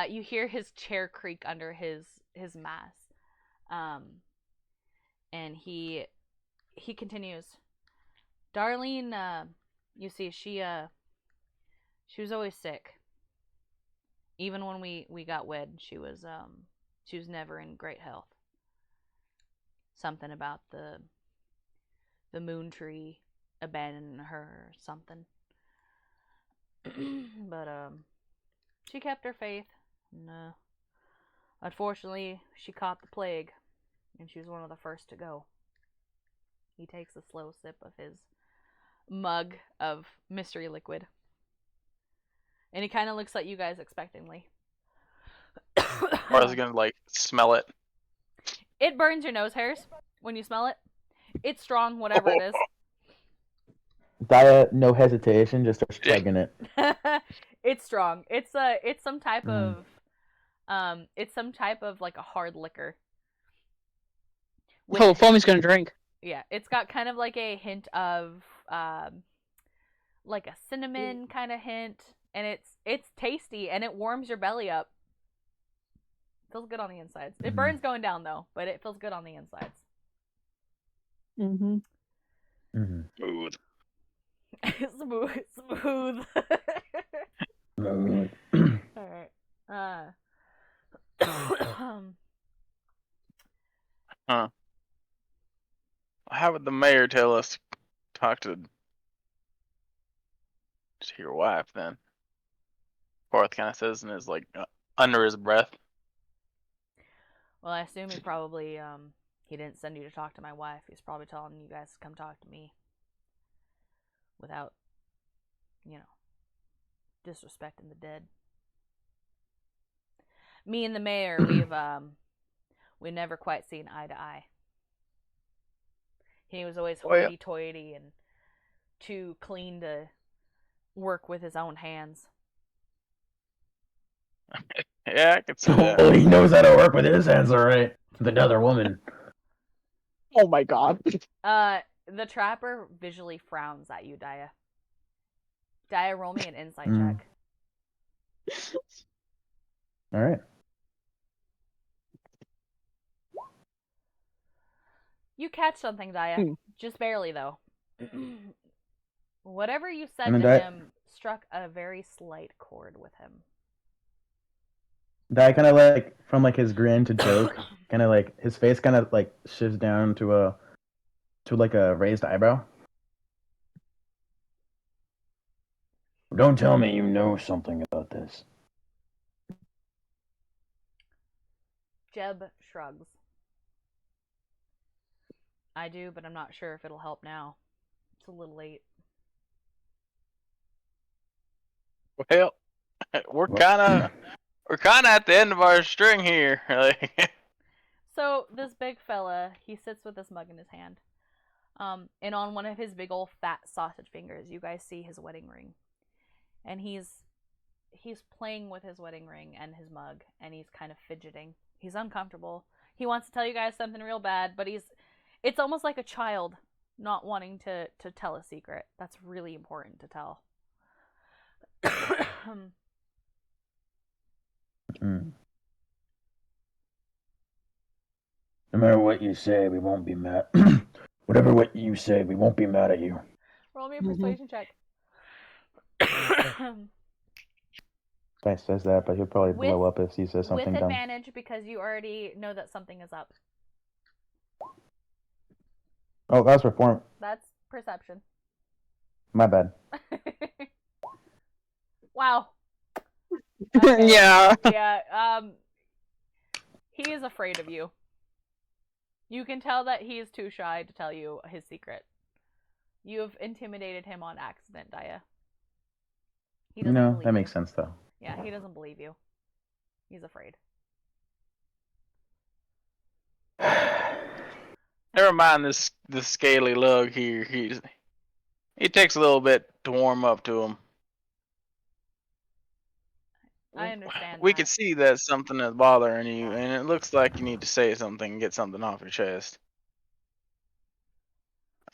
you hear his chair creak under his mass. And he continues. Darlene, you see, she was always sick. Even when we got wed, she was never in great health. Something about the moon tree abandoning her or something. But she kept her faith. And, unfortunately, she caught the plague, and she was one of the first to go. He takes a slow sip of his mug of mystery liquid. And he kind of looks at you guys expectantly. Or I was gonna like smell it. It burns your nose hairs when you smell it. It's strong, whatever it is. Daya, no hesitation, just starts chugging it. It's strong. It's some type of like a hard liquor. Oh, Foamy's gonna drink. Yeah, it's got kind of like a hint of like a cinnamon kind of hint, and it's tasty and it warms your belly up. Feels good on the insides. It burns going down though, but it feels good on the insides. Mm-hmm. Mm-hmm. Smooth. Smooth. Smooth. All right. Huh. How would the mayor tell us to talk to your wife then? Forth kind of says in his like under his breath. Well, I assume he didn't send you to talk to my wife. He's probably telling you guys to come talk to me. Without, disrespecting the dead. Me and the mayor, we've never quite seen eye to eye. He was always hoity-toity and too clean to work with his own hands. Yeah, I could see that. Well, he knows how to work with his hands, all right. With another woman. Oh my god. The trapper visually frowns at you, Daya. Daya, roll me an insight check. All right. You catch something, Daya. Just barely, though. Whatever you said And to then him struck a very slight chord with him. Guy kind of like from like his grin to joke, kind of like his face kind of like shifts down to like a raised eyebrow. Don't tell me you know something about this. Jeb shrugs. I do, but I'm not sure if it'll help now. It's a little late. Well, we're kind of at the end of our string here. So this big fella, he sits with this mug in his hand. And on one of his big old fat sausage fingers, you guys see his wedding ring. And he's playing with his wedding ring and his mug, and he's kind of fidgeting. He's uncomfortable. He wants to tell you guys something real bad, but it's almost like a child not wanting to tell a secret. That's really important to tell. No matter what you say, we won't be mad. Whatever what you say, we won't be mad at you. Roll me a persuasion check. Guy says that, but he'll probably blow up if he says something with dumb. advantage because you already know that something is up. Oh, that's perform. That's perception. My bad. Wow. Okay. Yeah. Yeah. He is afraid of you. You can tell that he is too shy to tell you his secret. You have intimidated him on accident, Daya. He doesn't believe that you. makes sense though. Yeah, he doesn't believe you. He's afraid. Never mind this scaly lug here. He takes a little bit to warm up to him. I understand. We can see that something is bothering you, and it looks like you need to say something and get something off your chest.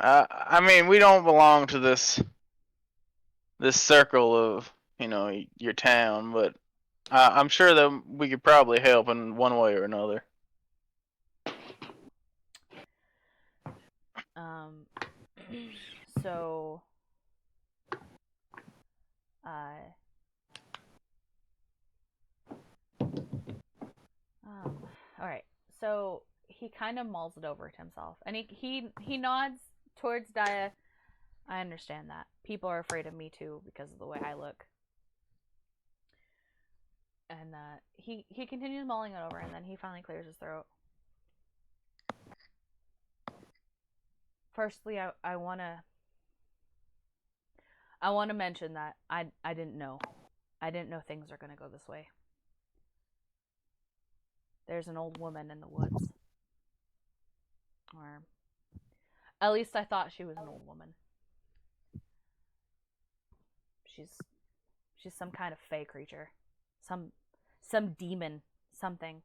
I mean, we don't belong to this circle of, your town, but I'm sure that we could probably help in one way or another. So, all right. So he kind of mulls it over to himself, and he nods towards Daya. I understand that. People are afraid of me too because of the way I look. And he continues mulling it over, and then he finally clears his throat. Firstly, I wanna mention that I didn't know. I didn't know things are gonna go this way. There's an old woman in the woods. Or at least I thought she was an old woman. She's some kind of fey creature. Some demon, something.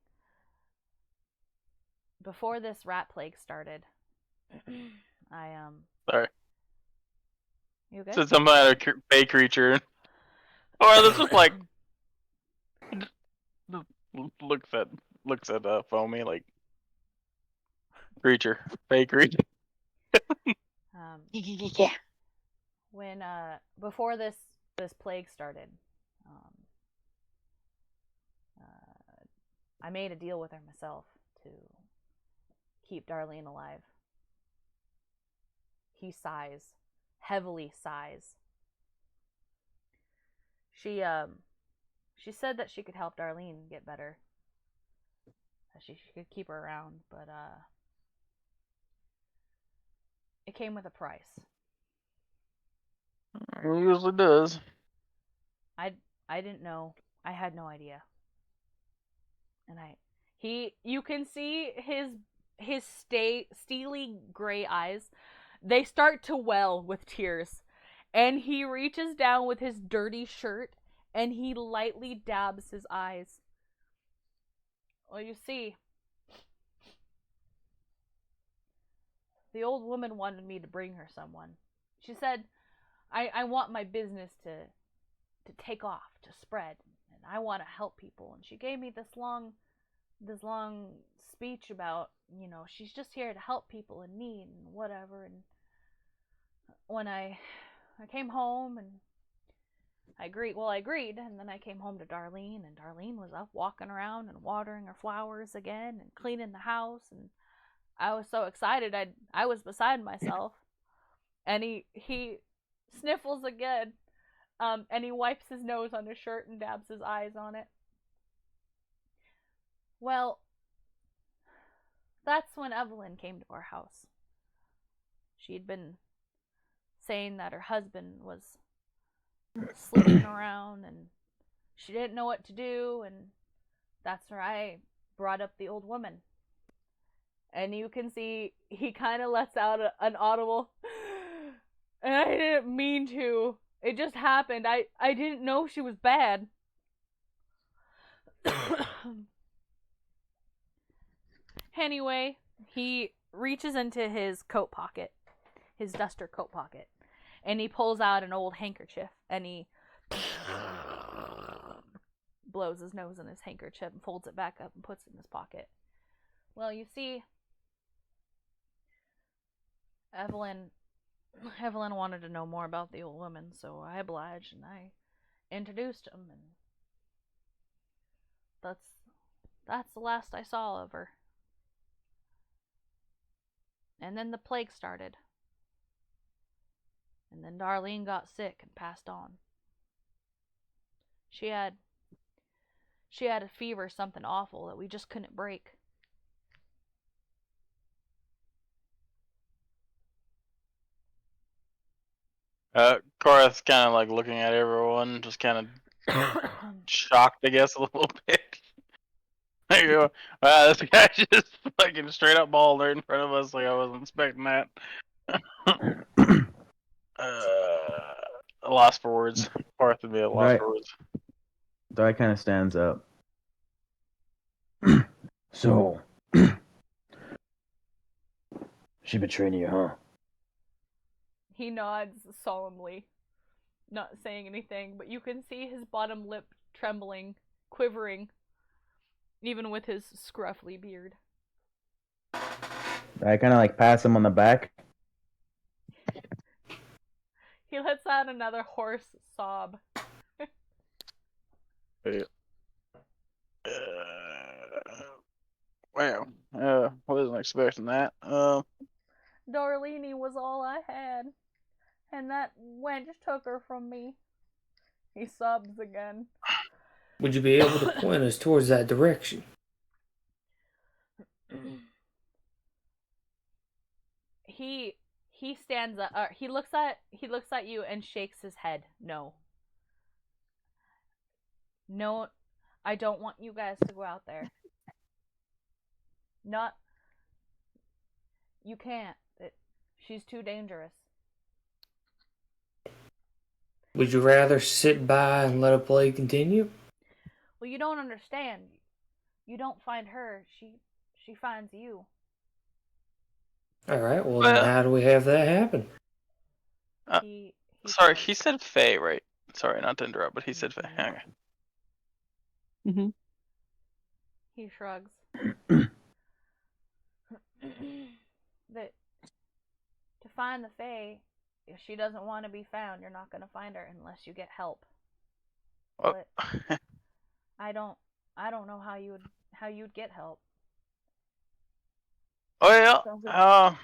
Before this rat plague started, Sorry. You good? So some kind of fey creature. Or this just like looks at Foamy like creature, fake creature. Yeah. When before this plague started, I made a deal with her myself to keep Darlene alive. He sighs, heavily sighs. She said that she could help Darlene get better. She could keep her around, but it came with a price. It usually does. I didn't know. I had no idea. And you can see his steely gray eyes. They start to well with tears. And he reaches down with his dirty shirt and he lightly dabs his eyes. Well, you see, the old woman wanted me to bring her someone. She said, I want my business to take off, to spread, and I want to help people. And she gave me this long speech about, she's just here to help people in need and whatever. And when I came home and I agreed, and then I came home to Darlene, and Darlene was up walking around and watering her flowers again and cleaning the house, and I was so excited I was beside myself. And he sniffles again, and he wipes his nose on his shirt and dabs his eyes on it. Well, that's when Evelyn came to our house. She'd been saying that her husband was sleeping around and she didn't know what to do, and that's where I brought up the old woman. And you can see he kind of lets out an audible, and I didn't mean to. It just happened. I didn't know she was bad. Anyway, he reaches into his coat pocket, his duster coat pocket, and he pulls out an old handkerchief, and he blows his nose in his handkerchief and folds it back up and puts it in his pocket. Well, you see, Evelyn wanted to know more about the old woman, so I obliged and I introduced him, and that's the last I saw of her. And then the plague started. And then Darlene got sick and passed on. She had a fever, something awful that we just couldn't break. Korath's kind of like looking at everyone, just kind of shocked, I guess, a little bit. There you go. Wow, this guy just fucking straight up bald right in front of us. Like I wasn't expecting that. A loss for words. Korath would be a loss Right. for words. Guy kind of stands up. So, she betrayed you, huh? He nods solemnly, not saying anything, but you can see his bottom lip trembling, quivering, even with his scruffy beard. I kind of like pass him on the back. He lets out another hoarse sob. Wow. Wasn't expecting that. Darlene was all I had, and that wench took her from me. He sobs again. Would you be able to point us towards that direction? He stands up. He looks at you and shakes his head. No, I don't want you guys to go out there. Not. You can't. She's too dangerous. Would you rather sit by and let a plague continue? Well, you don't understand. You don't find her. She finds you. Alright, well then how do we have that happen? Sorry, he said Fae, right? Sorry, not to interrupt, but he said Fae. Okay. Mm-hmm. He shrugs. That to find the Fae, if she doesn't want to be found, you're not going to find her unless you get help. Oh. But I don't know how you'd get help. Well,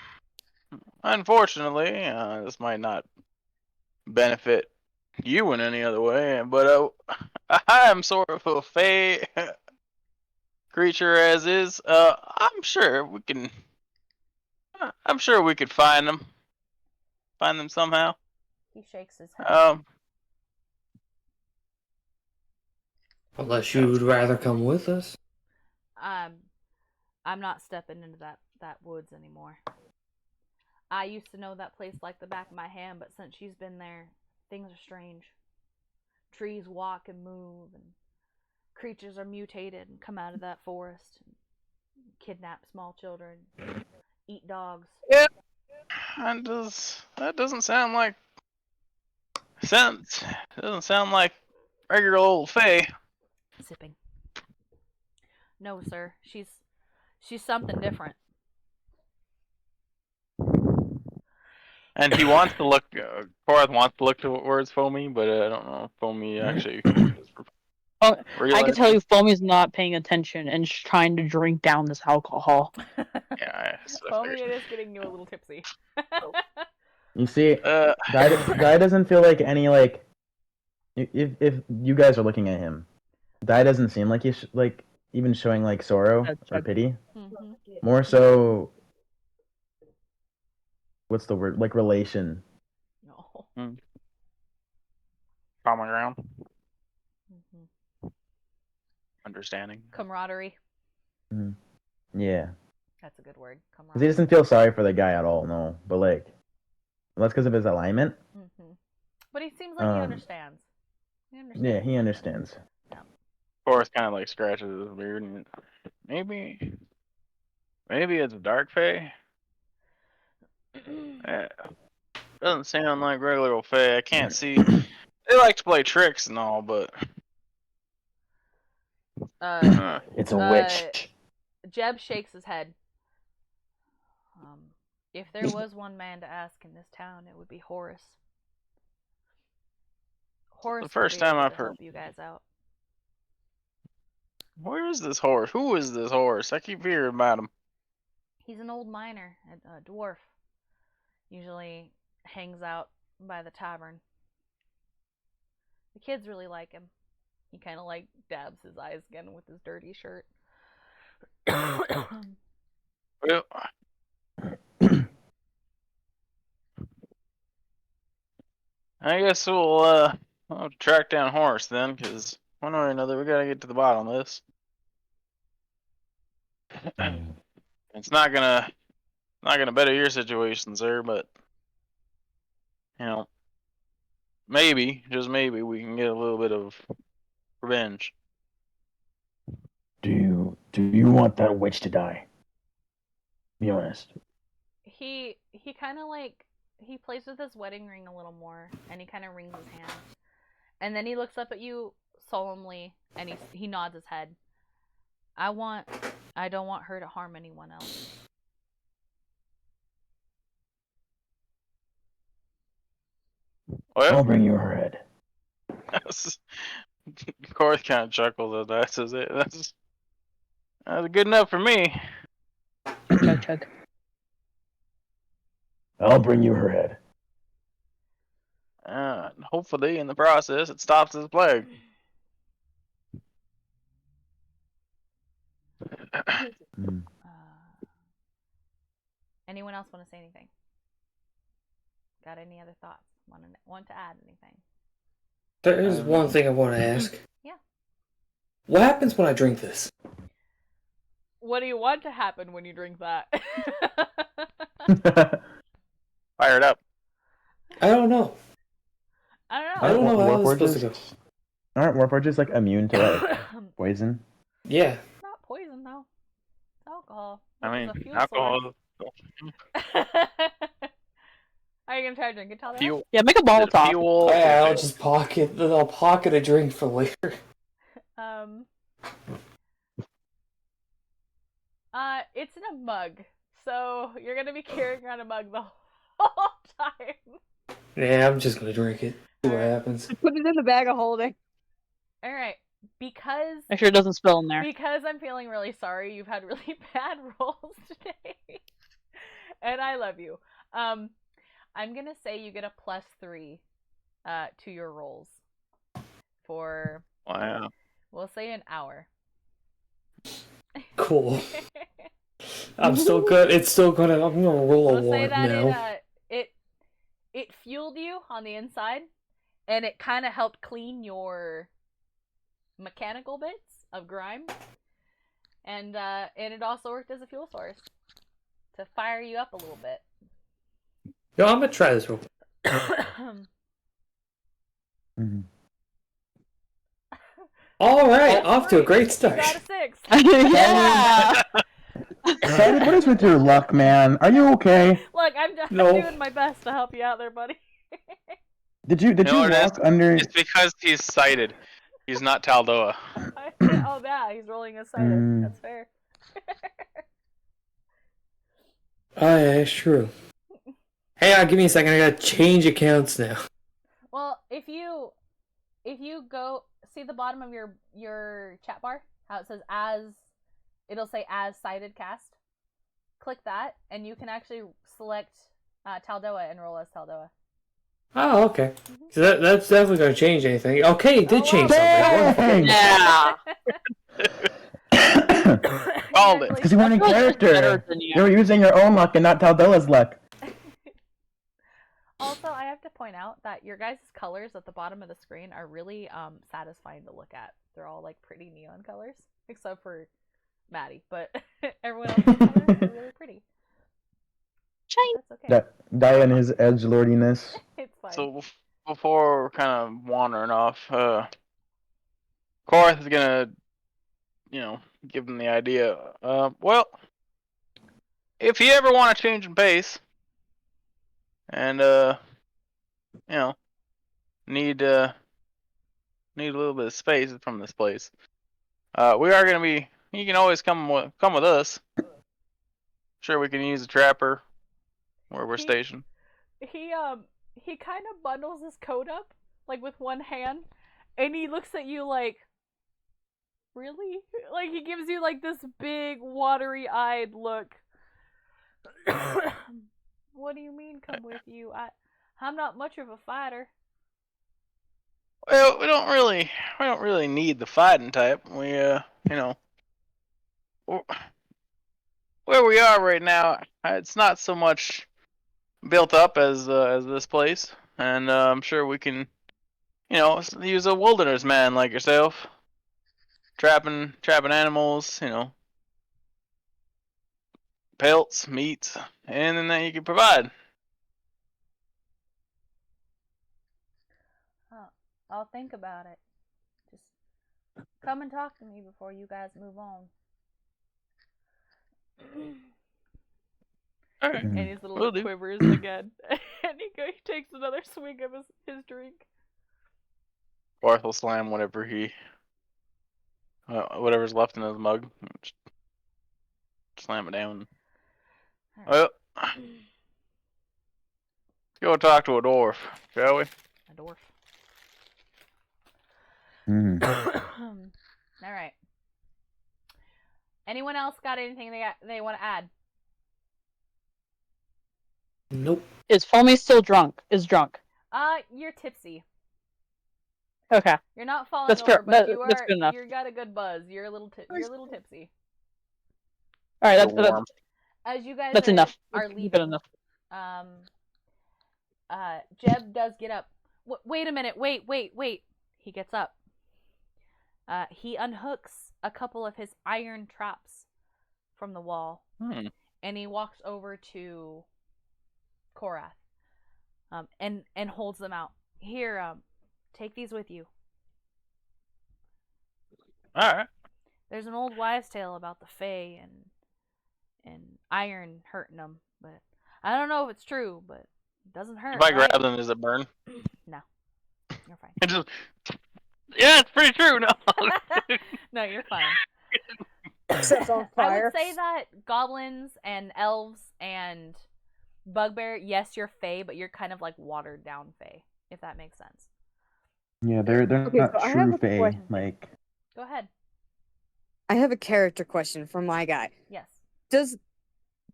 unfortunately, this might not benefit you in any other way, but I am sort of a Fae creature as is. I'm sure we can. I'm sure we could find them. Find them somehow. He shakes his head. Unless you would rather come with us. I'm not stepping into that woods anymore. I used to know that place like the back of my hand, but since she's been there, things are strange. Trees walk and move, and creatures are mutated and come out of that forest, and kidnap small children, eat dogs. Yeah, that doesn't sound like regular old Fae. Sipping. No, sir. She's something different. And he wants to look. Korath wants to look towards Foamy, but I don't know if Foamy actually. Oh, I can tell you, Foamy's not paying attention and is trying to drink down this alcohol. Yeah, Foamy, it is getting you a little tipsy. You see, Guy doesn't feel like any like. If you guys are looking at him, Guy doesn't seem like he's like even showing like sorrow or pity. Mm-hmm. More so, what's the word? Like relation. No. Common ground. Mm-hmm. Understanding. Camaraderie. Yeah. That's a good word. Because he doesn't feel sorry for the guy at all, no. But like, well, that's because of his alignment. Mm-hmm. But he seems like he understands. Yeah, he understands. Yeah. Korath kind of like scratches his beard and maybe it's a dark Fae. Doesn't sound like regular old Fae. I can't see. They like to play tricks and all, but it's a witch. Jeb shakes his head. If there was one man to ask in this town, it would be Horace. Horace the first would be time able I've to heard. help you guys out. Where is this horse? Who is this horse? I keep hearing about him. He's an old miner, a dwarf. Usually hangs out by the tavern. The kids really like him. He kind of like dabs his eyes again with his dirty shirt. Well, I guess we'll track down Horace then, because one way or another we gotta get to the bottom of this. It's not gonna better your situation, sir, but you know, maybe, just maybe, we can get a little bit of revenge. Do you want that witch to die? Be honest. He kind of like he plays with his wedding ring a little more, and he kind of wrings his hand, and then he looks up at you solemnly, and he nods his head. I don't want her to harm anyone else. Well, I'll bring you her head. Korath kind of chuckles at that. Says it. That's good enough for me. Chug chug. I'll bring you her head. Hopefully, in the process, it stops this plague. Anyone else want to say anything? Got any other thoughts? Want to add anything? There is one thing I want to ask. Yeah. What happens when I drink this? What do you want to happen when you drink that? Fire it up. I don't know. I don't know how it's supposed to go. Aren't Warforges like immune to like poison? Yeah. It's not poison though. It's alcohol. I mean, It's a fuel alcohol. source. Are you gonna try to drink it, Tyler? Fuel. Yeah, make a Is it Molotov. fuel? Yeah, I'll Is it- just I'll pocket a drink for later. It's in a mug, so you're gonna be carrying around a mug the whole time. Yeah, I'm just gonna drink it. See what Alright. happens. Put it in the bag of holding. All right, because Make sure it doesn't spill in there. because I'm feeling really sorry. You've had really bad rolls today, and I love you. I'm gonna say you get a +3 to your rolls for Wow. we'll say an hour. Cool. I'm still good. It's still gonna. I'm gonna roll a We'll say one that now. it fueled you on the inside, and it kind of helped clean your mechanical bits of grime, and it also worked as a fuel source to fire you up a little bit. Yo, I'm gonna try this real quick. Mhm. All right, All off to a three. great You start. got a 6. Yeah. Excited? What is with your luck, man? Are you okay? Look, I'm No. doing my best to help you out there, buddy. Did you know what it is? walk under? It's because he's sighted. He's not Taldoa. Oh, yeah, he's rolling a sighted. Mm. That's fair. Oh yeah, it's true. Hey, give me a second. I gotta change accounts now. Well, if you go see the bottom of your chat bar, how it says it'll say as sighted cast. Click that, and you can actually select Taldoa and roll as Taldoa. Oh, okay. So that's definitely gonna change anything. Okay, it did Oh, change wow. something. Yeah. Called it. Because you weren't in I feel like it's better character. than you. You were using your own luck and not Taldoa's luck. Also, I have to point out that your guys' colors at the bottom of the screen are really satisfying to look at. They're all like pretty neon colors, except for Maddie, but everyone else's colors are really pretty. That's okay. Die in his edgelordiness. It's fine. So before we're kind of wandering off, Korath is gonna, give him the idea. Well, if you ever want to change in pace, and need a little bit of space from this place, we are gonna be. You can always come with us. Sure, we can use a trapper where we're stationed. He kind of bundles his coat up like with one hand, and he looks at you like, really? Like he gives you like this big watery-eyed look. What do you mean, come with you? I'm not much of a fighter. Well, we don't really need the fighting type. We where we are right now, it's not so much built up as this place, and I'm sure we can, use a wilderness man like yourself, trapping animals, pelts, meats, anything that you can provide. I'll think about it. Just come and talk to me before you guys move on. All right. And his little Will lip do. quivers again. And he takes another swig of his drink. Barth will slam whatever's left in his mug. Just slam it down. Well, let's go talk to a dwarf, shall we? A dwarf. Mhm. All right. Anyone else got anything they want to add? Nope. Is Foamy still drunk? Is drunk. You're tipsy. Okay. You're not falling That's over, fair. but That's good enough. you got a good buzz. You're a little tipsy. All right, You're warm. As you guys that's enough. are That's leaving, good enough. Jeb does get up. Wait a minute. Wait. He gets up. He unhooks a couple of his iron traps from the wall, and he walks over to Korath, and holds them out. Here, take these with you. All right. There's an old wives' tale about the Fae and iron hurting them, but I don't know if it's true. But Doesn't hurt. If I right? grab them, does it burn? No, you're fine. It just. Yeah, it's pretty true. No. No, you're fine. Sets on I fire. would say that goblins and elves and bugbear, yes, you're fey, but you're kind of like watered down fey, if that makes sense. Yeah, they're Okay, not so I have true a fae. question. Like, Go ahead. I have a character question for my guy. Yes. Does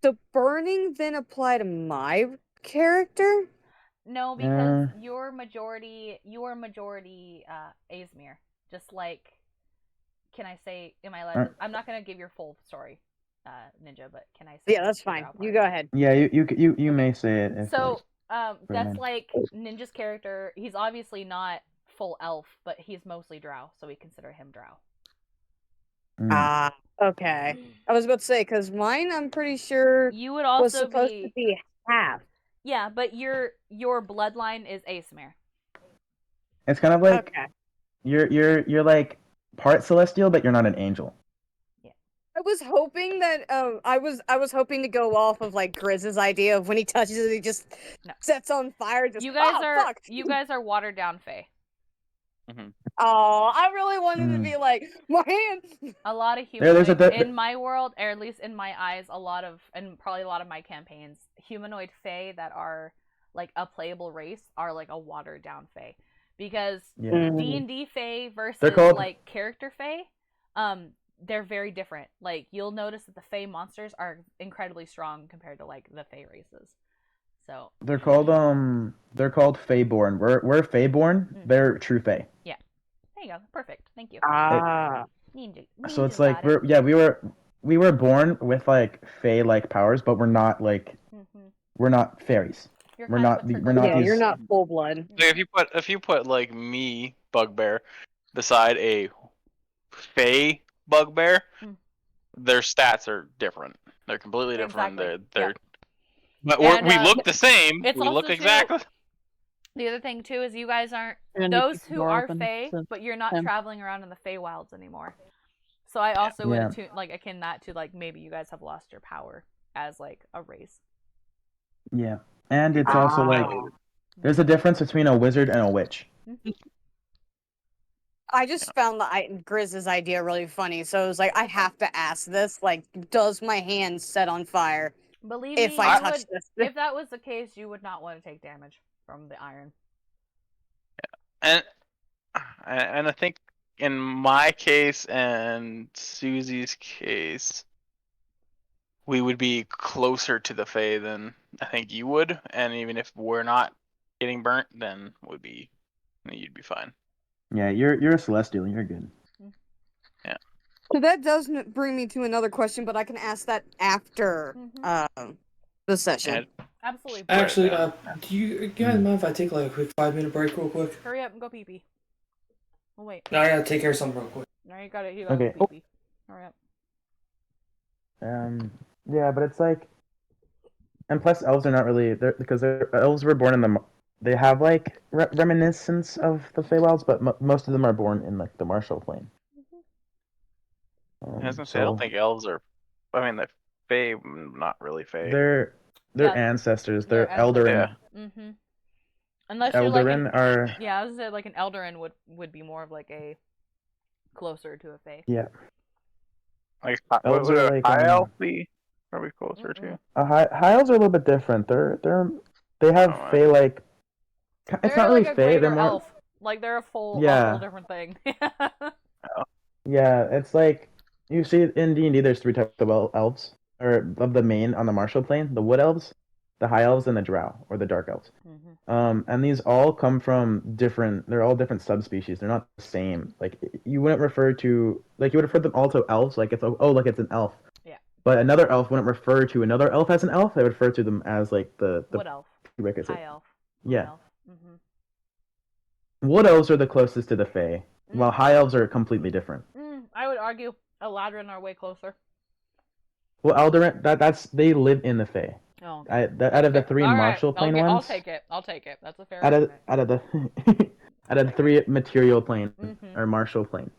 the burning then apply to my character? No, because you're majority Asmir. Just like, can I say, am I allowed to, I'm not going to give your full story, Ninja, but can I say? Yeah, that's the fine. drow You part? go ahead. yeah, you Okay. may say it. If, So, that's man. like Ninja's character. He's obviously not full elf, but he's mostly drow, so we consider him drow. Ah, okay. I was about to say, because mine, I'm pretty sure, You would was also supposed to be half. Yeah, but your bloodline is Asmir. It's kind of like Okay. you're like part celestial, but you're not an angel. I was hoping that I was hoping to go off of like Grizz's idea of when he touches it, he just sets on fire. Just You guys fuck. you guys are watered down fae. Oh, I really wanted to be like my hand. A lot of There's humanoid a in my world, or at least in my eyes, and probably a lot of my campaigns, humanoid fae that are like a playable race are like a watered down fae, because Yeah. D&D fae versus They're called- like character fae, they're very different. Like you'll notice that the fae monsters are incredibly strong compared to like the fae races. So They're called Faeborn. We're Faeborn. They're true Fae. yeah, there you go. Perfect. Thank you. Ninja So it's like we were born with like Fae like powers, but we're not like we're not fairies. You're We're kind not of a we're not Yeah, these. you're not full blood. Like, if you put like me, bugbear, beside a Fey bugbear, their stats are different. They're completely different. Exactly. They're but And, we look the same. it's We look also exactly. The other thing too is you guys aren't And those if who you're are open Fey, to but you're not them. traveling around in the Feywilds anymore. So I also Yeah. would like akin that to like maybe you guys have lost your power as like a race. Yeah, and it's also like there's a difference between a wizard and a witch. I just found Grizz's idea really funny, so it was like I have to ask this. Like, does my hand set on fire Believe if me, I you touch would, this? if that was the case, you would not want to take damage from the iron. And I think in my case and Susie's case, we would be closer to the Fae than I think you would. And even if we're not getting burnt, then you'd be fine. Yeah, you're a celestial. You're good. Yeah. So that does bring me to another question, but I can ask that after the session. Absolutely. Actually, do you guys mind if I take like a quick 5-minute break real quick? Hurry up and go pee pee. Oh wait. No, I gotta take care of something real quick. No, you got it. You got Okay. pee pee. Hurry up. Yeah, but it's like, and plus elves are not really because elves were born in the. They have like reminiscence of the Feywilds, but most of them are born in like the Marshall Plain. I was gonna say, I don't think elves are. I mean, the Fae, not really Fae. They're ancestors. They're ancestors. Eldarin. Unless Eldarin you're like an, are. Yeah, I was gonna say like an Eldarin would be more of like a closer to a Fae. Yeah. Like elves would are a like high elf be? Are we closer to? High elves are a little bit different. They have Fae like. It's They're not like really a Fae. greater They're more. elf. Like they're a whole different thing. Yeah, it's like you see in D&D. There's 3 types of elves, or of the main on the Marshall Plain: the wood elves, the high elves, and the drow, or the dark elves. And these all come from different. They're all different subspecies. They're not the same. Like you wouldn't refer to you would refer them all to elves. Like it's like it's an elf. Yeah. But another elf wouldn't refer to another elf as an elf. They would refer to them as like the Wood elf. prerequisite. High elf. Yeah. Elf. Wood elves are the closest to the Fae, while high elves are completely different. I would argue Eladrin are way closer. Well, Eldarin, they live in the Fae. Oh. Out of the 3 Marshall Plane ones. I'll take it. That's a fair out argument. of the out of the 3 material plane or Marshall Plane,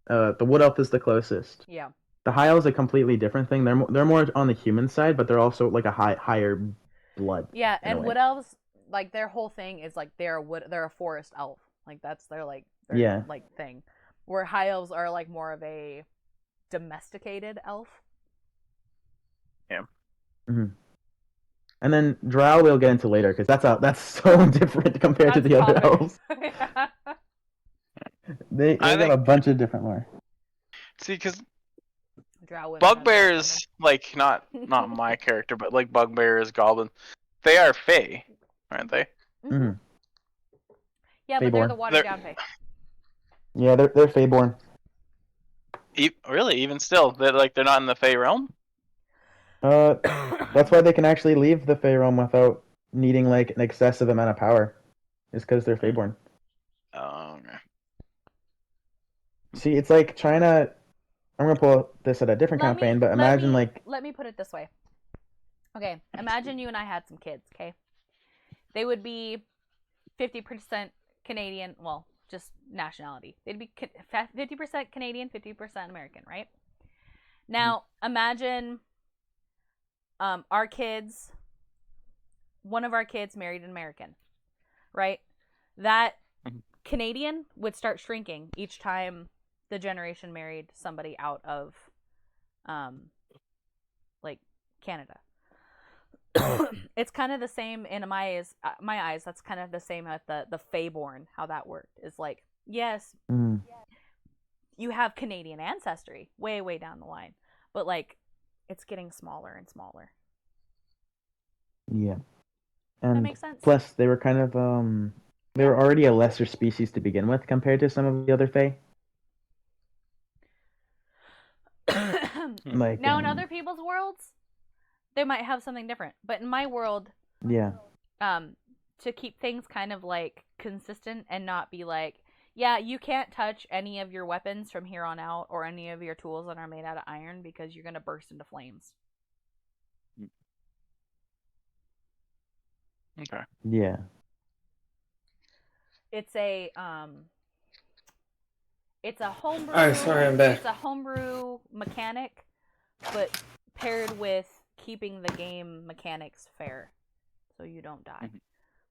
the wood elf is the closest. Yeah. The high elf is a completely different thing. They're more on the human side, but they're also like a higher blood. Yeah, and wood elves, like their whole thing is like they're a forest elf. Like that's their Yeah. like thing. Where high elves are like more of a domesticated elf. Hmm. And then Drow we'll get into later because that's so different compared to That's the other proper. elves. They I got think- a bunch of different lore. See, because Drow women have bugbears, like not my character, but like bugbears, goblins, they are fey, aren't they? Mm-hmm. Mhm. Yeah, but they're Feyborn. the watered down fae. Yeah, they're Feyborn. Really, even still, they're not in the fey realm. That's why they can actually leave the Fey realm without needing like an excessive amount of power. Is because they're Feyborn. Oh, okay. See, it's like trying to. I'm gonna pull this at a different campaign, but imagine like. Let me put it this way. Okay, imagine you and I had some kids. Okay, they would be 50% Canadian. Well, just nationality. They'd be 50% Canadian, 50% American, right? Now imagine our kids. One of our kids married an American, right? That Canadian would start shrinking each time the generation married somebody out of like Canada. It's kind of the same in my eyes. That's kind of the same at the Feyborn, how that worked. Is like, yes, you have Canadian ancestry way down the line, but like it's getting smaller and smaller. Yeah. And That makes sense. plus, they were kind of they were already a lesser species to begin with compared to some of the other Fae. Like Now in other people's worlds, they might have something different, but in my world, yeah, to keep things kind of like consistent and not be like, yeah, you can't touch any of your weapons from here on out or any of your tools that are made out of iron because you're gonna burst into flames. Okay. yeah. It's a homebrew. Alright, sorry, I'm back. It's a homebrew mechanic, but paired with keeping the game mechanics fair, so you don't die,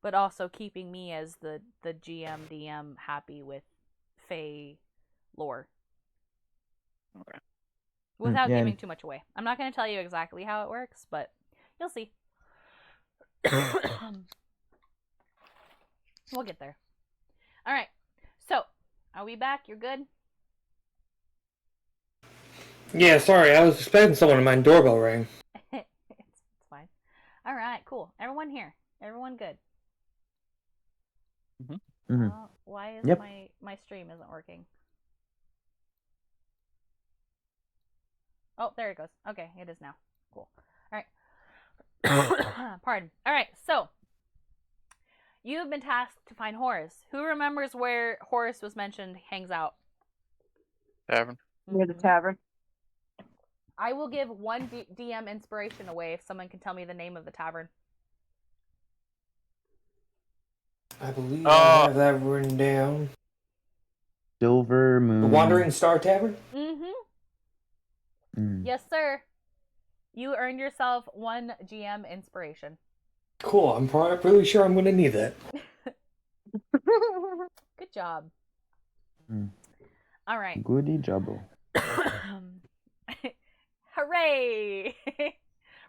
but also keeping me as the GM DM happy with Fae lore. Okay. Without yeah. giving too much away. I'm not going to tell you exactly how it works, but you'll see. We'll get there. All right. So, are we back? You're good? Yeah, sorry, I was expecting someone and my doorbell rang. It's fine. All right, cool. Everyone here. Everyone good. Why is Yep. my stream isn't working? Oh, there it goes. Okay, it is now. Cool. All right. Pardon. All right, so you have been tasked to find Horace. Who remembers where Horace was mentioned hangs out? Tavern. Near the tavern. I will give one DM inspiration away if someone can tell me the name of the tavern. I believe I have that written down. Silver Moon. The Wandering Star Tavern? Yes, sir. You earned yourself one GM inspiration. Cool, I'm really sure I'm going to need that. Good job. All right. Goody jobbo. Hooray!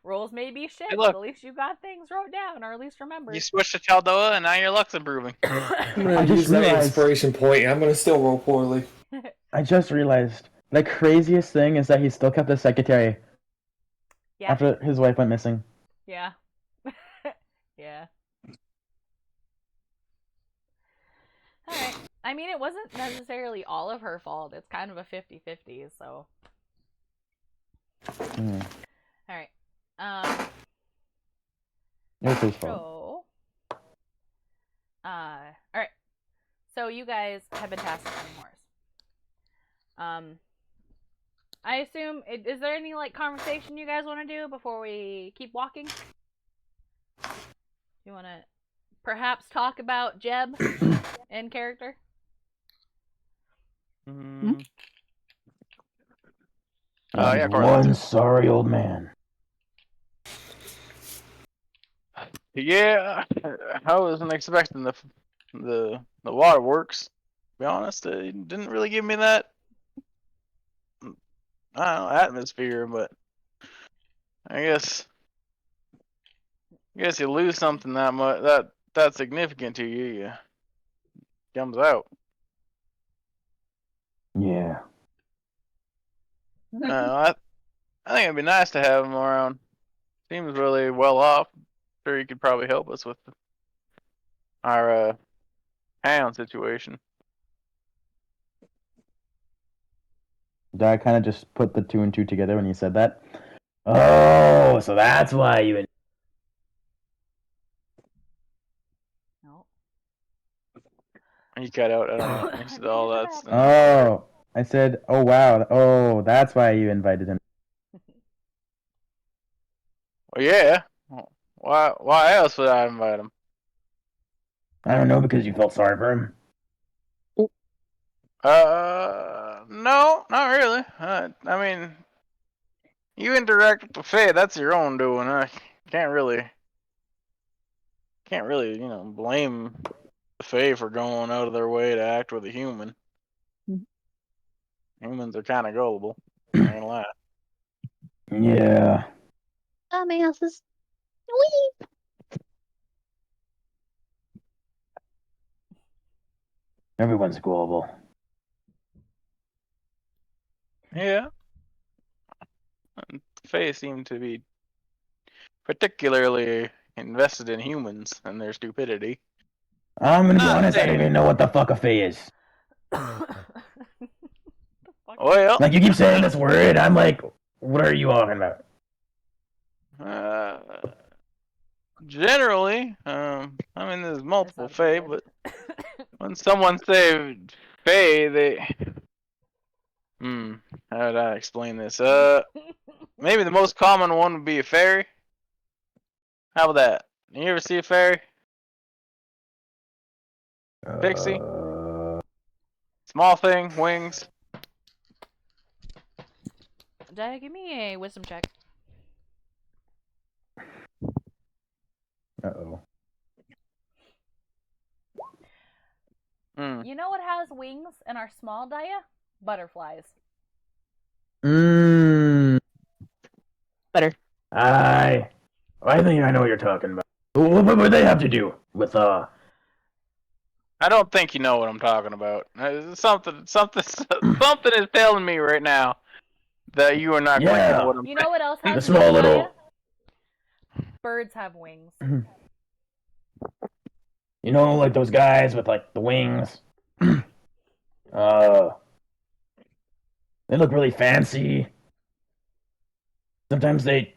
Rolls may be shit, Hey, but look. at least you got things wrote down, or at least remembered. You switched to Taldoa, and now your luck's improving. I'm going I to just use that realized- inspiration point, and I'm going to still roll poorly. I just realized the craziest thing is that he still kept the secretary Yeah. after his wife went missing. Yeah. Yeah. Alright. I mean, it wasn't necessarily all of her fault. It's kind of a 50-50, so. Alright. It's his fault. So. Alright. So you guys have been tasked with finding Horace. I assume, is there any, like, conversation you guys want to do before we keep walking? You want to perhaps talk about Jeb in character? Yeah, One sorry old man. Yeah, I wasn't expecting the waterworks. To be honest, it didn't really give me that I don't know atmosphere, but I guess you lose something that much that's significant to you, yeah, comes out. Yeah. I think it'd be nice to have him around. Seems really well off. Sure, he could probably help us with our hound situation. I kind of just put the 2 and 2 together when you said that. Oh, so that's why you. No. He cut out. I don't know. He said, "Oh, that's." Oh, I said, oh wow, oh that's why you invited him. Well, yeah. Why else would I invite him? I don't know, because you felt sorry for him. No, not really. I mean, you interact with the Fae. That's your own doing. I can't really, blame the Fae for going out of their way to act with a human. Humans are kind of gullible. I'm not gonna lie. Yeah. Dumbasses. Whee! Everyone's gullible. Yeah. The Fae seem to be particularly invested in humans and their stupidity. I'm gonna be Not honest, I don't saying- even know what the fuck a fae is. Well, Like, you keep saying this word, I'm like, what are you talking about? generally, I mean, there's multiple Fae, but when someone say Fae, how would I explain this? Maybe the most common one would be a fairy. How about that? You ever see a fairy? Pixie? Small thing, wings. Jaya, give me a wisdom check. Uh-oh. You know what has wings and are small, Daya? Butterflies. Better. I think I know what you're talking about. What do they have to do with I don't think you know what I'm talking about. Something is telling me right now that you are not going to know what I'm You know what else has the wings, small little. Daya? Birds have wings. You know, like those guys with like the wings. They look really fancy. Sometimes they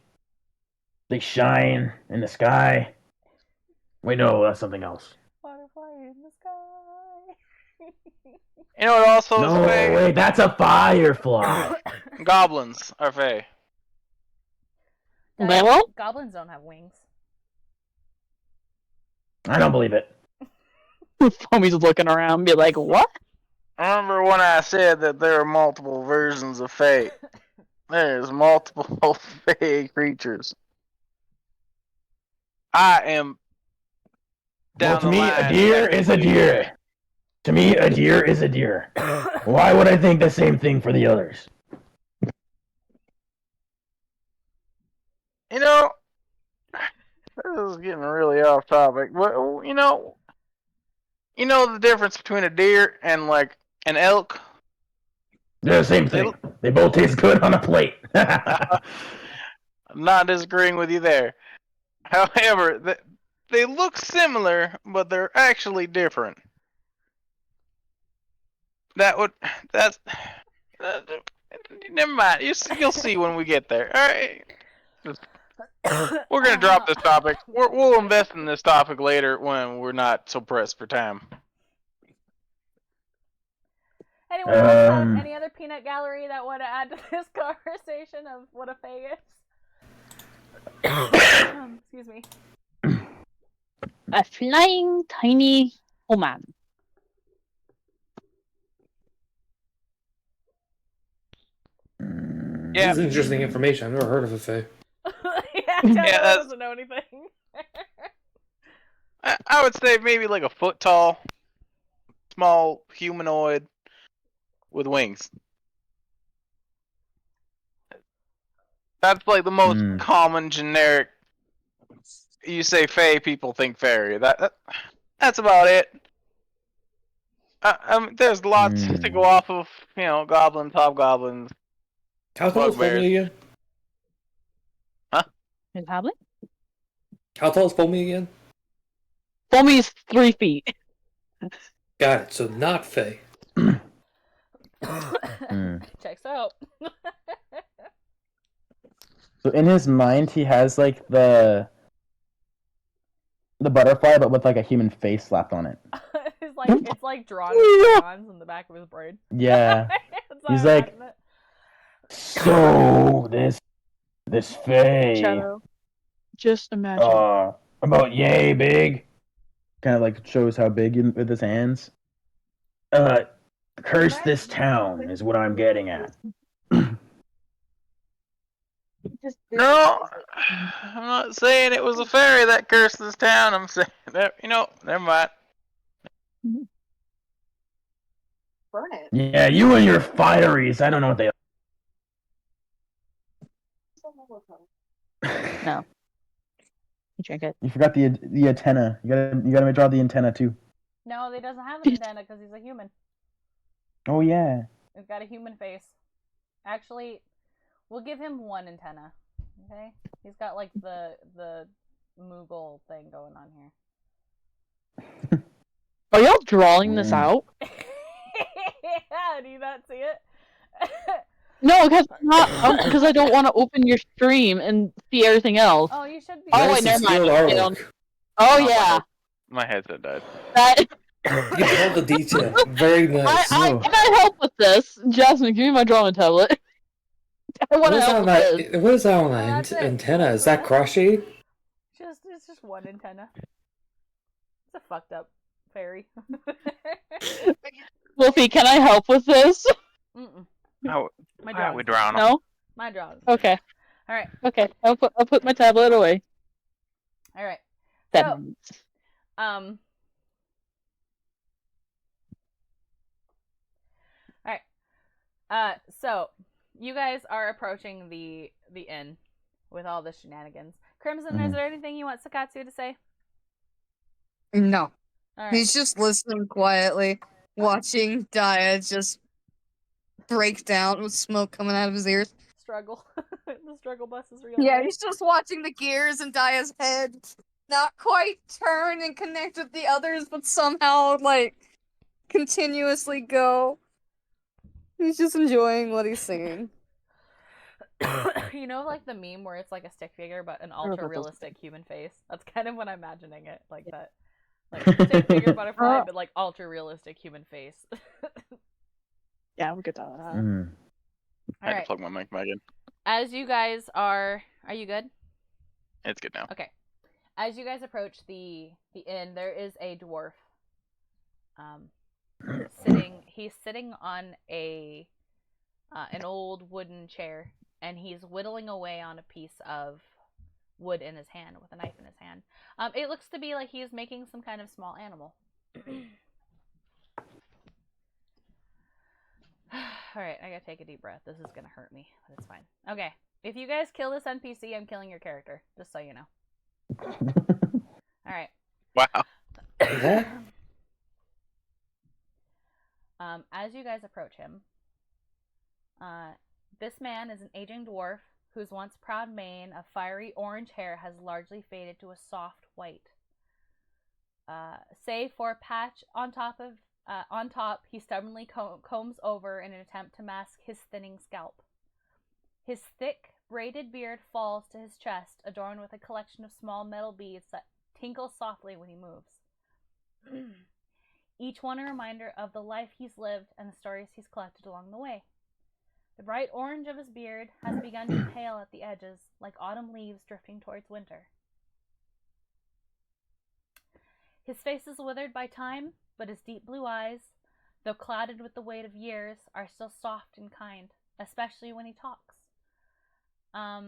shine in the sky. Wait, no, that's something else. Butterfly in the sky. You know what also No, is Fae? wait, that's a firefly. Goblins are Fae. They won't? Goblins don't have wings. I don't believe it. Foamy's looking around and be like, what? Remember when I said that there are multiple versions of Fae? There's multiple Fae creatures. I am Well, down to the me, line. a deer is a deer. To me, a deer is a deer. Why would I think the same thing for the others? You know, this is getting really off topic. But you know the difference between a deer and like an elk? They're the same thing. They both taste good on a plate. I'm not disagreeing with you there. However, they look similar, but they're actually different. That's never mind. You'll see when we get there. All right. We're gonna drop this topic. We'll invest in this topic later when we're not so pressed for time. Anyone else have any other peanut gallery that want to add to this conversation of what a fae is? Excuse me. A flying tiny woman. Yeah. This is interesting information. I've never heard of a fae. Yeah, Taylor doesn't know anything. I would say maybe like a foot tall, small humanoid with wings. That's like the most common generic. You say fae, people think fairy. That's about it. There's lots to go off of. Goblins, hobgoblins. How tall is Bugbears. Foamy again? Is Hoblet? How tall is Foamy again? Foamy is 3 feet. Got it. So not Faye. Checks out. So in his mind, he has like the butterfly, but with like a human face slapped on it. It's like drawn with crayons in the back of his brain. Yeah. That's He's how I like, imagine it. so this fae, Shadow. Just imagine. about yay big. Kind of like shows how big with his hands. Curse this town is what I'm getting at. No, I'm not saying it was a fairy that cursed this town. I'm saying that, never mind. Burn it. Yeah, you and your fieries. I don't know what they are. No. You drink it. You forgot the antenna. You gotta draw the antenna too. No, he doesn't have an antenna because he's a human. Oh yeah. He's got a human face. Actually, we'll give him one antenna. Okay? He's got like the Moogle thing going on here. Are y'all drawing this out? Yeah, do you not see it? No, because I don't want to open your stream and see everything else. Oh, you should be. Oh, wait, never mind. Artwork. Oh yeah, My headset died. that. You have the detail. Very nice. Can I help with this? Jasmine, give me my drawing tablet. I want to help with this. What is that on That's the it. antenna? Is that cross-shade? It's just one antenna. It's a fucked up fairy. Wolfie, can I help with this? Mm-mm. How My are we drawing. drawing? No. My drawing. Okay. All right. Okay. I'll put my tablet away. All right. So, All right. So you guys are approaching the inn with all the shenanigans. Crimson, is there anything you want Sakatsu to say? No. All right. He's just listening quietly, watching Dia just break down with smoke coming out of his ears. Struggle. The struggle bus is real. Yeah, he's just watching the gears in Dia's head not quite turn and connect with the others, but somehow, like, continuously go. He's just enjoying what he's singing. You know, like the meme where it's like a stick figure but an ultra realistic human face? That's kind of what I'm imagining it. Like that. Like stick figure butterfly, but like ultra realistic human face. yeah, we'll get that. I had to plug my mic back in. As you guys are you good? It's good now. Okay. As you guys approach the inn, there is a dwarf. He's sitting on an old wooden chair, and he's whittling away on a piece of wood in his hand with a knife in his hand. It looks to be like he's making some kind of small animal. Alright, I gotta take a deep breath. This is gonna hurt me, but it's fine. Okay, if you guys kill this NPC, I'm killing your character, just so you know. Alright. Wow. As you guys approach him, this man is an aging dwarf whose once proud mane of fiery orange hair has largely faded to a soft white. Save for a patch on top, he stubbornly combs over in an attempt to mask his thinning scalp. His thick, braided beard falls to his chest, adorned with a collection of small metal beads that tinkle softly when he moves. Each one a reminder of the life he's lived and the stories he's collected along the way. The bright orange of his beard has begun to pale at the edges, like autumn leaves drifting towards winter. His face is withered by time, but his deep blue eyes, though clouded with the weight of years, are still soft and kind, especially when he talks. Let's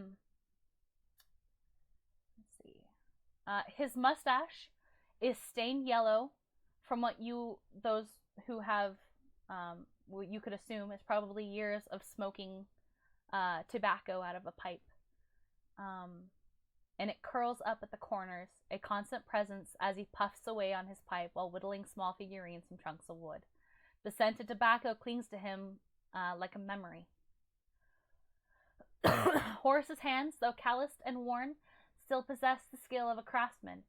see. His mustache is stained yellow from what those who have what you could assume is probably years of smoking tobacco out of a pipe. And it curls up at the corners, a constant presence as he puffs away on his pipe while whittling small figurines from chunks of wood. The scent of tobacco clings to him like a memory. Horace's hands, though calloused and worn, still possess the skill of a craftsman.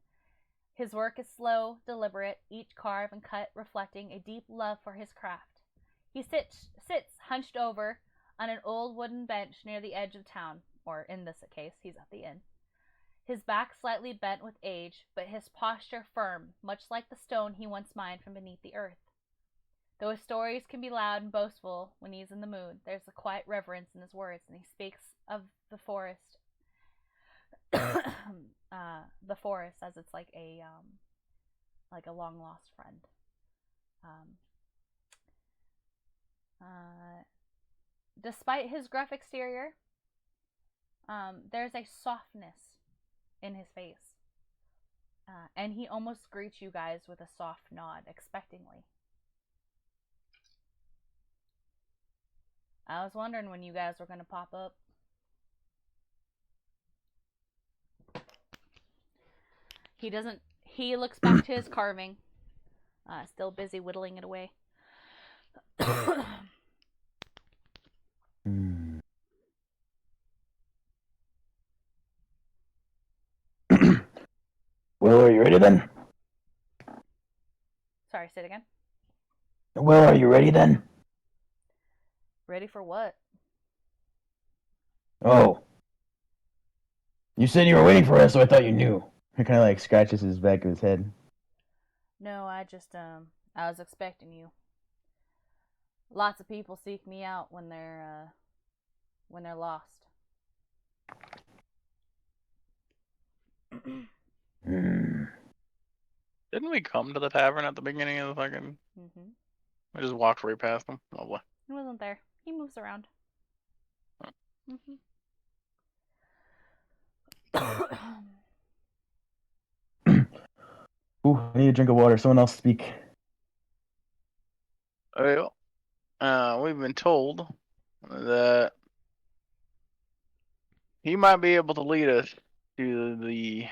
His work is slow, deliberate, each carve and cut reflecting a deep love for his craft. He sits hunched over on an old wooden bench near the edge of town, or in this case, he's at the inn. His back slightly bent with age, but his posture firm, much like the stone he once mined from beneath the earth. Though his stories can be loud and boastful when he's in the mood, there's a quiet reverence in his words, and he speaks of the forest, the forest as it's like a long lost friend. Despite his gruff exterior, there's a softness in his face, and he almost greets you guys with a soft nod, expectingly. I was wondering when you guys were going to pop up. He looks back to his carving, still busy whittling it away. Well, are you ready then? Sorry, say it again. Well, are you ready then? Ready for what? Oh. You said you were waiting for us, so I thought you knew. He kind of like scratches his back of his head. No, I just, I was expecting you. Lots of people seek me out when they're lost. Didn't we come to the tavern at the beginning of the fucking? Mm-hmm. We just walked right past them. Lovely. He wasn't there. He moves around. Oh. Mm-hmm. Ooh, I need a drink of water. Someone else speak. Well, we've been told that he might be able to lead us to the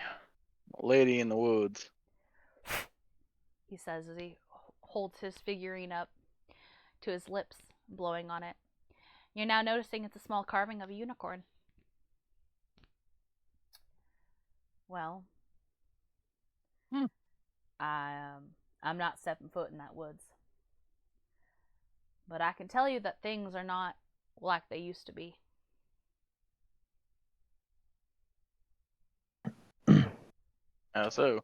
lady in the woods. He says as he holds his figurine up to his lips, blowing on it. You're now noticing it's a small carving of a unicorn. Well, I'm not stepping foot in that woods. But I can tell you that things are not like they used to be. How so?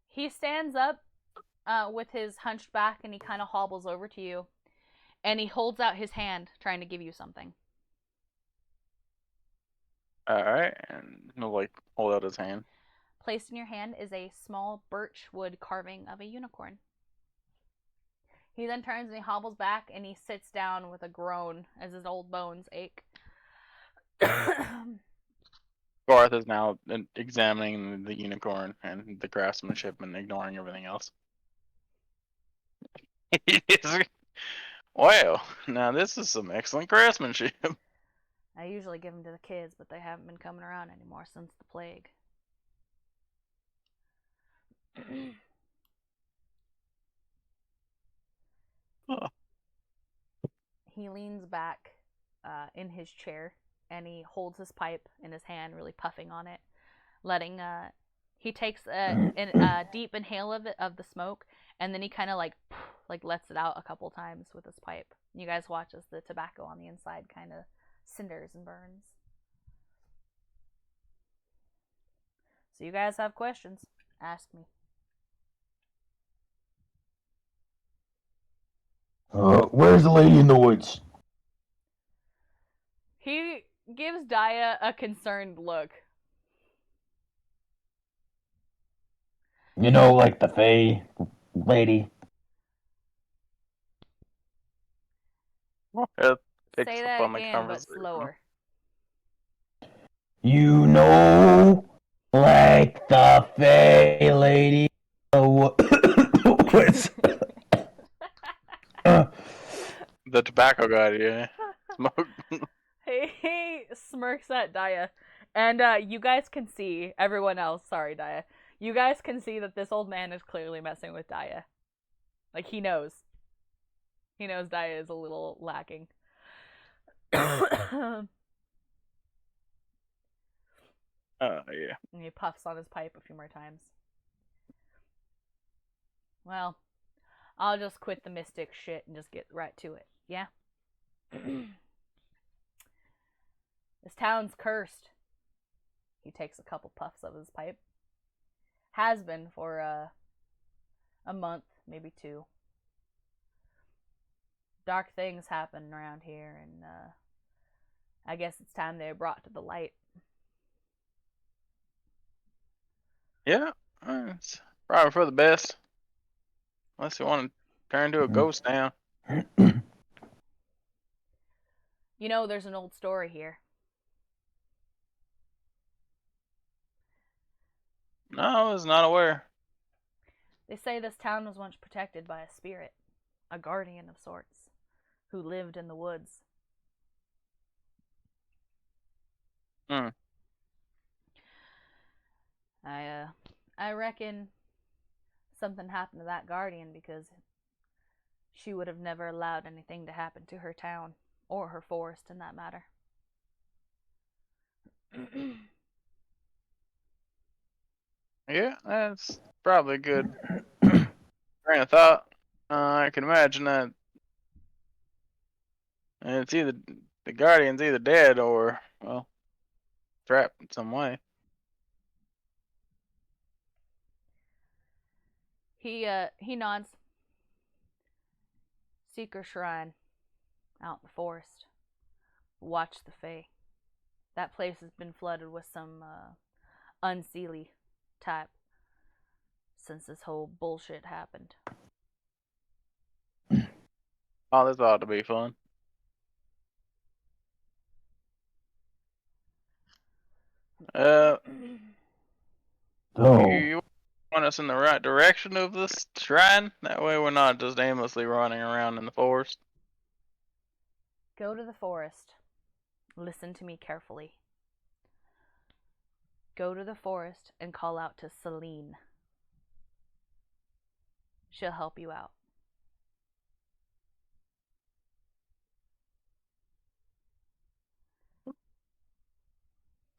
He stands up with his hunched back and he kind of hobbles over to you. And he holds out his hand, trying to give you something. Alright, and he'll like hold out his hand. Placed in your hand is a small birch wood carving of a unicorn. He then turns and he hobbles back and he sits down with a groan as his old bones ache. Garth is now examining the unicorn and the craftsmanship and ignoring everything else. Wow, now this is some excellent craftsmanship. I usually give them to the kids, but they haven't been coming around anymore since the plague. Huh. He leans back in his chair and he holds his pipe in his hand, really puffing on it, letting he takes a deep inhale of the smoke, and then he kind of like lets it out a couple times with his pipe. You guys watch as the tobacco on the inside kind of cinders and burns. So you guys have questions, ask me. Where's the lady in the woods? He gives Daya a concerned look. You know, like the Fae lady. Picks Say up that on the again, but conversation. slower. You know, like the Fey lady. Oh, what's The tobacco guy, yeah. Smoke. He smirks at Daya. And you guys can see, everyone else, sorry, Daya. You guys can see that this old man is clearly messing with Daya. Like, he knows. He knows Daya is a little lacking. Yeah. And he puffs on his pipe a few more times. Well, I'll just quit the mystic shit and just get right to it. Yeah? This town's cursed. He takes a couple puffs of his pipe. Has been for a month, maybe 2. Dark things happen around here, and I guess it's time they're brought to the light. Yeah. It's probably for the best. Unless you want to turn into a ghost town. You know, there's an old story here. No, I was not aware. They say this town was once protected by a spirit, a guardian of sorts, who lived in the woods. Hmm. I reckon something happened to that guardian because she would have never allowed anything to happen to her town, or her forest in that matter. Yeah, that's probably a good train of thought. I can imagine that it's either the guardian's either dead or, well, trapped in some way. He nods. Seeker Shrine, out in the forest. Watch the Fae. That place has been flooded with some unseelie type since this whole bullshit happened. Oh, this ought to be fun. Oh, You want us in the right direction of this shrine? That way we're not just aimlessly running around in the forest. Go to the forest. Listen to me carefully. Go to the forest and call out to Celine. She'll help you out.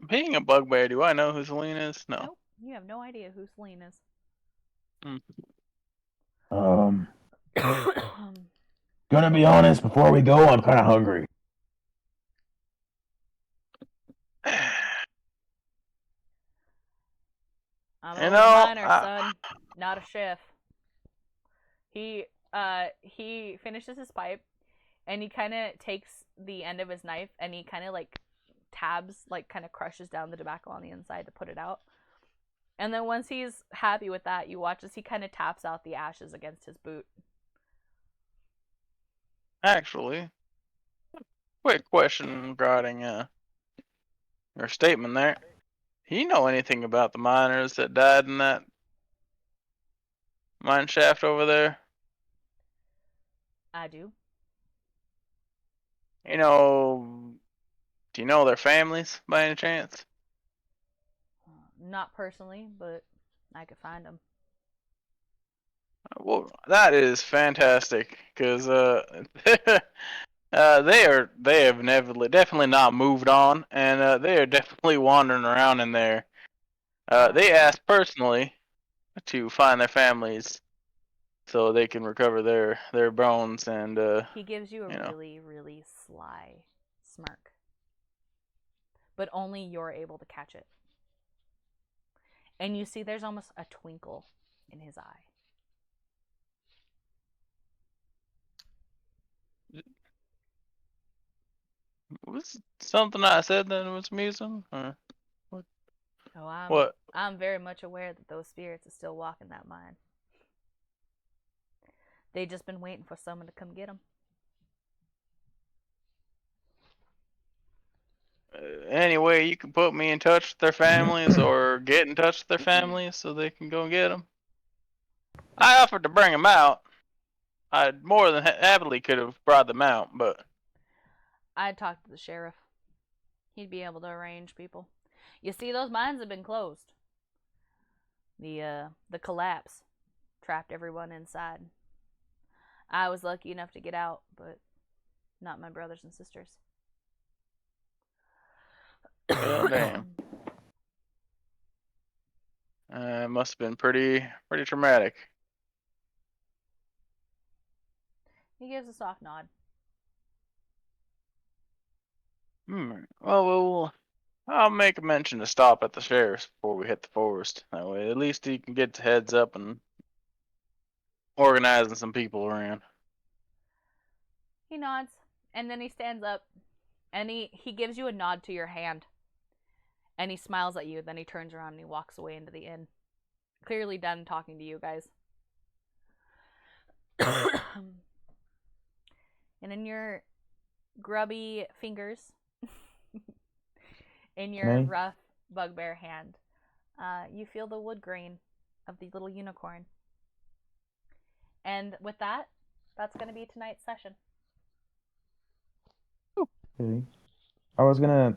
Being a bugbear, do I know who Celine is? No. Nope, you have no idea who Celine is. Gonna be honest, before we go, I'm kind of hungry. I'm You a know, miner, son, not a chef. He finishes his pipe, and he kind of takes the end of his knife and he kind of like tabs, like kind of crushes down the tobacco on the inside to put it out. And then once he's happy with that, you watch as he kind of taps out the ashes against his boot. actually, quick question regarding your statement there. Do you know anything about the miners that died in that mine shaft over there? I do. You know, do you know their families by any chance? Not personally, but I could find them. Well, that is fantastic because they have never definitely not moved on, and they are definitely wandering around in there. They asked personally to find their families so they can recover their bones and He gives you a you know. really, really sly smirk. But only you're able to catch it. And you see there's almost a twinkle in his eye. Was something I said that was amusing? Or what? Oh, What? I'm very much aware that those spirits are still walking that mine. They just been waiting for someone to come get them. any way you can put me in touch with their families or get in touch with their families so they can go get them. I offered to bring them out. I more than happily could have brought them out, but I'd talk to the sheriff. He'd be able to arrange people. You see, those mines have been closed. The collapse trapped everyone inside. I was lucky enough to get out, but not my brothers and sisters. well, damn. It must have been pretty traumatic. He gives a soft nod. Well, I'll make a mention to stop at the sheriff's before we hit the forest. That way, at least he can get the heads up and organizing some people around. He nods, and then he stands up, and he gives you a nod to your hand. And he smiles at you, then he turns around and he walks away into the inn. Clearly done talking to you guys. And in your grubby fingers, in your Okay. rough bugbear hand, you feel the wood grain of the little unicorn. And with that, that's going to be tonight's session. Okay. I was gonna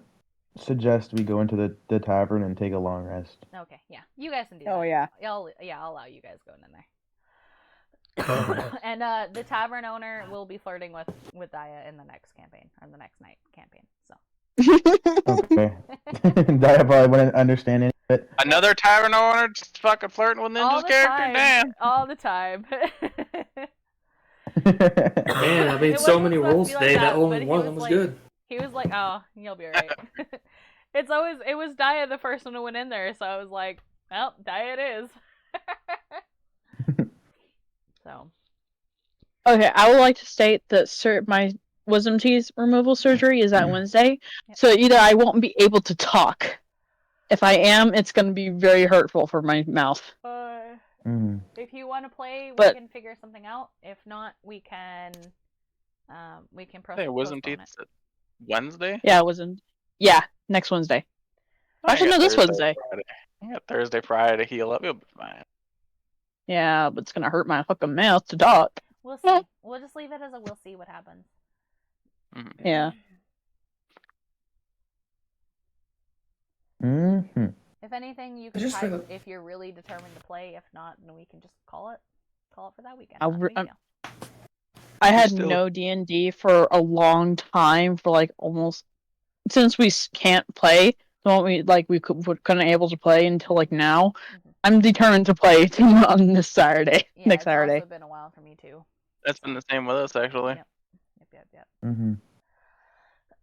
suggest we go into the tavern and take a long rest. Okay, yeah. You guys can do Oh, that. yeah. I'll allow you guys going in there. And the tavern owner will be flirting with Daya in the next campaign, or the next night campaign. So Okay. Daya probably wouldn't understand any of it. Another tavern owner just fucking flirting with all Ninja's the character? time, Damn. all the time. Man, I made It so wasn't many supposed to rolls be like today that, that only but he one of was them was like- good. He was like, "Oh, you'll be alright." It was Daya the first one who went in there, so I was like, "Well, Daya it is." So Okay, I would like to state that my wisdom teeth removal surgery is that Wednesday, so either I won't be able to talk. If I am, it's going to be very hurtful for my mouth. Mm. if you want to play, we But- can figure something out. If not, we can Hey, wisdom postpone teeth it. is Wednesday? Yeah, it wasn't. Yeah, next Wednesday. I Actually, got no, this Thursday, Wednesday. Friday. I got Thursday, Friday to heal up. You'll be fine. Yeah, but it's going to hurt my fucking mouth to talk. We'll Yeah. see. We'll just leave it as a we'll see what happens. Mhm. Yeah. Mm-hmm. If anything, you can Just for type the- if you're really determined to play. If not, then we can just call it for that weekend. I'll Not a re- big I'm- deal. I had still- no D&D for a long time, for like almost since we can't play. The moment we couldn't able to play until like now. Mhm. I'm determined to play on this Saturday, Yeah, next it's Saturday. also been a while for me too. That's been the same with us, actually. Yep. Mm-hmm.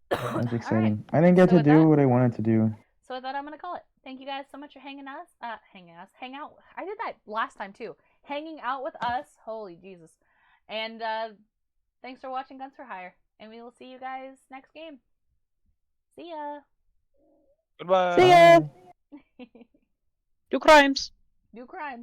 That's All right. exciting. I didn't get So to with do that- what I wanted to do. So with that, I'm gonna call it. Thank you guys so much for hang out. I did that last time too. Hanging out with us. Holy Jesus. And thanks for watching Guns for Hire. And we will see you guys next game. See ya. Goodbye. See ya. Bye. Do crimes. Do crime.